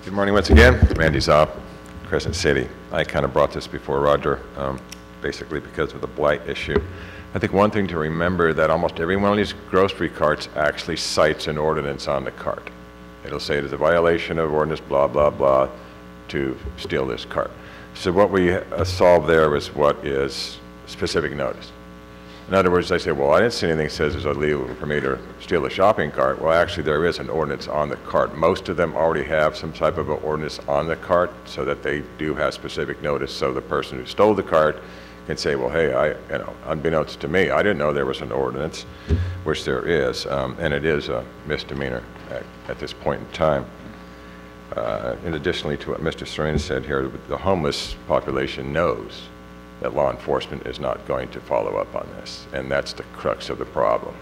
Good morning once again. Randy Zopp, Crescent City. I kind of brought this before Roger, basically because of the blight issue. I think one thing to remember that almost every one of these grocery carts actually cites an ordinance on the cart. It'll say it is a violation of ordinance blah, blah, blah to steal this cart. So what we solved there is what is specific notice. In other words, they say, well, I didn't see anything that says it's illegal for me to steal a shopping cart. Well, actually, there is an ordinance on the cart. Most of them already have some type of an ordinance on the cart so that they do have specific notice. So the person who stole the cart can say, well, hey, unbeknownst to me, I didn't know there was an ordinance, which there is, and it is a misdemeanor at this point in time. And additionally to what Mr. Serena said here, the homeless population knows that law enforcement is not going to follow up on this, and that's the crux of the problem.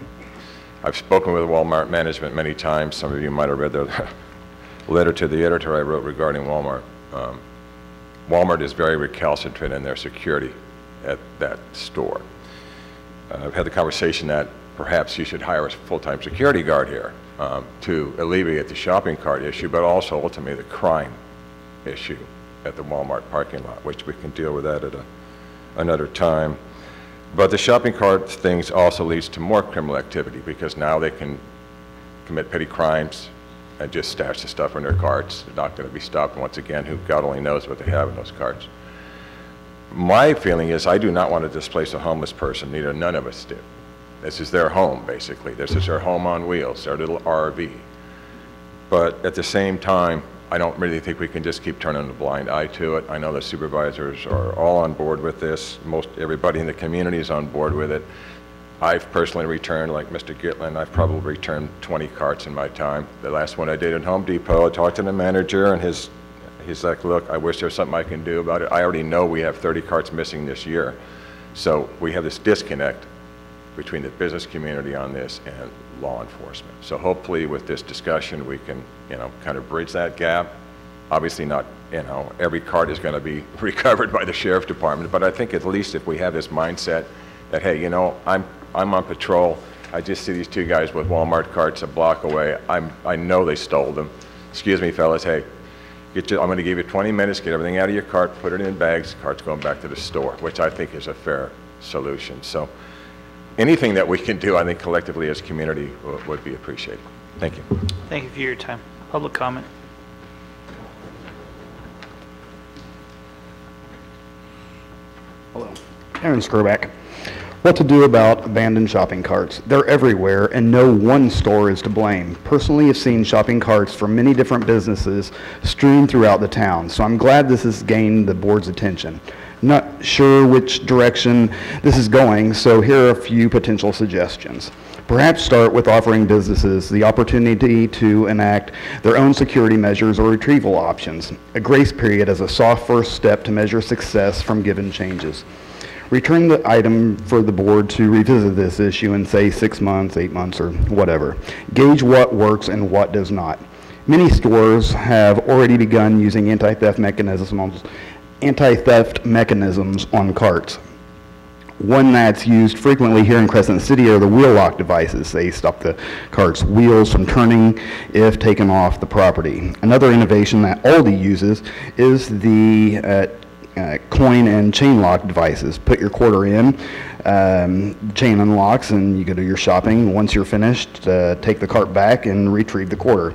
I've spoken with Walmart management many times. Some of you might have read their letter to the editor I wrote regarding Walmart. Walmart is very recalcitrant in their security at that store. I've had the conversation that perhaps you should hire a full-time security guard here to alleviate the shopping cart issue, but also ultimately the crime issue at the Walmart parking lot, which we can deal with that at another time. But the shopping cart things also leads to more criminal activity because now they can commit petty crimes and just stash the stuff in their carts. They're not going to be stopped once again. Who God only knows what they have in those carts. My feeling is I do not want to displace a homeless person, neither none of us do. This is their home, basically. This is their home on wheels, their little RV. But at the same time, I don't really think we can just keep turning a blind eye to it. I know the supervisors are all on board with this. Everybody in the community is on board with it. I've personally returned, like Mr. Gitlin, I've probably returned 20 carts in my time. The last one I did at Home Depot, I talked to the manager, and he's like, look, I wish there was something I can do about it. I already know we have 30 carts missing this year. So we have this disconnect between the business community on this and law enforcement. So hopefully with this discussion, we can, kind of bridge that gap. Obviously not, every cart is going to be recovered by the sheriff's department, but I think at least if we have this mindset that, hey, I'm on patrol, I just see these two guys with Walmart carts a block away, I know they stole them. Excuse me, fellas, hey, I'm going to give you 20 minutes, get everything out of your cart, put it in bags, the cart's going back to the store, which I think is a fair solution. So anything that we can do, I think collectively as a community would be appreciated. Thank you. Thank you for your time. Public comment. Hello. Aaron Skruback. What to do about abandoned shopping carts? They're everywhere, and no one store is to blame. Personally, I've seen shopping carts from many different businesses strewn throughout the town, so I'm glad this has gained the board's attention. Not sure which direction this is going, so here are a few potential suggestions. Perhaps start with offering businesses the opportunity to enact their own security measures or retrieval options. A grace period as a soft first step to measure success from given changes. Return the item for the board to revisit this issue in, say, 6 months, 8 months, or whatever. Gauge what works and what does not. Many stores have already begun using anti-theft mechanisms on carts. One that's used frequently here in Crescent City are the wheel lock devices. They stop the cart's wheels from turning if taken off the property. Another innovation that Aldi uses is the coin and chain lock devices. Put your quarter in, chain unlocks, and you go do your shopping. Once you're finished, take the cart back and retrieve the quarter.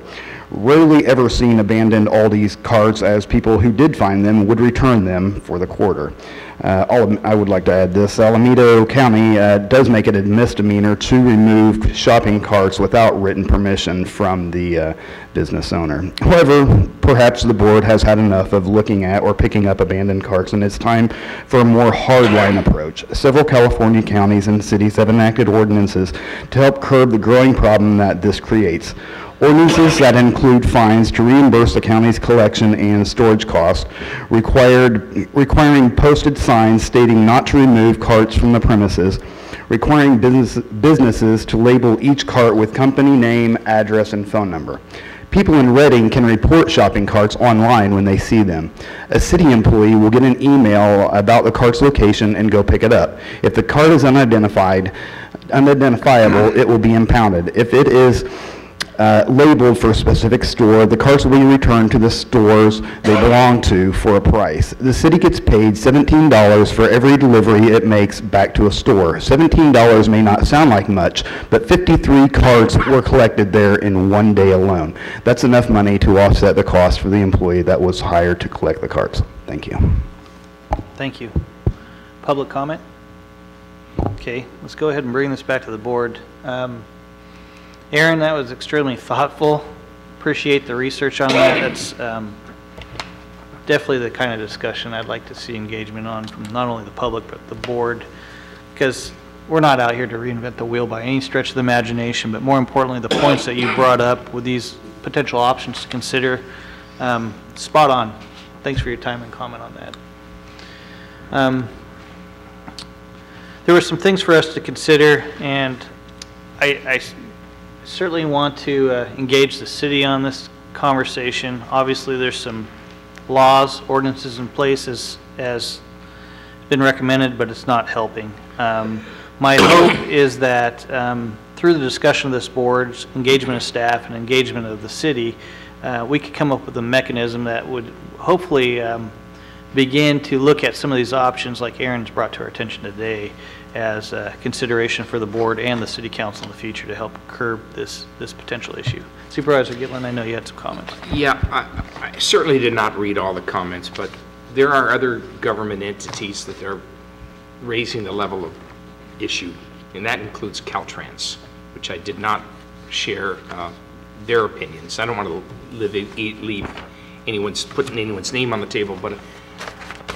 Rarely ever seen abandoned Aldi's carts, as people who did find them would return them for the quarter. I would like to add this. Alameda County does make it a misdemeanor to remove shopping carts without written permission from the business owner. However, perhaps the board has had enough of looking at or picking up abandoned carts, and it's time for a more hardline approach. Several California counties and cities have enacted ordinances to help curb the growing problem that this creates. Ordinances that include fines to reimburse the county's collection and storage costs, requiring posted signs stating not to remove carts from the premises, requiring businesses to label each cart with company name, address, and phone number. People in Reading can report shopping carts online when they see them. A city employee will get an email about the cart's location and go pick it up. If the cart is unidentifiable, it will be impounded. If it is labeled for a specific store, the carts will be returned to the stores they belong to for a price. The city gets paid $17 for every delivery it makes back to a store. $17 may not sound like much, but 53 carts were collected there in one day alone. That's enough money to offset the cost for the employee that was hired to collect the carts. Thank you. Thank you. Public comment? Okay, let's go ahead and bring this back to the board. Aaron, that was extremely thoughtful. Appreciate the research on that. That's definitely the kind of discussion I'd like to see engagement on from not only the public but the board, because we're not out here to reinvent the wheel by any stretch of the imagination, but more importantly, the points that you brought up with these potential options to consider, spot on. Thanks for your time and comment on that. There were some things for us to consider, and I certainly want to engage the city on this conversation. Obviously, there's some laws, ordinances in place as been recommended, but it's not helping. My hope is that through the discussion of this board's engagement of staff and engagement of the city, we could come up with a mechanism that would hopefully begin to look at some of these options like Aaron's brought to our attention today as consideration for the board and the city council in the future to help curb this potential issue. Supervisor Gitlin, I know you had some comments. Yeah, I certainly did not read all the comments, but there are other government entities that are raising the level of issue and that includes Caltrans, which I did not share their opinions. I don't want to leave putting anyone's name on the table, but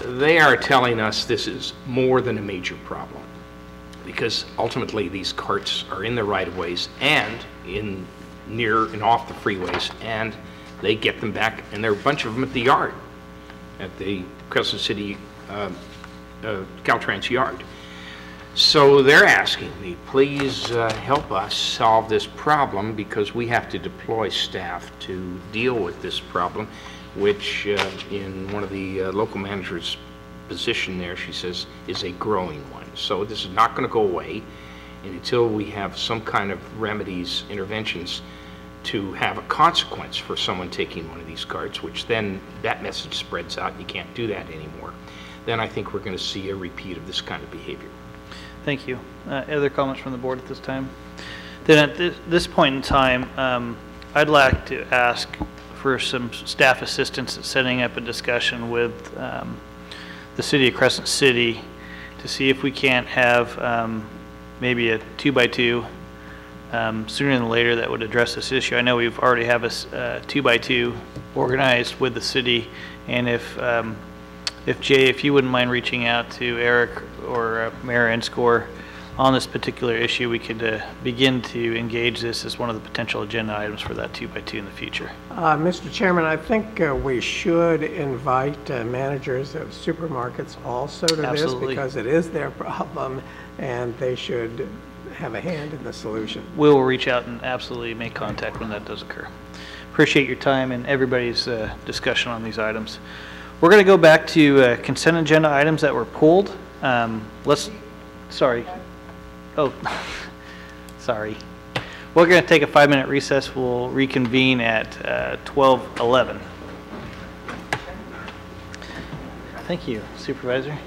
they are telling us this is more than a major problem, because ultimately these carts are in the right-of-ways and in near and off the freeways, and they get them back, and there are a bunch of them at the yard, at the Crescent City Caltrans yard. So they're asking me, please help us solve this problem, because we have to deploy staff to deal with this problem, which in one of the local managers' position there, she says, is a growing one. So this is not going to go away, and until we have some kind of remedies, interventions, to have a consequence for someone taking one of these carts, which then that message spreads out, you can't do that anymore, then I think we're going to see a repeat of this kind of behavior. Thank you. Other comments from the board at this time? Then at this point in time, I'd like to ask for some staff assistance at setting up a discussion with the city of Crescent City to see if we can't have maybe a 2x2 sooner than later that would address this issue. I know we've already have a 2x2 organized with the city, and if Jay, if you wouldn't mind reaching out to Eric or Mayor Enscore on this particular issue, we could begin to engage this as one of the potential agenda items for that 2x2 in the future. Mr. Chairman, I think we should invite managers of supermarkets also to Absolutely. this, because it is their problem, and they should have a hand in the solution. We'll reach out and absolutely make contact when that does occur. Appreciate your time and everybody's discussion on these items. We're going to go back to consent agenda items that were pulled. Sorry. Oh, sorry. We're going to take a 5-minute recess. We'll reconvene at 12:11. Thank you, Supervisor.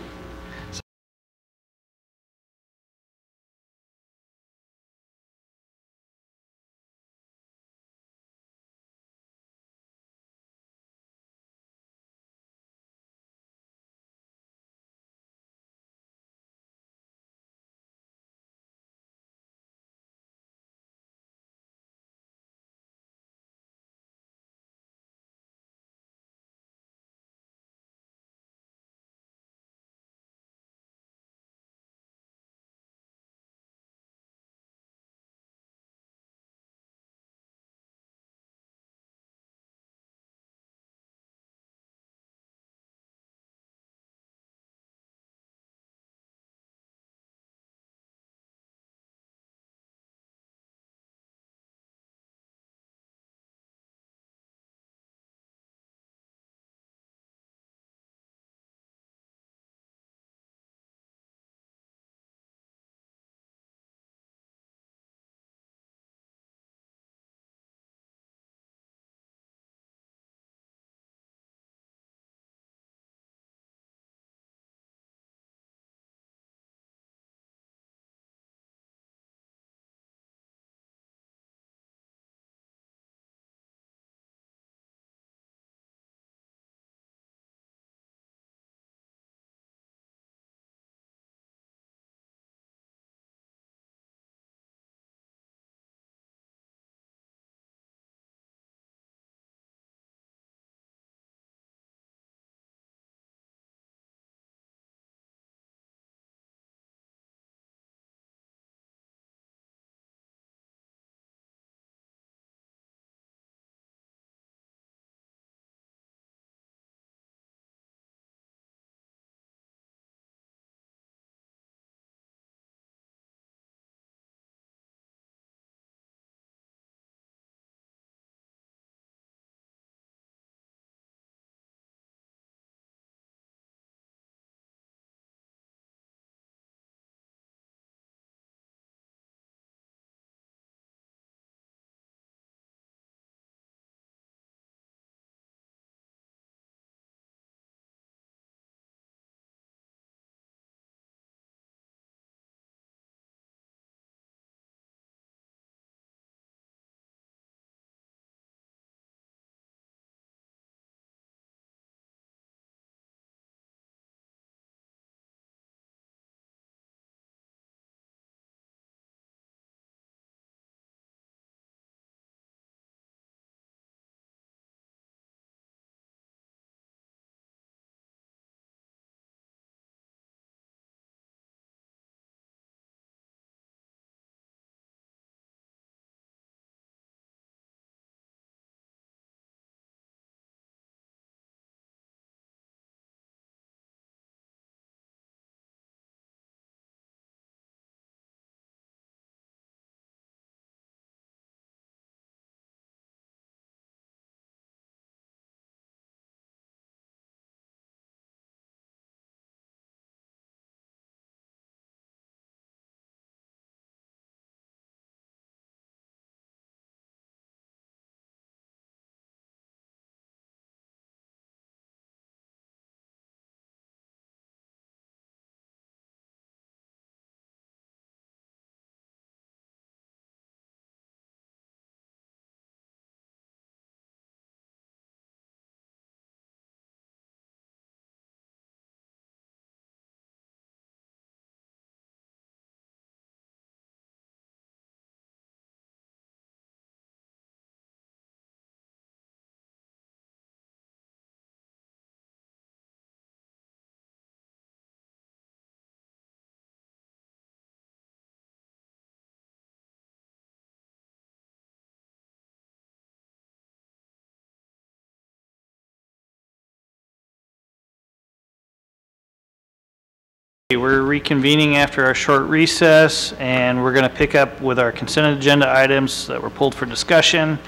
We're reconvening after our short recess, and we're going to pick up with our consent agenda items that were pulled for discussion.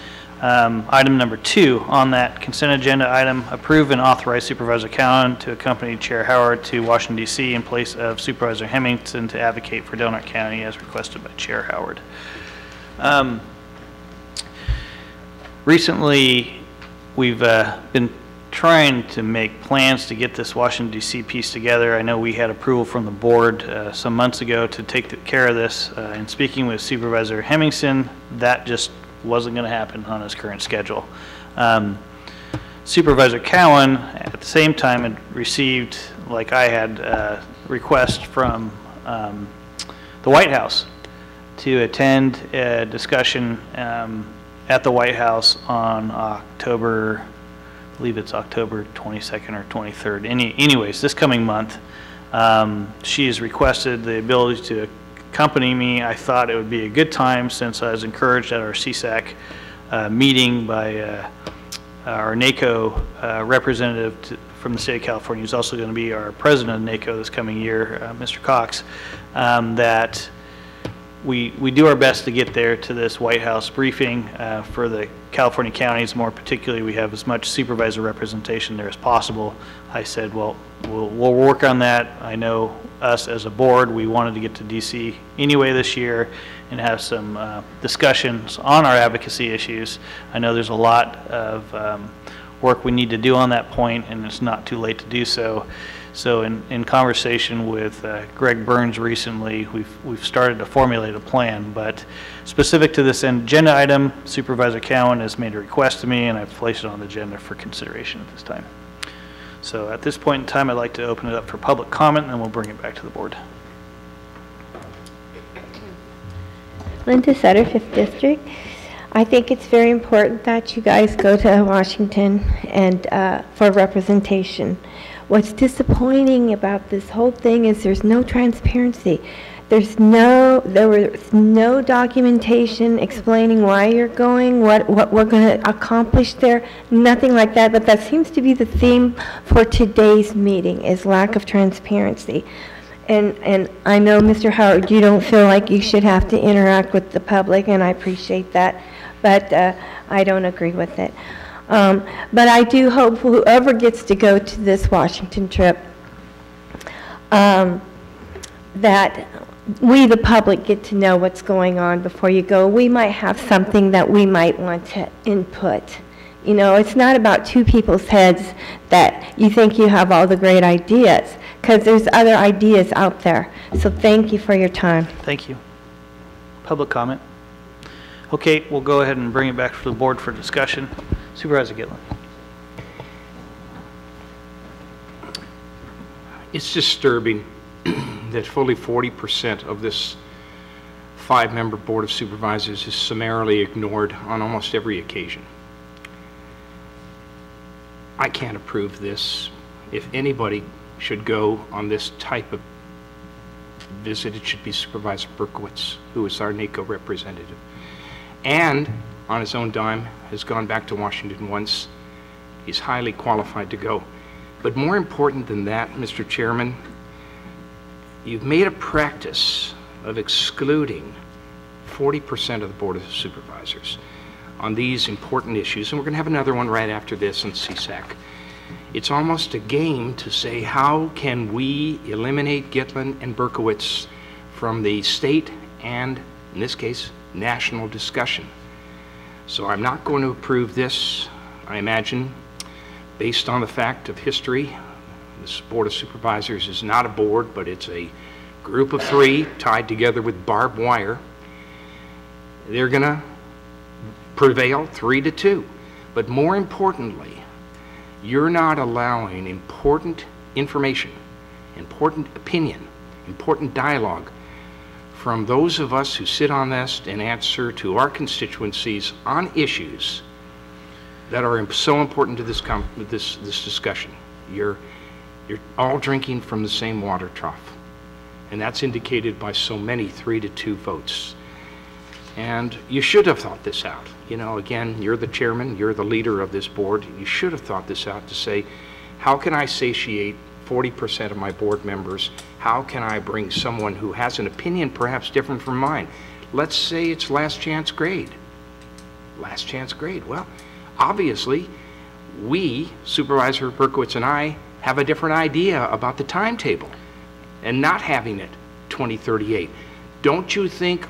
Item number 2 on that consent agenda item, approve and authorize Supervisor Cowan to accompany Chair Howard to Washington, D.C. in place of Supervisor Hemmingson to advocate for Del Norte County as requested by Chair Howard. Recently, we've been trying to make plans to get this Washington, D.C. piece together. I know we had approval from the board some months ago to take care of this. In speaking with Supervisor Hemmingson, that just wasn't going to happen on his current schedule. Supervisor Cowan, at the same time, had received, like I had, a request from the White House to attend a discussion at the White House on October, I believe it's October 22nd or 23rd. Anyways, this coming month, she has requested the ability to accompany me. I thought it would be a good time since I was encouraged at our CSAC meeting by our NACO representative from the state of California, who's also going to be our president of NACO this coming year, Mr. Cox, that we do our best to get there to this White House briefing for the California counties. More particularly, we have as much supervisor representation there as possible. I said, well, we'll work on that. I know us as a board, we wanted to get to DC anyway this year and have some discussions on our advocacy issues. I know there's a lot of work we need to do on that point, and it's not too late to do so. So in conversation with Greg Burns recently, we've started to formulate a plan, but specific to this agenda item, Supervisor Cowan has made a request to me, and I've placed it on the agenda for consideration at this time. So at this point in time, I'd like to open it up for public comment, and then we'll bring it back to the board. Linda Sutter, 5th District. I think it's very important that you guys go to Washington and for representation. What's disappointing about this whole thing is there's no transparency. There was no documentation explaining why you're going, what we're going to accomplish there, nothing like that. But that seems to be the theme for today's meeting, is lack of transparency. And I know, Mr. Howard, you don't feel like you should have to interact with the public, and I appreciate that, but I don't agree with it. But I do hope whoever gets to go to this Washington trip, that we, the public, get to know what's going on before you go. We might have something that we might want to input. You know, it's not about two people's heads that you think you have all the great ideas, because there's other ideas out there. So thank you for your time. Thank you. Public comment. Okay, we'll go ahead and bring it back to the board for discussion. Supervisor Gitlin. It's disturbing that fully 40% of this 5-member Board of Supervisors is summarily ignored on almost every occasion. I can't approve this. If anybody should go on this type of visit, it should be Supervisor Berkowitz, who is our NACO representative, and on his own dime has gone back to Washington once. He's highly qualified to go. But more important than that, Mr. Chairman, you've made a practice of excluding 40% of the Board of Supervisors on these important issues, and we're going to have another one right after this on CSAC. It's almost a game to say, how can we eliminate Gitlin and Berkowitz from the state and, in this case, national discussion? So I'm not going to approve this. I imagine, based on the fact of history, this Board of Supervisors is not a board, but it's a group of 3 tied together with barbed wire. They're going to prevail 3-2. But more importantly, you're not allowing important information, important opinion, important dialogue from those of us who sit on this and answer to our constituencies on issues that are so important to this discussion. You're all drinking from the same water trough, and that's indicated by so many 3-2 votes. And you should have thought this out. You know, again, you're the chairman, you're the leader of this board. You should have thought this out to say, how can I satiate 40% of my board members. How can I bring someone who has an opinion perhaps different from mine? Let's say it's last chance grade. Last chance grade. Well, obviously, we, Supervisor Berkowitz and I, have a different idea about the timetable and not having it 2038. Don't you think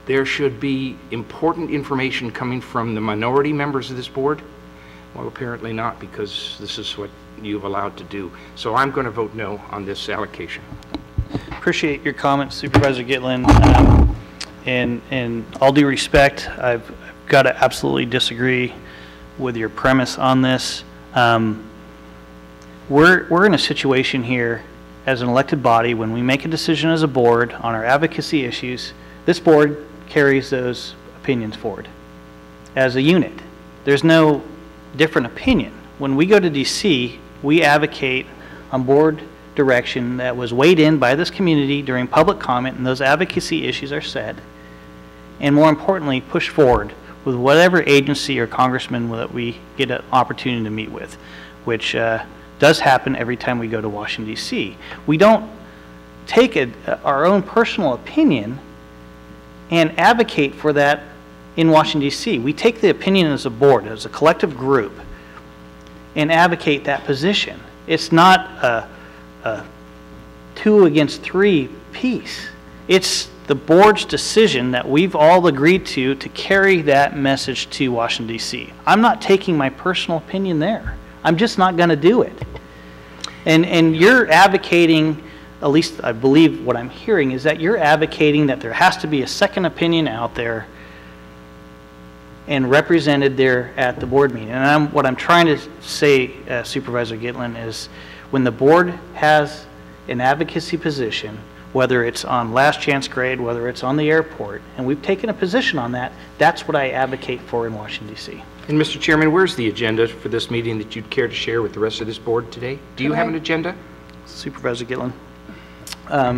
there should be important information coming from the minority members of this board? Well, apparently not, because this is what you've allowed to do. So I'm going to vote no on this allocation. Appreciate your comments, Supervisor Gitlin. And all due respect, I've got to absolutely disagree with your premise on this. We're in a situation here as an elected body, when we make a decision as a board on our advocacy issues, this board carries those opinions forward as a unit. There's no different opinion. When we go to DC, we advocate on board direction that was weighed in by this community during public comment, and those advocacy issues are said, and more importantly, push forward with whatever agency or congressman that we get an opportunity to meet with, which does happen every time we go to Washington, D.C. We don't take our own personal opinion and advocate for that in Washington, D.C. We take the opinion as a board, as a collective group, and advocate that position. It's not a 2 against 3 piece. It's the board's decision that we've all agreed to carry that message to Washington, D.C. I'm not taking my personal opinion there. I'm just not going to do it. And you're advocating, at least I believe what I'm hearing, is that you're advocating that there has to be a second opinion out there and represented there at the board meeting. And what I'm trying to say, Supervisor Gitlin, is when the board has an advocacy position, whether it's on last chance grade, whether it's on the airport, and we've taken a position on that, that's what I advocate for in Washington, D.C. And Mr. Chairman, where's the agenda for this meeting that you'd care to share with the rest of this board today? Do you have an agenda? Supervisor Gitlin.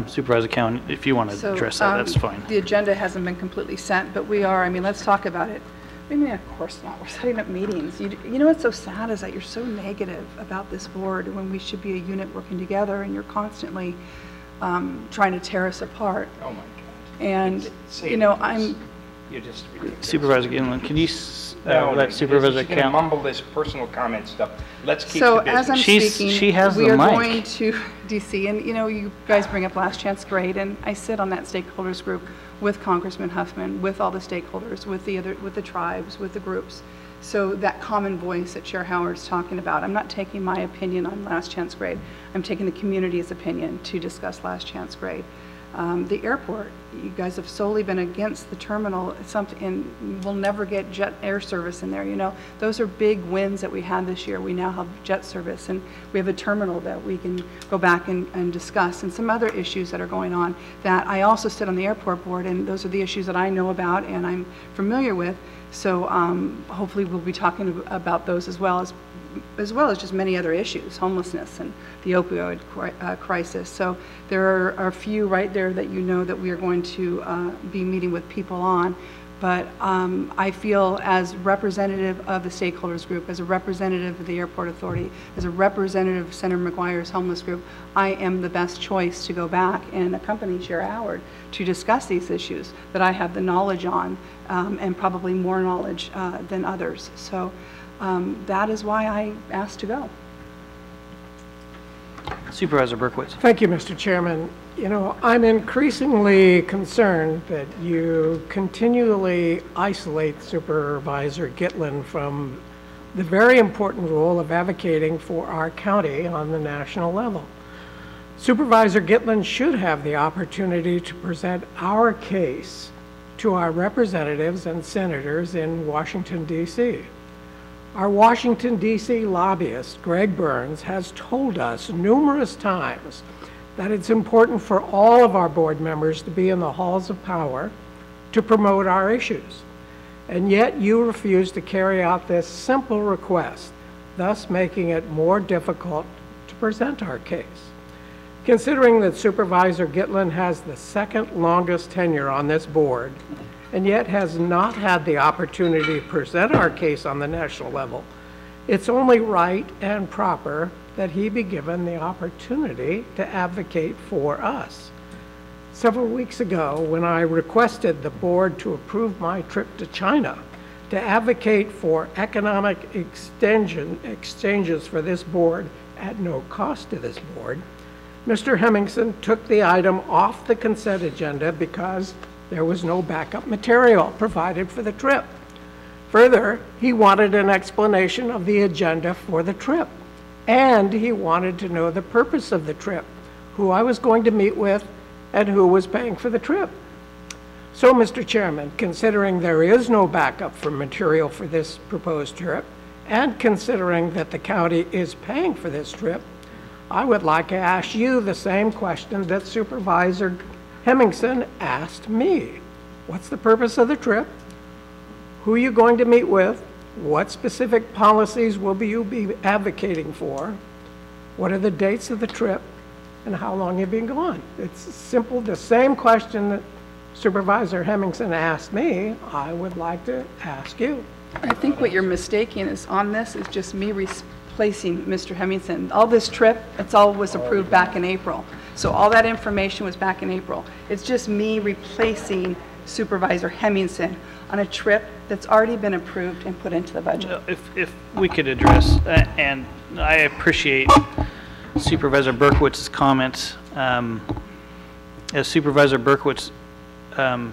Supervisor Cowan, if you want to address that, that's fine. The agenda hasn't been completely sent, but we are, I mean, let's talk about it. I mean, of course not. We're setting up meetings. You know what's so sad is that you're so negative about this board when we should be a unit working together, and you're constantly trying to tear us apart. Oh my God. And, you know, You're just ridiculous. Supervisor Gitlin, can you let Supervisor She's going to Cowan? mumble this personal comment stuff. Let's keep So to business. as I'm speaking, she has we the are mic. going to DC, and you know, you guys bring up last chance grade, and I sit on that stakeholders group with Congressman Huffman, with all the stakeholders, with the tribes, with the groups. So that common voice that Chair Howard's talking about, I'm not taking my opinion on last chance grade. I'm taking the community's opinion to discuss last chance grade. The airport, you guys have solely been against the terminal, and we'll never get jet air service in there. You know, those are big wins that we had this year. We now have jet service, and we have a terminal that we can go back and discuss, and some other issues that are going on that I also sit on the airport board, and those are the issues that I know about and I'm familiar with. So hopefully we'll be talking about those as well as just many other issues, homelessness and the opioid crisis. So there are a few right there that you know that we are going to be meeting with people on. But I feel as representative of the stakeholders group, as a representative of the Airport Authority, as a representative of Senator McGuire's homeless group, I am the best choice to go back and accompany Chair Howard to discuss these issues that I have the knowledge on, and probably more knowledge than others. So that is why I asked to go. Supervisor Berkowitz. Thank you, Mr. Chairman. You know, I'm increasingly concerned that you continually isolate Supervisor Gitlin from the very important role of advocating for our county on the national level. Supervisor Gitlin should have the opportunity to present our case to our representatives and senators in Washington, D.C. Our Washington, D.C. lobbyist, Greg Burns, has told us numerous times that it's important for all of our board members to be in the halls of power to promote our issues. And yet you refuse to carry out this simple request, thus making it more difficult to present our case. Considering that Supervisor Gitlin has the second longest tenure on this board, and yet has not had the opportunity to present our case on the national level, It's only right and proper that he be given the opportunity to advocate for us. Several weeks ago, when I requested the board to approve my trip to China to advocate for economic exchanges for this board at no cost to this board, Mr. Hemmingson took the item off the consent agenda because there was no backup material provided for the trip. Further, he wanted an explanation of the agenda for the trip, and he wanted to know the purpose of the trip, who I was going to meet with, and who was paying for the trip. So, Mr. Chairman, considering there is no backup for material for this proposed trip, and considering that the county is paying for this trip, I would like to ask you the same question that Supervisor Hemmingson asked me. What's the purpose of the trip? Who are you going to meet with? What specific policies will you be advocating for? What are the dates of the trip? And how long have you been gone? It's simple, the same question that Supervisor Hemmingson asked me, I would like to ask you. I think what you're mistaking is on this is just me replacing Mr. Hemmingson. All this trip, it's all was approved back in April. So all that information was back in April. It's just me replacing Supervisor Hemmingson on a trip that's already been approved and put into the budget. If we could address, and I appreciate Supervisor Berkowitz's comments. As Supervisor Berkowitz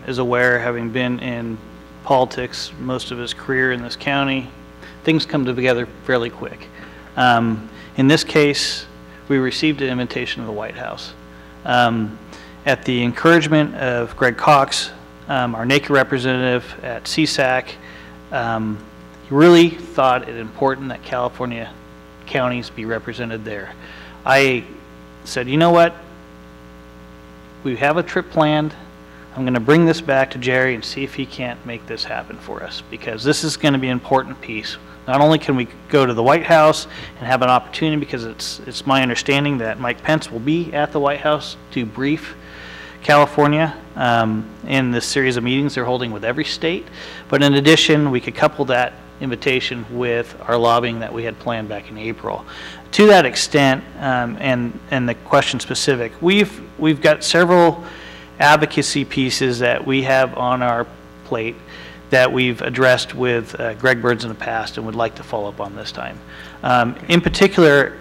is aware, having been in politics most of his career in this county, things come together fairly quick. In this case, we received an invitation to the White House. At the encouragement of Greg Cox, our NACA representative at CSAC, he really thought it important that California counties be represented there. I said, you know what? We have a trip planned. I'm going to bring this back to Jerry and see if he can't make this happen for us, because this is going to be an important piece. Not only can we go to the White House and have an opportunity, because it's my understanding that Mike Pence will be at the White House to brief California in this series of meetings they're holding with every state, but in addition, we could couple that invitation with our lobbying that we had planned back in April. To that extent, and the question specific, we've got several advocacy pieces that we have on our plate that we've addressed with Greg Burns in the past and would like to follow up on this time. In particular,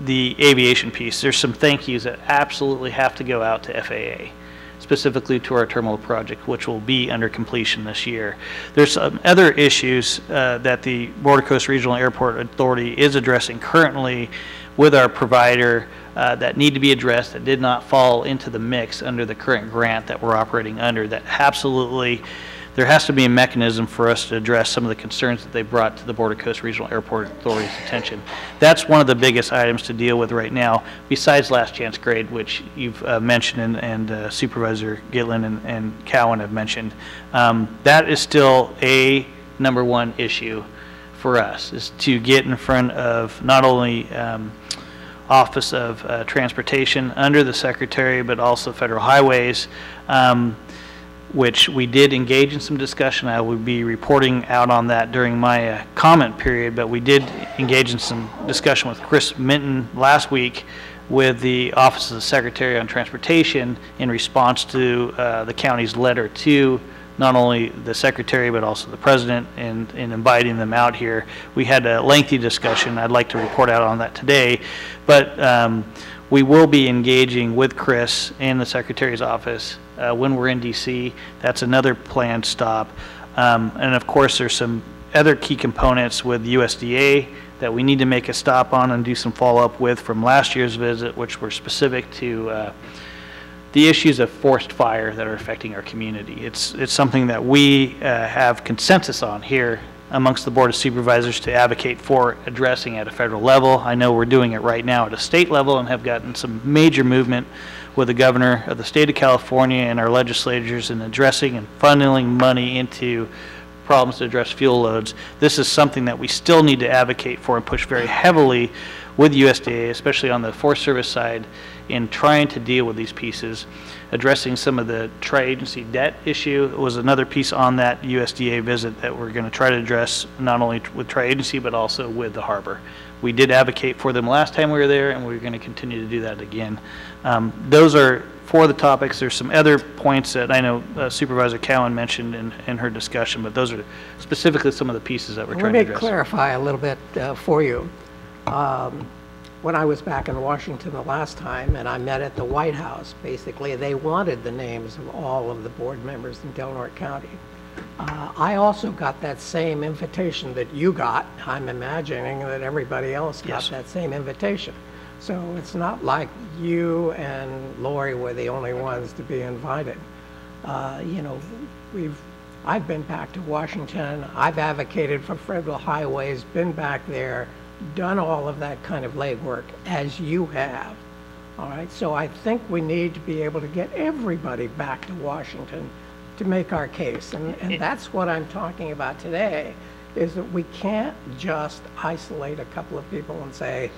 the aviation piece. There's some thank yous that absolutely have to go out to FAA, specifically to our terminal project, which will be under completion this year. There's some other issues that the Border Coast Regional Airport Authority is addressing currently with our provider that need to be addressed, that did not fall into the mix under the current grant that we're operating under, that absolutely there has to be a mechanism for us to address some of the concerns that they brought to the Border Coast Regional Airport Authority's attention. That's one of the biggest items to deal with right now, besides last chance grade, which you've mentioned and Supervisor Gitlin and Cowan have mentioned. That is still a #1 issue for us, is to get in front of not only Office of Transportation under the Secretary, but also Federal Highways, which we did engage in some discussion. I will be reporting out on that during my comment period, but we did engage in some discussion with Chris Minton last week with the Office of the Secretary on Transportation in response to the county's letter to not only the Secretary but also the President in inviting them out here. We had a lengthy discussion. I'd like to report out on that today, but we will be engaging with Chris and the Secretary's office when we're in DC. That's another planned stop. And of course, there's some other key components with USDA that we need to make a stop on and do some follow-up with from last year's visit, which were specific to the issues of forest fire that are affecting our community. It's something that we have consensus on here amongst the Board of Supervisors to advocate for addressing at a federal level. I know we're doing it right now at a state level and have gotten some major movement with the governor of the state of California and our legislators in addressing and funneling money into problems to address fuel loads. This is something that we still need to advocate for and push very heavily with USDA, especially on the Forest Service side, in trying to deal with these pieces. Addressing some of the tri-agency debt issue was another piece on that USDA visit that we're going to try to address, not only with tri-agency but also with the harbor. We did advocate for them last time we were there, and we're going to continue to do that again. Those are four of the topics. There's some other points that I know Supervisor Cowan mentioned in her discussion, but those are specifically some of the pieces that we're trying to address. Let me clarify a little bit for you. When I was back in Washington the last time and I met at the White House, basically they wanted the names of all of the board members in Delaware County. I also got that same invitation that you got. I'm imagining that everybody else got that same invitation. So it's not like you and Lori were the only ones to be invited. You know, I've been back to Washington. I've advocated for federal highways, been back there, done all of that kind of legwork as you have. All right, so I think we need to be able to get everybody back to Washington to make our case. And that's what I'm talking about today, is that we can't just isolate a couple of people and say,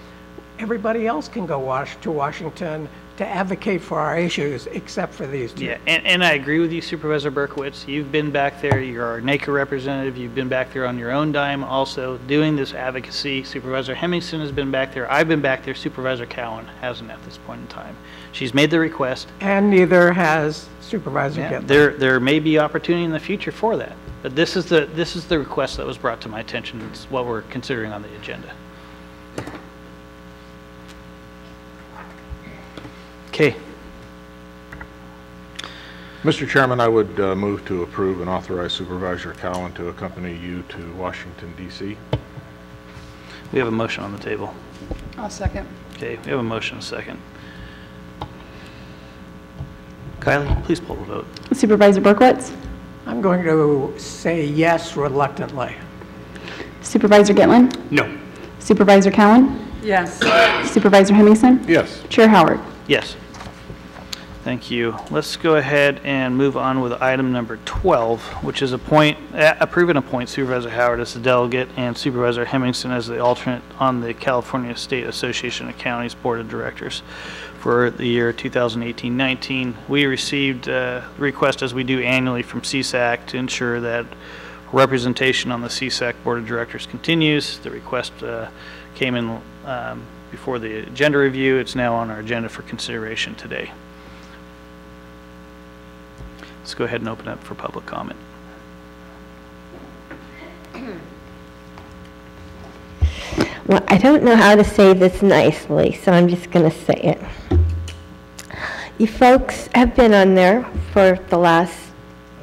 everybody else can go to Washington to advocate for our issues except for these two. Yeah, and I agree with you, Supervisor Berkowitz. You've been back there. You're our NACO representative. You've been back there on your own dime also doing this advocacy. Supervisor Hemmingson has been back there. I've been back there. Supervisor Cowan hasn't at this point in time. She's made the request. And neither has Supervisor Gittler. There may be opportunity in the future for that. But this is the request that was brought to my attention. It's what we're considering on the agenda. Okay. Mr. Chairman, I would move to approve and authorize Supervisor Cowan to accompany you to Washington, D.C. We have a motion on the table. I'll second. Okay, we have a motion, a second. Kylie, please pull the vote. Supervisor Berkowitz? I'm going to say yes reluctantly. Supervisor Gitlin? No. Supervisor Cowan? Yes. Supervisor Hemmingson? Yes. Chair Howard? Yes. Thank you. Let's go ahead and move on with item number 12, which is approve and appoint Supervisor Howard as the delegate and Supervisor Hemmingson as the alternate on the California State Association of Counties Board of Directors for the year 2018-19. We received a request, as we do annually, from CSAC to ensure that representation on the CSAC Board of Directors continues. The request came in before the agenda review. It's now on our agenda for consideration today. Let's go ahead and open up for public comment. Well, I don't know how to say this nicely, so I'm just going to say it. You folks have been on there for the last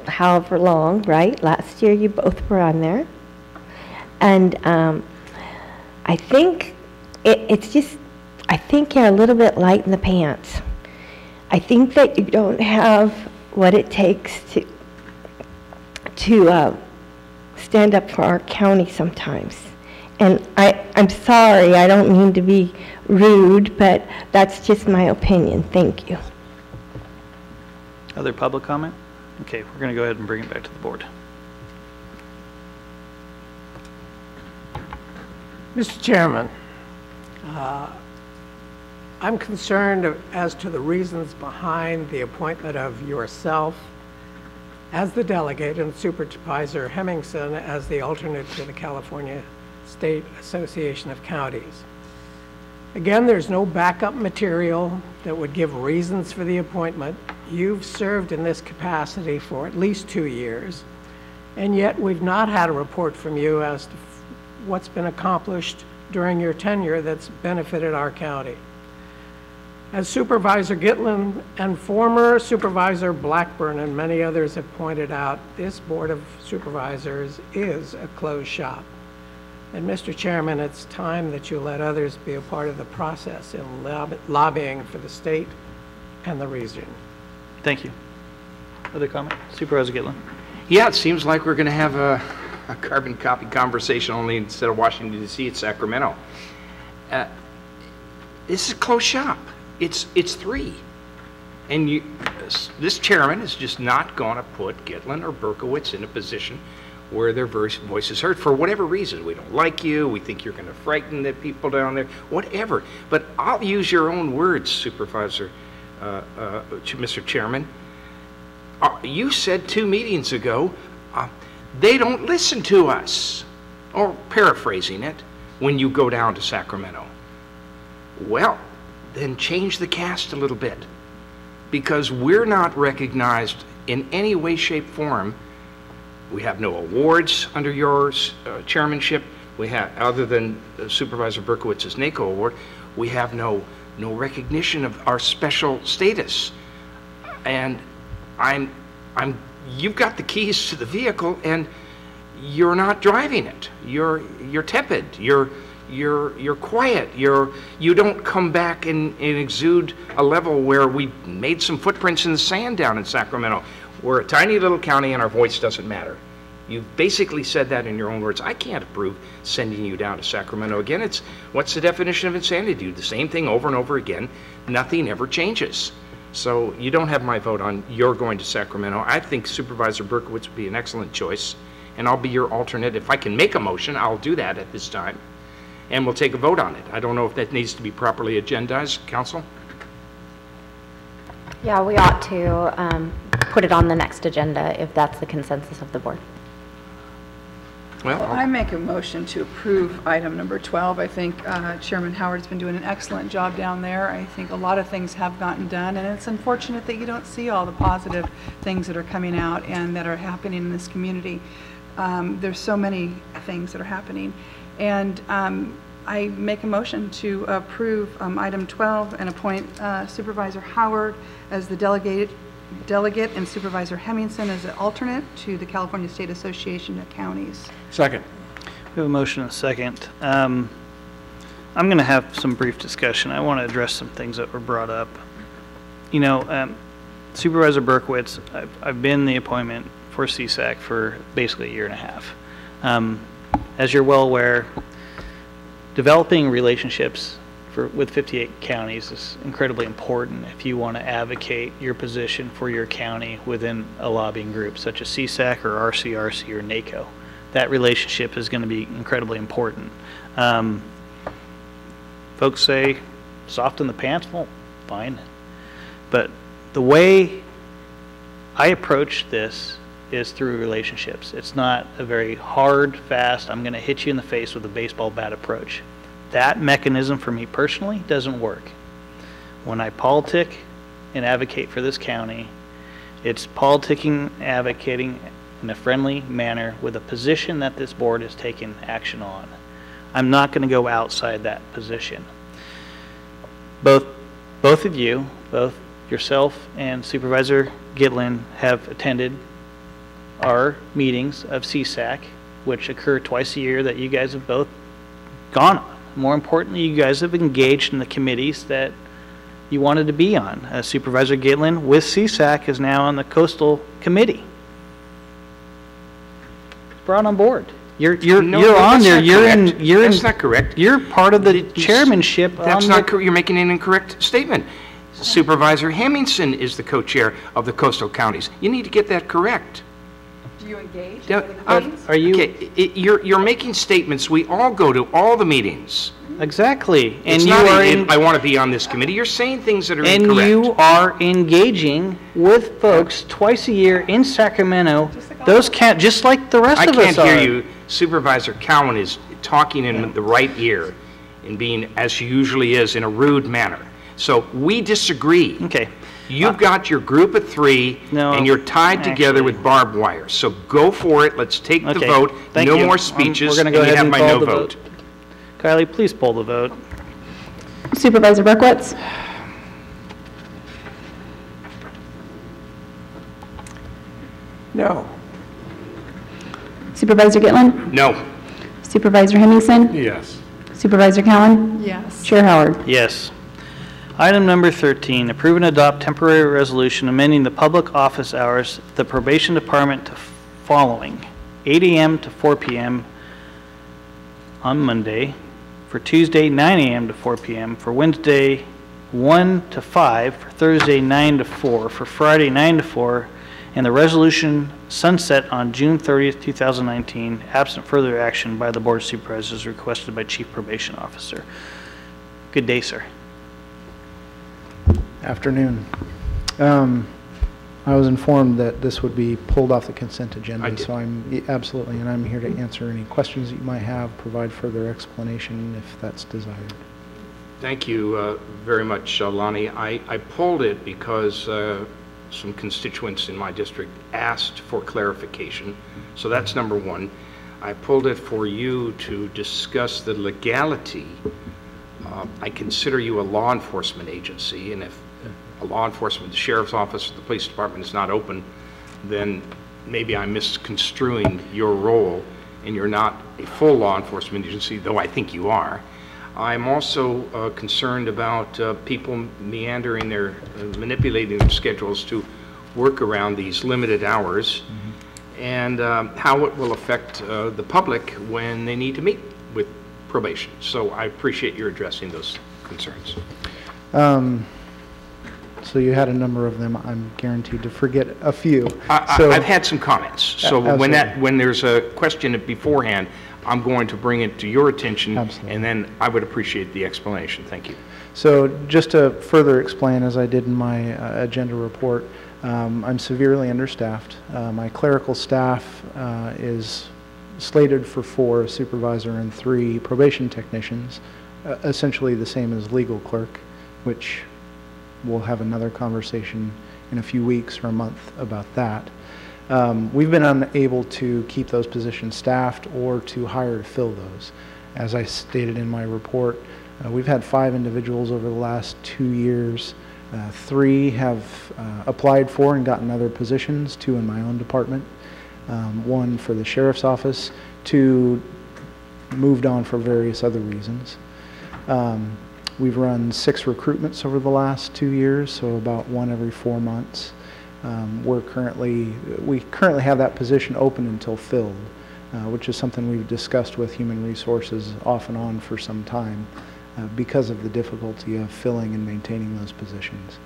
however long, right? Last year you both were on there. And I think it's just, I think you're a little bit light in the pants. I think that you don't have what it takes to stand up for our county sometimes. And I'm sorry, I don't mean to be rude, but that's just my opinion. Thank you. Other public comment? Okay, we're going to go ahead and bring it back to the board. Mr. Chairman, I'm concerned as to the reasons behind the appointment of yourself as the delegate and Supervisor Hemmingson as the alternate to the California State Association of Counties. Again, there's no backup material that would give reasons for the appointment. You've served in this capacity for at least 2 years, and yet we've not had a report from you as to what's been accomplished during your tenure that's benefited our county. As Supervisor Gitlin and former Supervisor Blackburn and many others have pointed out, this Board of Supervisors is a closed shop. And Mr. Chairman, it's time that you let others be a part of the process in lobbying for the state and the region. Thank you. Other comment? Supervisor Gitlin. Yeah, it seems like we're going to have a carbon copy conversation, only instead of Washington, D.C., it's Sacramento. This is a closed shop. It's three. And this chairman is just not going to put Gitlin or Berkowitz in a position where their voice is heard for whatever reason. We don't like you, we think you're going to frighten the people down there, whatever. But I'll use your own words, Supervisor, Mr. Chairman. You said 2 meetings ago, they don't listen to us, or paraphrasing it, when you go down to Sacramento. Well, then change the cast a little bit, because we're not recognized in any way, shape, form. We have no awards under your chairmanship. We have, other than Supervisor Berkowitz's NACO award, we have no recognition of our special status. And you've got the keys to the vehicle, and you're not driving it. You're tepid. You're quiet. You don't come back and exude a level where we made some footprints in the sand down in Sacramento. We're a tiny little county and our voice doesn't matter. You've basically said that in your own words. I can't approve sending you down to Sacramento again. What's the definition of insanity? Do the same thing over and over again. Nothing ever changes. So you don't have my vote on you're going to Sacramento. I think Supervisor Berkowitz would be an excellent choice, and I'll be your alternate. If I can make a motion, I'll do that at this time, and we'll take a vote on it. I don't know if that needs to be properly agendized, Council? Yeah, we ought to put it on the next agenda if that's the consensus of the board. Well, I make a motion to approve item number 12. I think Chairman Howard's been doing an excellent job down there. I think a lot of things have gotten done, and it's unfortunate that you don't see all the positive things that are coming out and that are happening in this community. There's so many things that are happening, and I make a motion to approve item 12 and appoint Supervisor Howard as the delegate and Supervisor Hemmingson as the alternate to the California State Association of Counties. Second. We have a motion and a second. I'm going to have some brief discussion. I want to address some things that were brought up. You know, Supervisor Berkowitz, I've been the appointment for CSAC for basically a year and a half. As you're well aware, developing relationships with 58 counties is incredibly important if you want to advocate your position for your county within a lobbying group such as CSAC or RCRC or NACO. That relationship is going to be incredibly important. Folks say soft in the pants, well, fine. But the way I approach this is through relationships. It's not a very hard, fast, I'm going to hit you in the face with a baseball bat approach. That mechanism for me personally doesn't work. When I politic and advocate for this county, it's politicking, advocating in a friendly manner with a position that this board has taken action on. I'm not going to go outside that position. Both of you, both yourself and Supervisor Gitlin, have attended our meetings of CSAC, which occur twice a year, that you guys have both gone on. More importantly, you guys have engaged in the committees that you wanted to be on. Supervisor Gitlin with CSAC is now on the Coastal Committee. Brought on board. You're on there. That's not correct. You're part of the chairmanship. That's not correct. You're making an incorrect statement. Supervisor Hemmingson is the co-chair of the coastal counties. You need to get that correct. Do you engage? Are you? Okay, you're making statements. We all go to all the meetings. Exactly. And you are I want to be on this committee. You're saying things that are incorrect. And you are engaging with folks twice a year in Sacramento. Those can't, just like the rest of us are. I can't hear you. Supervisor Cowan is talking in the right ear and being, as she usually is, in a rude manner. So we disagree. Okay. You've got your group of three, and you're tied together with barbed wire. So go for it. Let's take the vote. No more speeches. We're going to go ahead and call the vote. Kylie, please poll the vote. Supervisor Berkowitz? No. Supervisor Gitlin? No. Supervisor Hemmingson? Yes. Supervisor Cowan? Yes. Chair Howard? Yes. Item number 13, approve and adopt temporary resolution amending the public office hours of the probation department to following: 8 a.m. to 4 p.m. on Monday, for Tuesday 9 a.m. to 4 p.m., for Wednesday 1 to 5, for Thursday 9 to 4, for Friday 9 to 4, and the resolution sunset on June 30th, 2019, absent further action by the Board of Supervisors requested by Chief Probation Officer. Good day, sir. Afternoon. I was informed that this would be pulled off the consent agenda, so absolutely, and I'm here to answer any questions that you might have, provide further explanation if that's desired. Thank you very much, Lonnie. I pulled it because some constituents in my district asked for clarification, so that's number one. I pulled it for you to discuss the legality. I consider you a law enforcement agency, and if a law enforcement, the sheriff's office, the police department is not open, then maybe I'm misconstruing your role, and you're not a full law enforcement agency, though I think you are. I'm also concerned about people meandering their, manipulating their schedules to work around these limited hours, and how it will affect the public when they need to meet with probation. So I appreciate your addressing those concerns. So you had a number of them. I'm guaranteed to forget a few. I've had some comments. So Absolutely. when there's a question beforehand, I'm going to bring it to your attention, Absolutely. and then I would appreciate the explanation. Thank you. So just to further explain, as I did in my agenda report, I'm severely understaffed. My clerical staff is slated for 4, a supervisor and 3 probation technicians, essentially the same as legal clerk, which we'll have another conversation in a few weeks or a month about that. We've been unable to keep those positions staffed or to hire to fill those. As I stated in my report, we've had 5 individuals over the last 2 years. 3 have applied for and gotten other positions, 2 in my own department, 1 for the sheriff's office, 2 moved on for various other reasons. We've run 6 recruitments over the last 2 years, so about 1 every 4 months. We currently have that position open until filled, which is something we've discussed with Human Resources off and on for some time because of the difficulty of filling and maintaining those positions.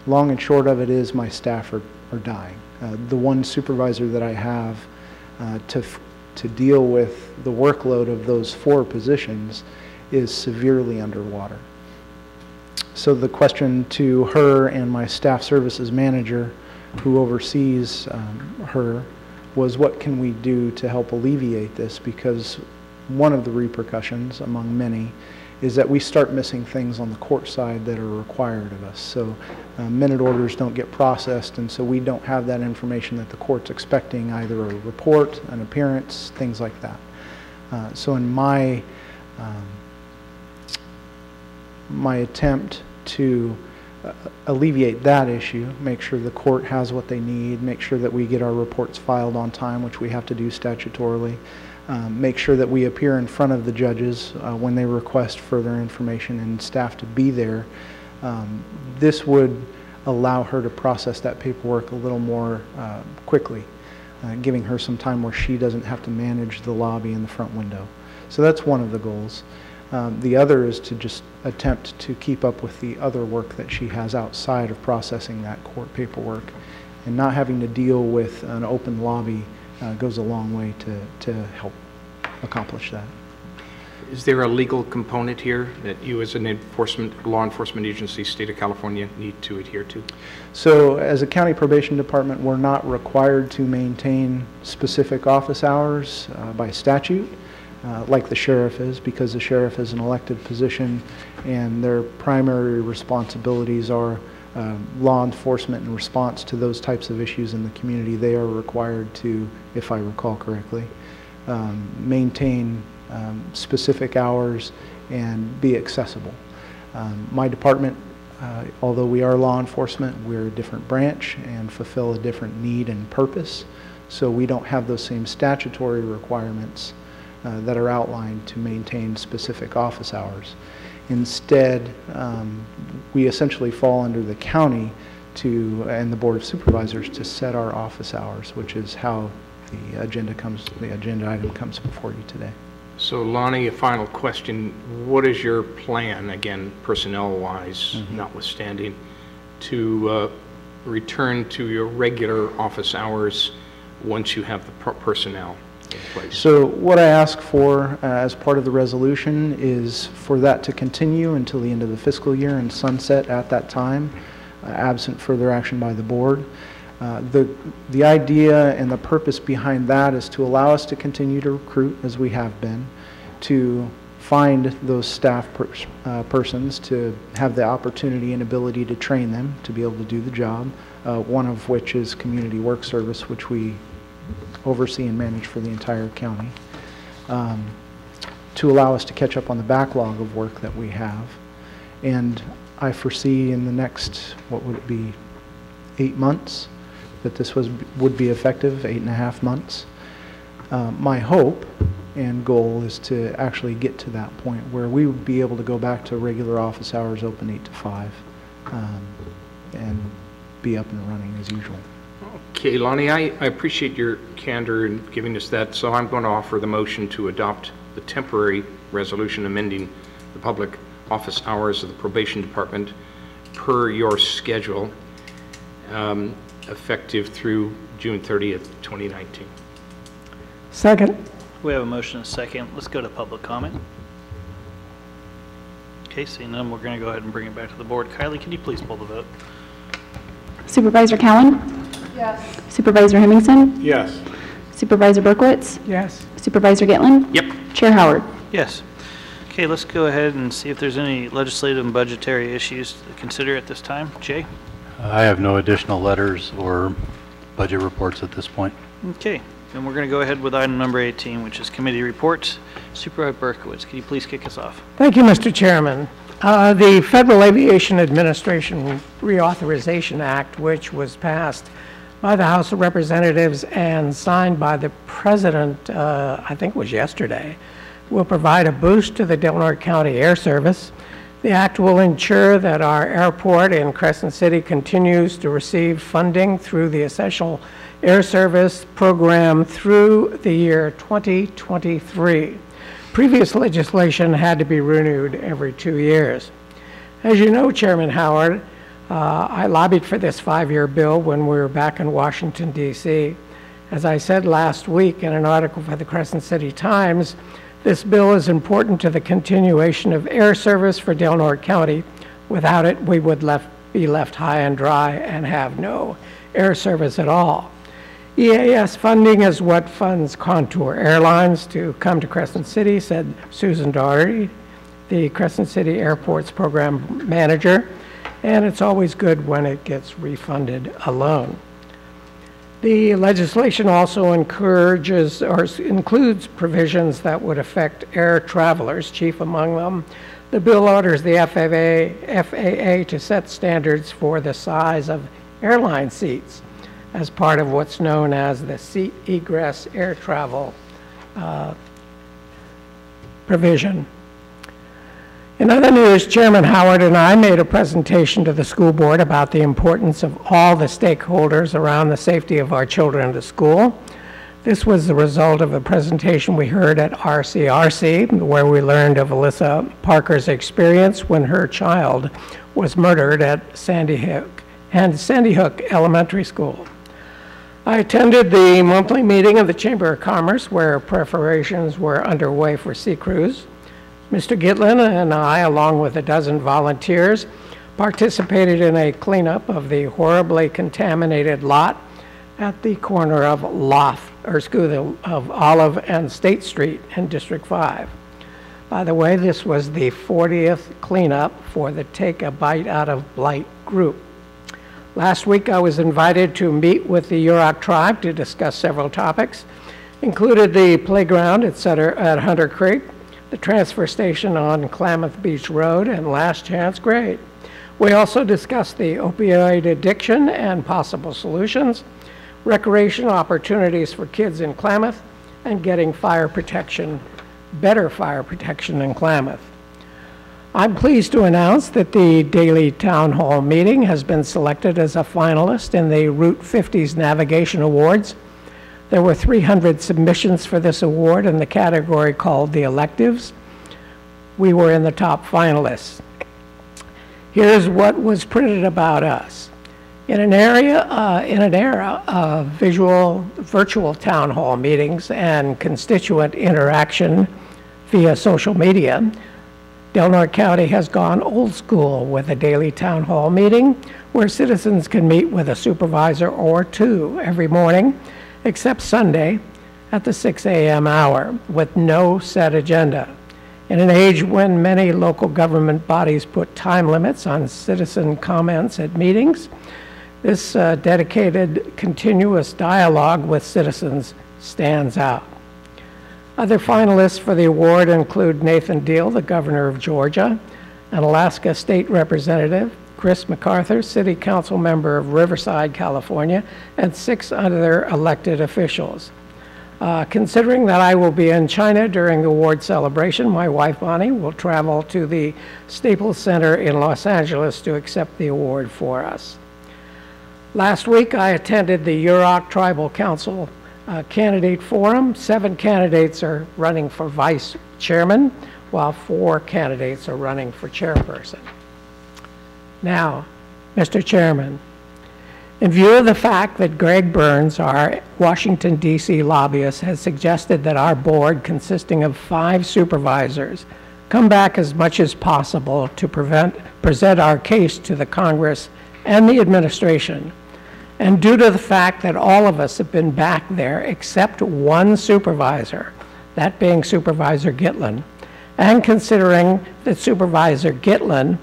Long and short of it is my staff are dying. The one supervisor that I have to deal with the workload of those 4 positions is severely underwater. So the question to her and my staff services manager, who oversees her, was what can we do to help alleviate this, because one of the repercussions, among many, is that we start missing things on the court side that are required of us. So minute orders don't get processed, and so we don't have that information that the court's expecting, either a report, an appearance, things like that. So in my attempt to alleviate that issue, make sure the court has what they need, make sure that we get our reports filed on time, which we have to do statutorily, make sure that we appear in front of the judges when they request further information and staff to be there. This would allow her to process that paperwork a little more quickly, giving her some time where she doesn't have to manage the lobby and the front window. So that's one of the goals. The other is to just attempt to keep up with the other work that she has outside of processing that court paperwork, and not having to deal with an open lobby goes a long way to help accomplish that. Is there a legal component here that you as an law enforcement agency, state of California, need to adhere to? So as a county probation department, we're not required to maintain specific office hours by statute. Like the sheriff is, because the sheriff is an elected position and their primary responsibilities are law enforcement in response to those types of issues in the community. They are required to, if I recall correctly, maintain specific hours and be accessible. My department, although we are law enforcement, we're a different branch and fulfill a different need and purpose, so we don't have those same statutory requirements that are outlined to maintain specific office hours. Instead, we essentially fall under the county and the Board of Supervisors to set our office hours, which is how the agenda item comes before you today. So Lonnie, a final question. What is your plan, again, personnel-wise, notwithstanding, to return to your regular office hours once you have the personnel in place? So what I ask for as part of the resolution is for that to continue until the end of the fiscal year and sunset at that time, absent further action by the board. The idea and the purpose behind that is to allow us to continue to recruit as we have been, to find those staff persons, to have the opportunity and ability to train them to be able to do the job, one of which is community work service, which we oversee and manage for the entire county, to allow us to catch up on the backlog of work that we have. And I foresee in the next, what would it be, 8 months, that this would be effective, 8.5 months. My hope and goal is to actually get to that point where we would be able to go back to regular office hours, open 8 to 5, and be up and running as usual. Okay, Lonnie, I appreciate your candor in giving us that, so I'm going to offer the motion to adopt the temporary resolution amending the public office hours of the probation department per your schedule, effective through June 30th, 2019. Second. We have a motion and a second. Let's go to public comment. Okay, seeing none, we're going to go ahead and bring it back to the board. Kylie, can you please pull the vote? Supervisor Cowan? Yes. Supervisor Hemmingson? Yes. Supervisor Berkowitz? Yes. Supervisor Gitlin? Yep. Chair Howard? Yes. Okay, let's go ahead and see if there's any legislative and budgetary issues to consider at this time. Jay? I have no additional letters or budget reports at this point. Okay, then we're going to go ahead with item number 18, which is committee reports. Supervisor Berkowitz, can you please kick us off? Thank you, Mr. Chairman. The Federal Aviation Administration Reauthorization Act, which was passed by the House of Representatives and signed by the President, I think it was yesterday, will provide a boost to the Delaware County Air Service. The act will ensure that our airport in Crescent City continues to receive funding through the Essential Air Service program through the year 2023. Previous legislation had to be renewed every 2 years. As you know, Chairman Howard, I lobbied for this 5-year bill when we were back in Washington, D.C. As I said last week in an article for the Crescent City Times, this bill is important to the continuation of air service for Delaware County. Without it, we would be left high and dry and have no air service at all. EAS funding is what funds Contour Airlines to come to Crescent City, said Susan Daugherty, the Crescent City Airport's program manager, and it's always good when it gets refunded alone. The legislation also encourages or includes provisions that would affect air travelers, chief among them. The bill orders the FAA to set standards for the size of airline seats as part of what's known as the seat egress air travel provision. In other news, Chairman Howard and I made a presentation to the school board about the importance of all the stakeholders around the safety of our children at school. This was the result of a presentation we heard at RCRC, where we learned of Alyssa Parker's experience when her child was murdered at Sandy Hook Elementary School. I attended the monthly meeting of the Chamber of Commerce where preparations were underway for Sea Cruise. Mr. Gitlin and I, along with a dozen volunteers, participated in a cleanup of the horribly contaminated lot at the corner of Olive and State Street in District 5. By the way, this was the 40th cleanup for the Take a Bite Out of Blight group. Last week, I was invited to meet with the Yurok tribe to discuss several topics, included the playground at Hunter Creek, the transfer station on Klamath Beach Road, and Last Chance Grade. We also discussed the opioid addiction and possible solutions, recreation opportunities for kids in Klamath, and getting fire protection, better fire protection in Klamath. I'm pleased to announce that the Daily Town Hall meeting has been selected as a finalist in the Route 50's Navigation Awards. There were 300 submissions for this award in the category called the electives. We were in the top finalists. Here's what was printed about us. In an era of virtual town hall meetings and constituent interaction via social media, Del Norte County has gone old school with a daily town hall meeting where citizens can meet with a supervisor or two every morning, except Sunday at the 6 a.m. hour, with no set agenda. In an age when many local government bodies put time limits on citizen comments at meetings, this dedicated, continuous dialogue with citizens stands out. Other finalists for the award include Nathan Deal, the governor of Georgia, an Alaska state representative, Chris MacArthur, city council member of Riverside, California, and 6 other elected officials. Considering that I will be in China during the award celebration, my wife Bonnie will travel to the Staples Center in Los Angeles to accept the award for us. Last week, I attended the Yurok Tribal Council Candidate Forum. 7 candidates are running for vice chairman, while 4 candidates are running for chairperson. Now, Mr. Chairman, in view of the fact that Greg Burns, our Washington, D.C. lobbyist, has suggested that our board, consisting of 5 supervisors, come back as much as possible to present our case to the Congress and the administration, and due to the fact that all of us have been back there except one supervisor, that being Supervisor Gitlin, and considering that Supervisor Gitlin,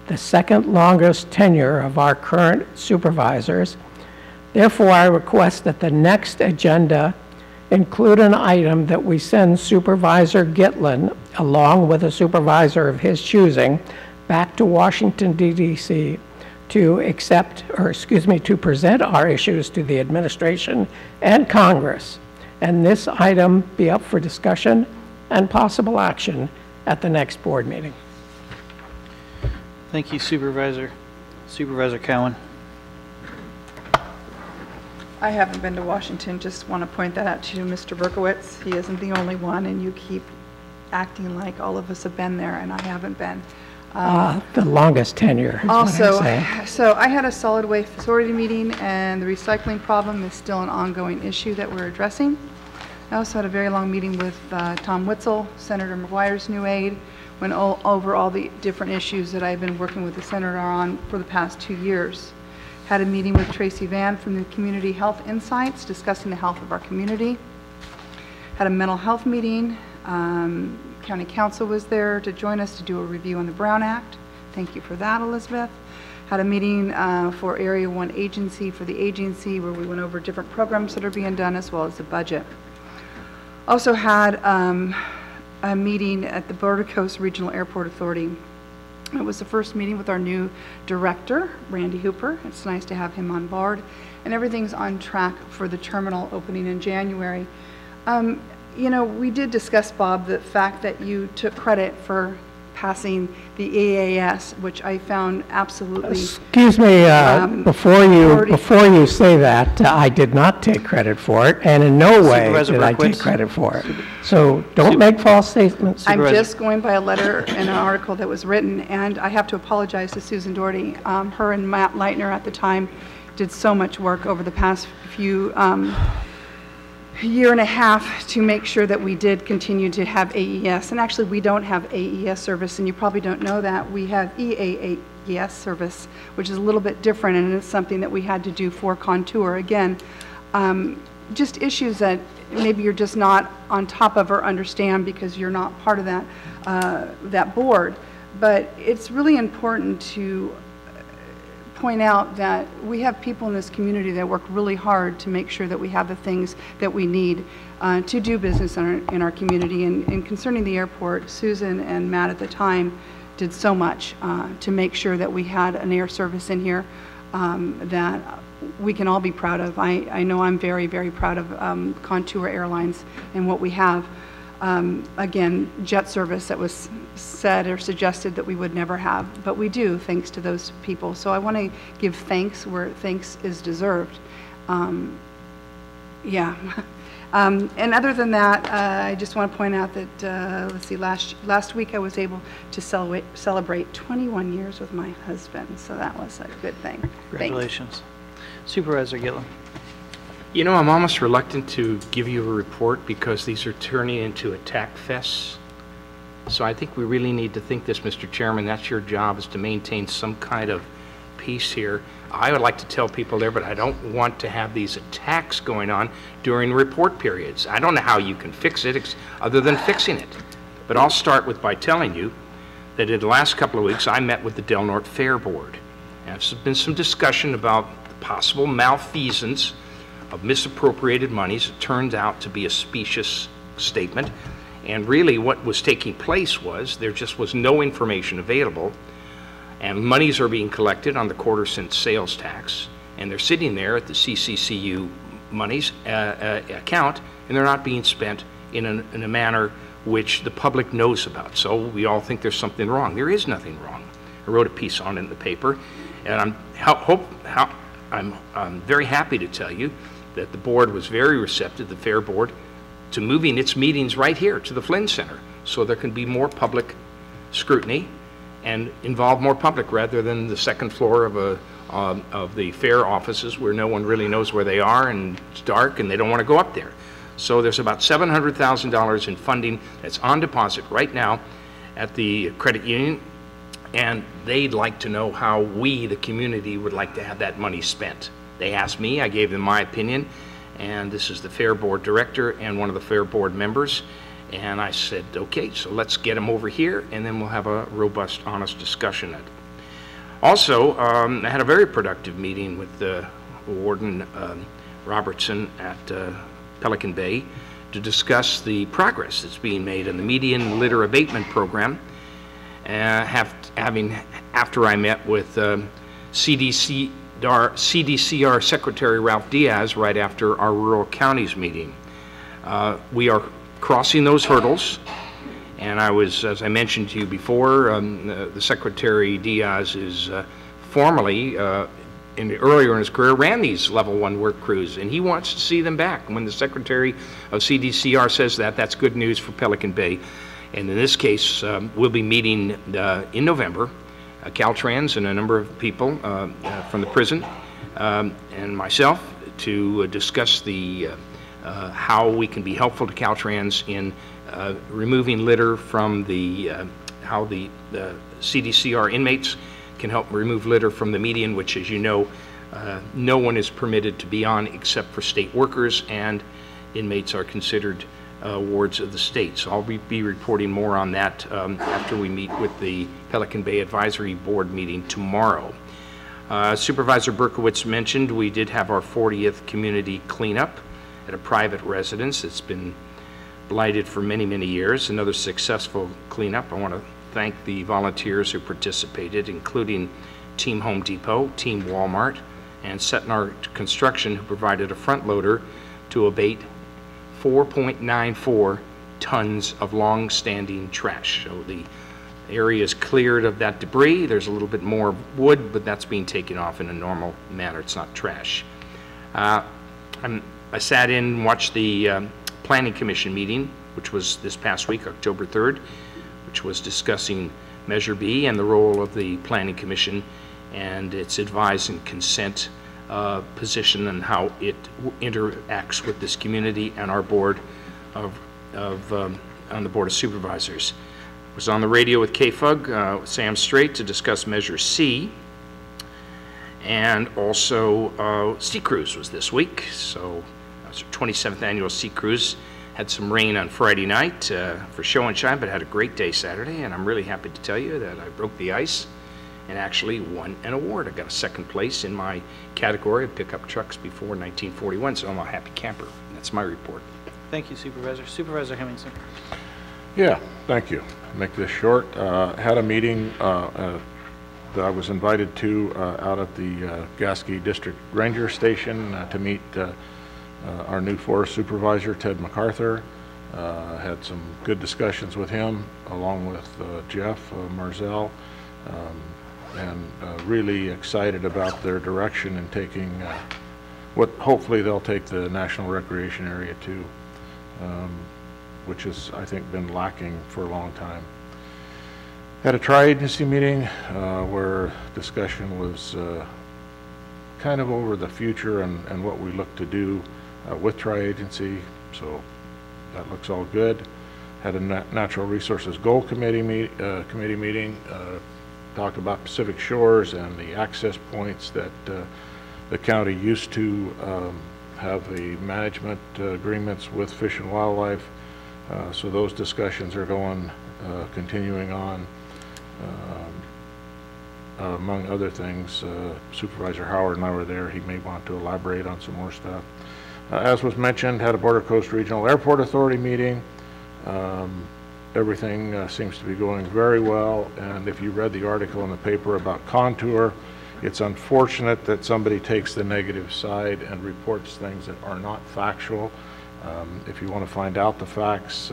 the second longest tenure of our current supervisors, therefore I request that the next agenda include an item that we send Supervisor Gitlin, along with a supervisor of his choosing, back to Washington, D.C. to present our issues to the administration and Congress, and this item be up for discussion and possible action at the next board meeting. Thank you, Supervisor. Supervisor Cowan. I haven't been to Washington, just want to point that out to you, Mr. Berkowitz. He isn't the only one, and you keep acting like all of us have been there, and I haven't been. The longest tenure is Also, what I say. so I had a solid waste authority meeting, and the recycling problem is still an ongoing issue that we're addressing. I also had a very long meeting with Tom Witzel, Senator McGuire's new aide, went over all the different issues that I've been working with the senator on for the past 2 years. Had a meeting with Tracy Vann from the Community Health Insights, discussing the health of our community. Had a mental health meeting. County Council was there to join us to do a review on the Brown Act. Thank you for that, Elizabeth. Had a meeting for Area 1 agency for the agency where we went over different programs that are being done as well as the budget. Also had a meeting at the Border Coast Regional Airport Authority. It was the first meeting with our new director, Randy Hooper. It's nice to have him on board. And everything's on track for the terminal opening in January. You know, we did discuss, Bob, the fact that you took credit for passing the EAS, which I found absolutely... Excuse me, before you say that, I did not take credit for it, and in no way did I take credit for it. So don't make false statements. I'm just going by a letter and an article that was written, and I have to apologize to Susan Doherty. Her and Matt Leitner at the time did so much work over the past few year and a half to make sure that we did continue to have AES. And actually, we don't have AES service, and you probably don't know that. We have EAAES service, which is a little bit different, and it's something that we had to do for Contour. Again, just issues that maybe you're just not on top of or understand because you're not part of that, that board. But it's really important to point out that we have people in this community that work really hard to make sure that we have the things that we need to do business in our community. And concerning the airport, Susan and Matt at the time did so much to make sure that we had an air service in here that we can all be proud of. I know I'm very, very proud of Contour Airlines and what we have. Again, jet service that was said or suggested that we would never have, but we do thanks to those people. So I want to give thanks where thanks is deserved. Yeah. And other than that, I just want to point out that, let's see, last week I was able to celebrate 21 years with my husband, so that was a good thing. Congratulations. Thanks. Supervisor Gillen. You know, I'm almost reluctant to give you a report because these are turning into attack fests. So I think we really need to think this, Mr. Chairman. That's your job, is to maintain some kind of peace here. I would like to tell people there, but I don't want to have these attacks going on during report periods. I don't know how you can fix it other than fixing it. But I'll start by telling you that in the last couple of weeks I met with the Del Norte Fair Board. And there's been some discussion about the possible malfeasance of misappropriated monies. It turned out to be a specious statement. And really what was taking place was there just was no information available, and monies are being collected on the quarter-cent sales tax, and they're sitting there at the CCCU monies account, and they're not being spent in a manner which the public knows about. So we all think there's something wrong. There is nothing wrong. I wrote a piece on it in the paper, and I'm very happy to tell you that the board was very receptive, the Fair Board, to moving its meetings right here to the Flynn Center, so there can be more public scrutiny and involve more public rather than the second floor of the fair offices where no one really knows where they are and it's dark and they don't want to go up there. So there's about $700,000 in funding that's on deposit right now at the credit union, and they'd like to know how we, the community, would like to have that money spent. They asked me, I gave them my opinion, and this is the Fair Board Director and one of the Fair Board members, and I said, okay, so let's get them over here, and then we'll have a robust, honest discussion. Also, I had a very productive meeting with Warden Robertson at Pelican Bay to discuss the progress that's being made in the median litter abatement program. After I met with CDCR Secretary Ralph Diaz right after our rural counties meeting. We are crossing those hurdles, and as I mentioned to you before, the Secretary Diaz is formally, earlier in his career, ran these level 1 work crews, and he wants to see them back. And when the Secretary of CDCR says that, that's good news for Pelican Bay. And in this case, we'll be meeting in November, Caltrans and a number of people from the prison and myself to discuss how we can be helpful to Caltrans in removing litter from how the CDCR inmates can help remove litter from the median, which, as you know, no one is permitted to be on except for state workers, and inmates are considered wards of the state. So I'll be reporting more on that after we meet with the Pelican Bay Advisory Board meeting tomorrow. Supervisor Berkowitz mentioned we did have our 40th community cleanup at a private residence. It's been blighted for many, many years. Another successful cleanup. I want to thank the volunteers who participated, including Team Home Depot, Team Walmart, and Setnar Construction, who provided a front loader to abate 4.94 tons of long-standing trash. So the area is cleared of that debris. There's a little bit more wood, but that's being taken off in a normal manner. It's not trash. I sat in and watched the Planning Commission meeting, which was this past week, October 3rd, which was discussing Measure B and the role of the Planning Commission and its advise and consent position and how it interacts with this community and our board on the Board of Supervisors. I was on the radio with KFUG, with Sam Strait, to discuss Measure C, and also Sea Cruise was this week. So it's our 27th annual Sea Cruise. Had some rain on Friday night for show and shine, but had a great day Saturday, and I'm really happy to tell you that I broke the ice and actually won an award. I got a second place in my category of pickup trucks before 1941, so I'm a happy camper. That's my report. Thank you, Supervisor. Supervisor Hemmingson. Yeah, thank you. Make this short. Had a meeting that I was invited to out at the Gasky District Ranger Station to meet our new Forest Supervisor, Ted MacArthur. Had some good discussions with him, along with Jeff Marzell, and really excited about their direction in taking what hopefully they'll take the National Recreation Area to, which has, I think, been lacking for a long time. Had a tri-agency meeting where discussion was kind of over the future and what we look to do with tri-agency, so that looks all good. Had a Natural Resources Goal Committee meeting, talked about Pacific Shores and the access points that the county used to have the management agreements with Fish and Wildlife. So those discussions are continuing on. Among other things, Supervisor Howard and I were there. He may want to elaborate on some more stuff. As was mentioned, had a Border Coast Regional Airport Authority meeting. Everything seems to be going very well, and if you read the article in the paper about Contour, it's unfortunate that somebody takes the negative side and reports things that are not factual. If you want to find out the facts,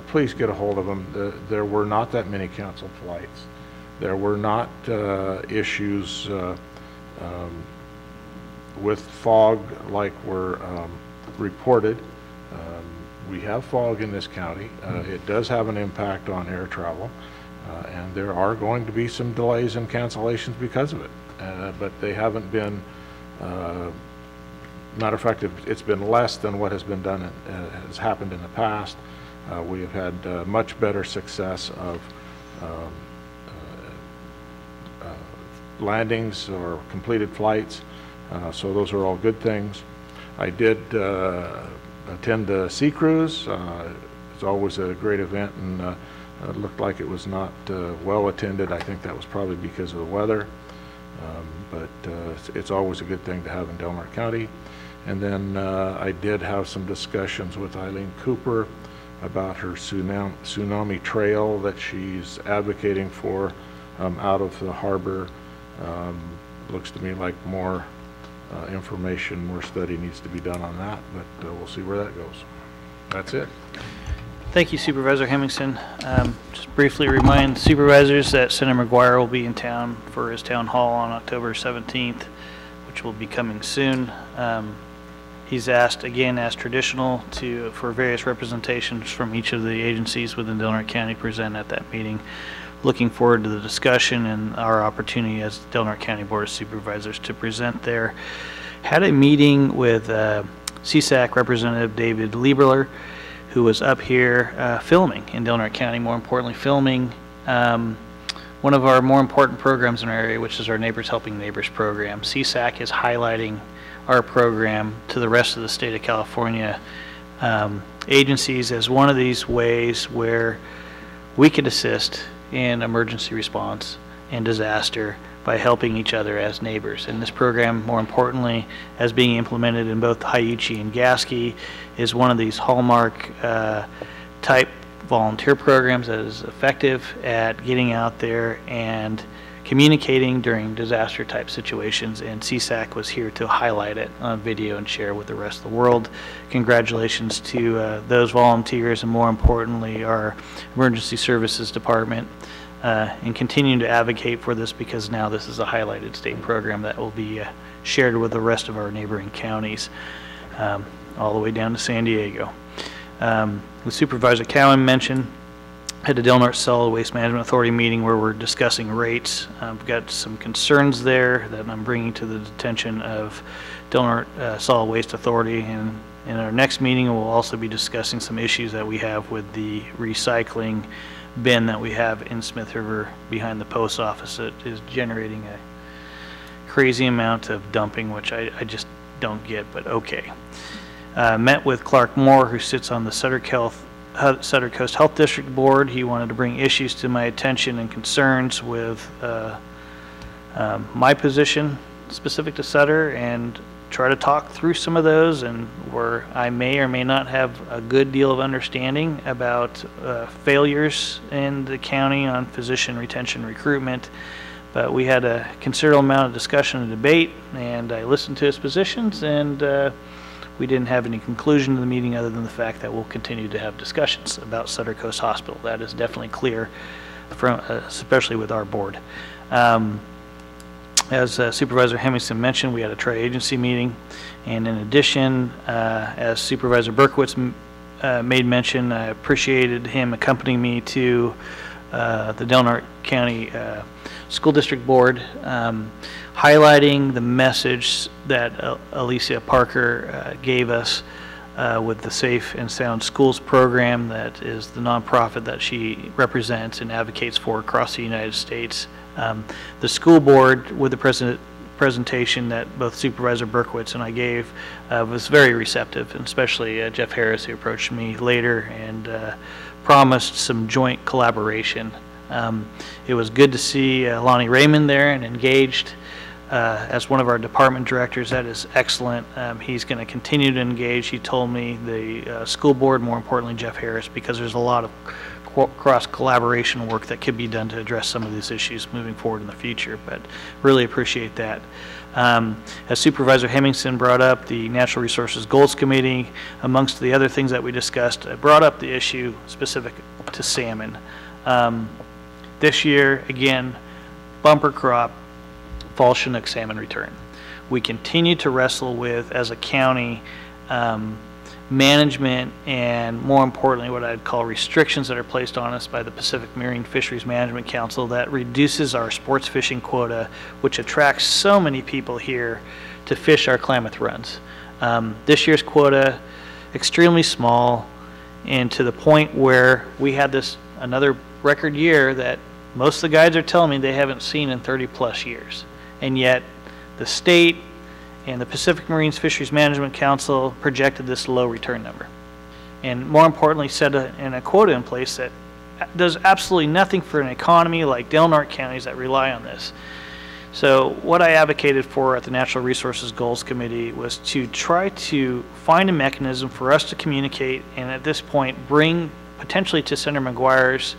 please get a hold of them. There were not that many canceled flights. There were not issues with fog like were reported. We have fog in this county. It does have an impact on air travel, and there are going to be some delays and cancellations because of it. But they haven't been, matter of fact, it's been less than what has been done, has happened in the past. We have had much better success of landings or completed flights, so those are all good things. I did attend the Sea Cruise. It's always a great event, and it looked like it was not well attended. I think that was probably because of the weather, but it's always a good thing to have in Del Mar County. And then I did have some discussions with Eileen Cooper about her tsunami trail that she's advocating for out of the harbor. Looks to me like more information, more study needs to be done on that, but we'll see where that goes. That's it. Thank you, Supervisor Hemmingson. Just briefly remind supervisors that Senator McGuire will be in town for his town hall on October 17th, which will be coming soon. He's asked, again, as traditional, for various representations from each of the agencies within Del Mar County present at that meeting. Looking forward to the discussion and our opportunity as Del Mar County Board of Supervisors to present there. Had a meeting with CSAC Representative David Lieberler, who was up here filming in Del Mar County, more importantly filming one of our more important programs in our area, which is our Neighbors Helping Neighbors program. CSAC is highlighting our program to the rest of the state of California agencies as one of these ways where we could assist in emergency response and disaster by helping each other as neighbors. And this program, more importantly, as being implemented in both Haiuchi and Gasky, is one of these hallmark type volunteer programs that is effective at getting out there and communicating during disaster type situations, and CSAC was here to highlight it on video and share with the rest of the world. Congratulations to those volunteers, and more importantly our emergency services department, and continuing to advocate for this, because now this is a highlighted state program that will be shared with the rest of our neighboring counties, all the way down to San Diego. The Supervisor Cowan mentioned had a Del Mar Solid Waste Management Authority meeting where we're discussing rates. I've got some concerns there that I'm bringing to the attention of Del Mar Solid Waste Authority, and in our next meeting we'll also be discussing some issues that we have with the recycling bin that we have in Smith River behind the post office. It is generating a crazy amount of dumping, which I just don't get, but okay. Met with Clark Moore, who sits on the Sutter Coast Health District Board. He wanted to bring issues to my attention and concerns with my position specific to Sutter, and try to talk through some of those, and where I may or may not have a good deal of understanding about failures in the county on physician retention recruitment. But we had a considerable amount of discussion and debate, and I listened to his positions, and we didn't have any conclusion to the meeting other than the fact that we'll continue to have discussions about Sutter Coast Hospital. That is definitely clear, from especially with our board. As Supervisor Hemmingson mentioned, we had a tri-agency meeting, and in addition, as Supervisor Berkowitz made mention, I appreciated him accompanying me to the Delaware County School District Board, highlighting the message that Alicia Parker gave us with the Safe and Sound Schools program, that is the nonprofit that she represents and advocates for across the United States. The school board, with the presentation that both Supervisor Berkowitz and I gave, was very receptive, and especially Jeff Harris, who approached me later and promised some joint collaboration. It was good to see Lonnie Raymond there and engaged as one of our department directors. That is excellent. He's going to continue to engage. He told me the school board, more importantly Jeff Harris, because there's a lot of cross-collaboration work that could be done to address some of these issues moving forward in the future, but really appreciate that. As Supervisor Hemmingson brought up, the Natural Resources Goals Committee, amongst the other things that we discussed, brought up the issue specific to salmon. This year, again, bumper crop, fall Chinook salmon return. We continue to wrestle with, as a county, management and, more importantly, what I'd call restrictions that are placed on us by the Pacific Marine Fisheries Management Council that reduces our sports fishing quota, which attracts so many people here to fish our Klamath runs. This year's quota, extremely small, and to the point where we had another record year that most of the guides are telling me they haven't seen in 30+ years. And yet the state and the Pacific Marine Fisheries Management Council projected this low return number. And more importantly, set a quota in place that does absolutely nothing for an economy like Del Norte counties that rely on this. So what I advocated for at the Natural Resources Goals Committee was to try to find a mechanism for us to communicate, and at this point bring potentially to Senator McGuire's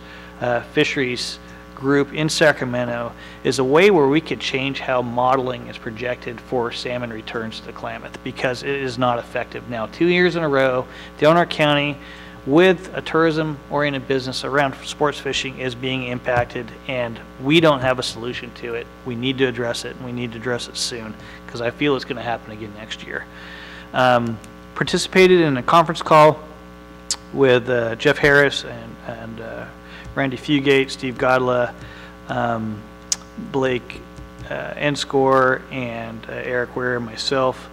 fisheries group in Sacramento, is a way where we could change how modeling is projected for salmon returns to Klamath, because it is not effective now. 2 years in a row, Del Norte County, with a tourism-oriented business around sports fishing, is being impacted, and we don't have a solution to it. We need to address it, and we need to address it soon, because I feel it's going to happen again next year. Participated in a conference call with Jeff Harris and Randy Fugate, Steve Godla, Blake Enscore, and Eric Ware, and myself,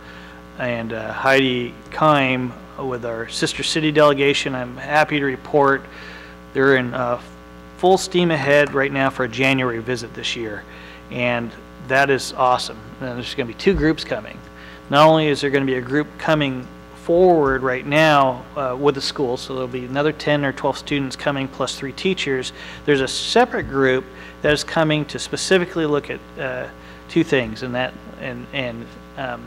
and Heidi Keim with our sister city delegation. I'm happy to report they're in full steam ahead right now for a January visit this year, and that is awesome. And there's going to be 2 groups coming. Not only is there going to be a group coming forward right now with the school, so there'll be another 10 or 12 students coming plus 3 teachers. There's a separate group that is coming to specifically look at 2 things, and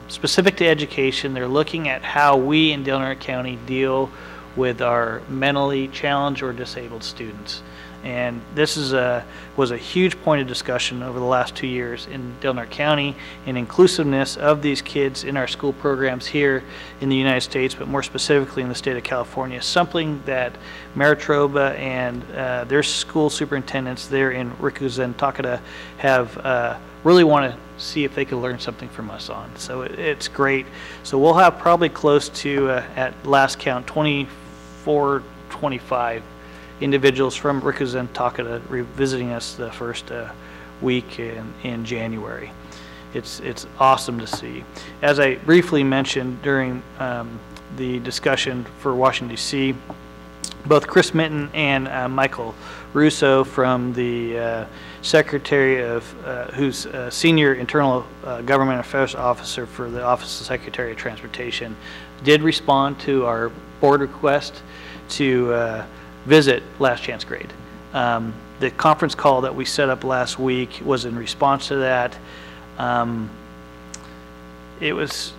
specific to education. They're looking at how we in Del Norte County deal with our mentally challenged or disabled students. And this was a huge point of discussion over the last 2 years in Del Norte County, and inclusiveness of these kids in our school programs here in the United States, but more specifically in the state of California. Something that Maritroba and their school superintendents there in Rikuzen, Takeda have really want to see if they can learn something from us on. So it's great. So we'll have probably close to, at last count, 24, 25 individuals from Rikuzen, Takeda revisiting us the first week in January. It's awesome to see. As I briefly mentioned during the discussion for Washington, D.C., both Chris Minton and Michael Russo from the Secretary of, who's Senior Internal Government Affairs Officer for the Office of Secretary of Transportation, did respond to our board request to visit Last Chance Grade. The conference call that we set up last week was in response to that. It was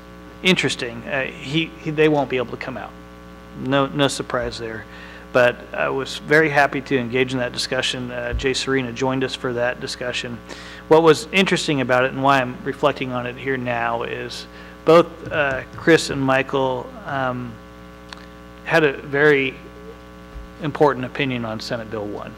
interesting. They won't be able to come out. No surprise there. But I was very happy to engage in that discussion. Jay Serena joined us for that discussion. What was interesting about it, and why I'm reflecting on it here now, is both Chris and Michael had a very important opinion on Senate Bill 1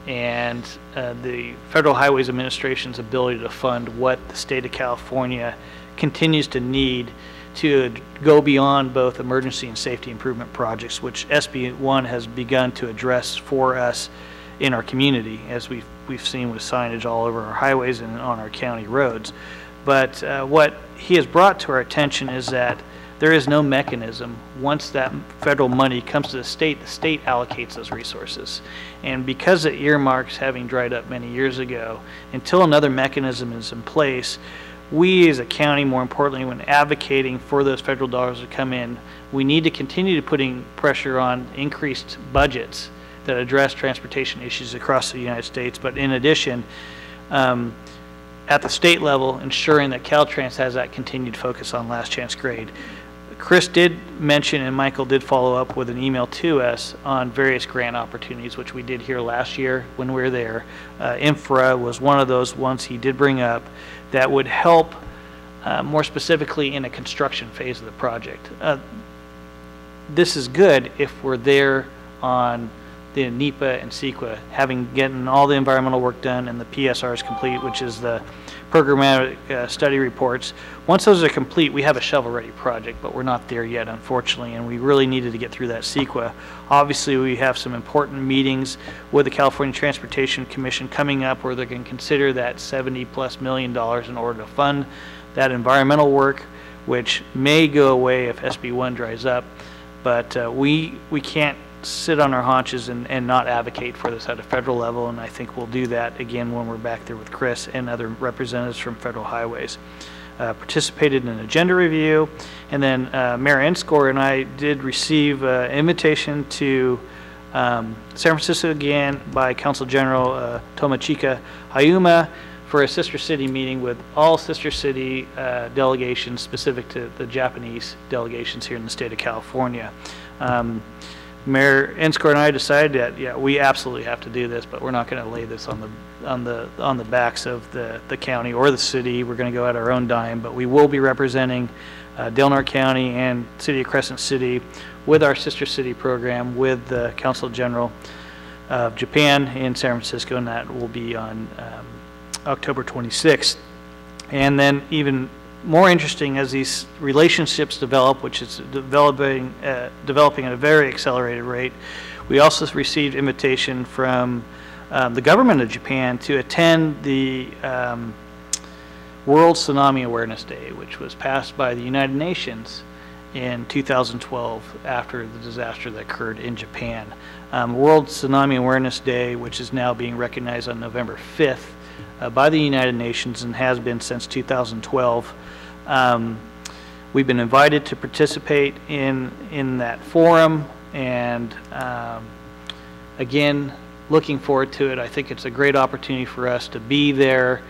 and the Federal Highways Administration's ability to fund what the state of California continues to need to go beyond both emergency and safety improvement projects, which SB 1 has begun to address for us in our community, as we've seen with signage all over our highways and on our county roads. But what he has brought to our attention is that there is no mechanism. Once that federal money comes to the state allocates those resources. And because the earmarks having dried up many years ago, until another mechanism is in place, we as a county, more importantly, when advocating for those federal dollars to come in, we need to continue to putting pressure on increased budgets that address transportation issues across the United States. But in addition, at the state level, ensuring that Caltrans has that continued focus on last chance grade. Chris did mention, and Michael did follow up with an email to us on various grant opportunities, which we did here last year when we were there. Infra was one of those ones he did bring up that would help more specifically in a construction phase of the project. This is good if we're there on the NEPA and CEQA, getting all the environmental work done and the PSRs complete, which is the programmatic study reports. Once those are complete, we have a shovel-ready project, but we're not there yet, unfortunately, and we really needed to get through that CEQA. Obviously, we have some important meetings with the California Transportation Commission coming up where they're going to consider that $70+ million in order to fund that environmental work, which may go away if SB1 dries up. But we can't sit on our haunches and not advocate for this at a federal level, and I think we'll do that again when we're back there with Chris and other representatives from Federal Highways. Participated in an agenda review, and then Mayor Enscore and I did receive an invitation to San Francisco again by Council General Tomochika Hayuma for a sister city meeting with all sister city delegations specific to the Japanese delegations here in the state of California. Mayor Enscore and I decided that, yeah, we absolutely have to do this, but we're not going to lay this on the backs of the county or the city. We're going to go at our own dime, but we will be representing Del Norte County and City of Crescent City with our sister city program with the Council General of Japan in San Francisco, and that will be on October 26th. And then even more interesting as these relationships develop, which is developing at a very accelerated rate, we also received invitation from the government of Japan to attend the World Tsunami Awareness Day, which was passed by the United Nations in 2012 after the disaster that occurred in Japan. World Tsunami Awareness Day, which is now being recognized on November 5th by the United Nations and has been since 2012. We've been invited to participate in that forum, and again, looking forward to it. I think it's a great opportunity for us to be there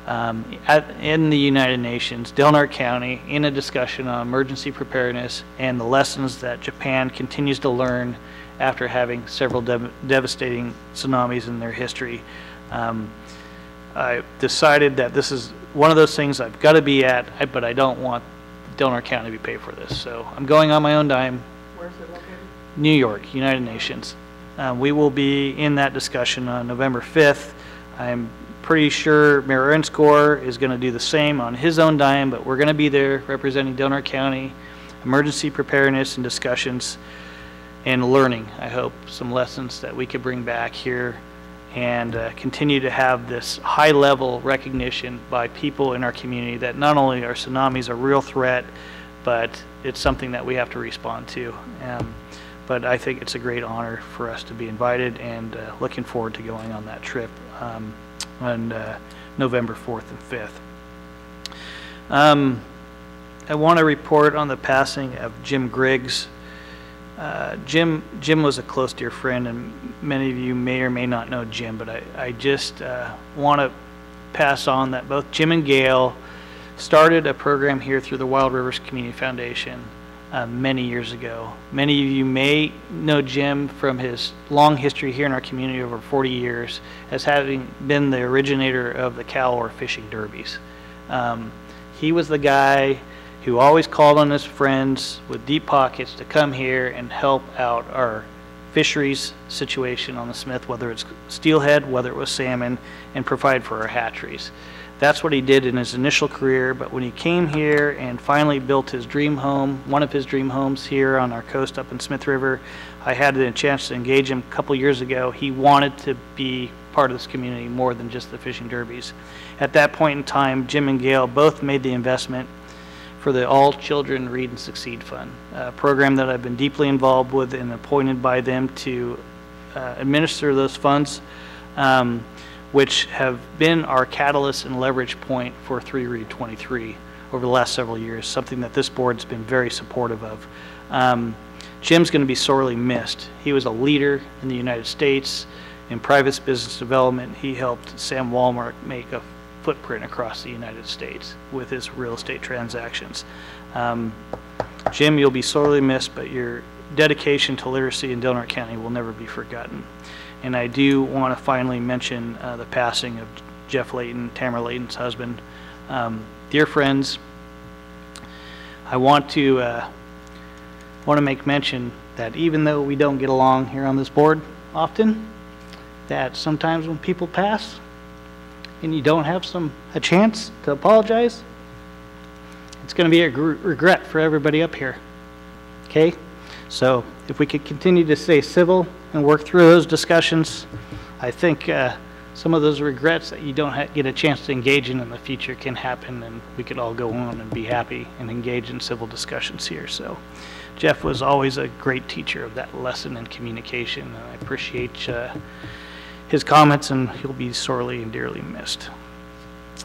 in the United Nations, Del Norte County, in a discussion on emergency preparedness and the lessons that Japan continues to learn after having several devastating tsunamis in their history. I decided that this is one of those things I've got to be at, but I don't want Del Norte County to pay for this. So I'm going on my own dime. Where's it located? New York, United Nations. We will be in that discussion on November 5th. I'm pretty sure Mayor Enscore is going to do the same on his own dime, but we're going to be there representing Del Norte County, emergency preparedness and discussions, and learning, I hope, some lessons that we could bring back here and continue to have this high-level recognition by people in our community that not only are tsunamis a real threat, but it's something that we have to respond to. But I think it's a great honor for us to be invited, and looking forward to going on that trip on November 4th and 5th. I want to report on the passing of Jim Griggs. Jim was a close dear friend, and many of you may or may not know Jim, but I just want to pass on that both Jim and Gail started a program here through the Wild Rivers Community Foundation many years ago. Many of you may know Jim from his long history here in our community, over 40 years, as having been the originator of the Cal or fishing derbies. He was the guy who always called on his friends with deep pockets to come here and help out our fisheries situation on the Smith, whether it's steelhead, whether it was salmon, and provide for our hatcheries. That's what he did in his initial career, but when he came here and finally built his dream home, one of his dream homes here on our coast up in Smith River, I had the chance to engage him a couple years ago. He wanted to be part of this community more than just the fishing derbies. At that point in time, Jim and Gail both made the investment for the All Children Read and Succeed Fund, a program that I've been deeply involved with and appointed by them to administer those funds, which have been our catalyst and leverage point for 3 Read 23 over the last several years, something that this board's been very supportive of. Jim's going to be sorely missed. He was a leader in the United States in private business development. He helped Sam Walmart make a footprint across the United States with his real estate transactions. Jim, you'll be sorely missed, but your dedication to literacy in Del Norte County will never be forgotten. And I do want to finally mention the passing of Jeff Layton, Tamara Layton's husband. Dear friends, I want to make mention that even though we don't get along here on this board often, that sometimes when people pass and you don't have a chance to apologize, it's going to be a regret for everybody up here. Okay? So if we could continue to stay civil and work through those discussions, I think some of those regrets that you don't get a chance to engage in the future can happen, and we could all go on and be happy and engage in civil discussions here. So Jeff was always a great teacher of that lesson in communication, and I appreciate his comments, and he'll be sorely and dearly missed.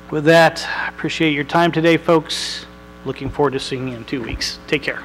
With that, I appreciate your time today, folks. Looking forward to seeing you in 2 weeks. Take care.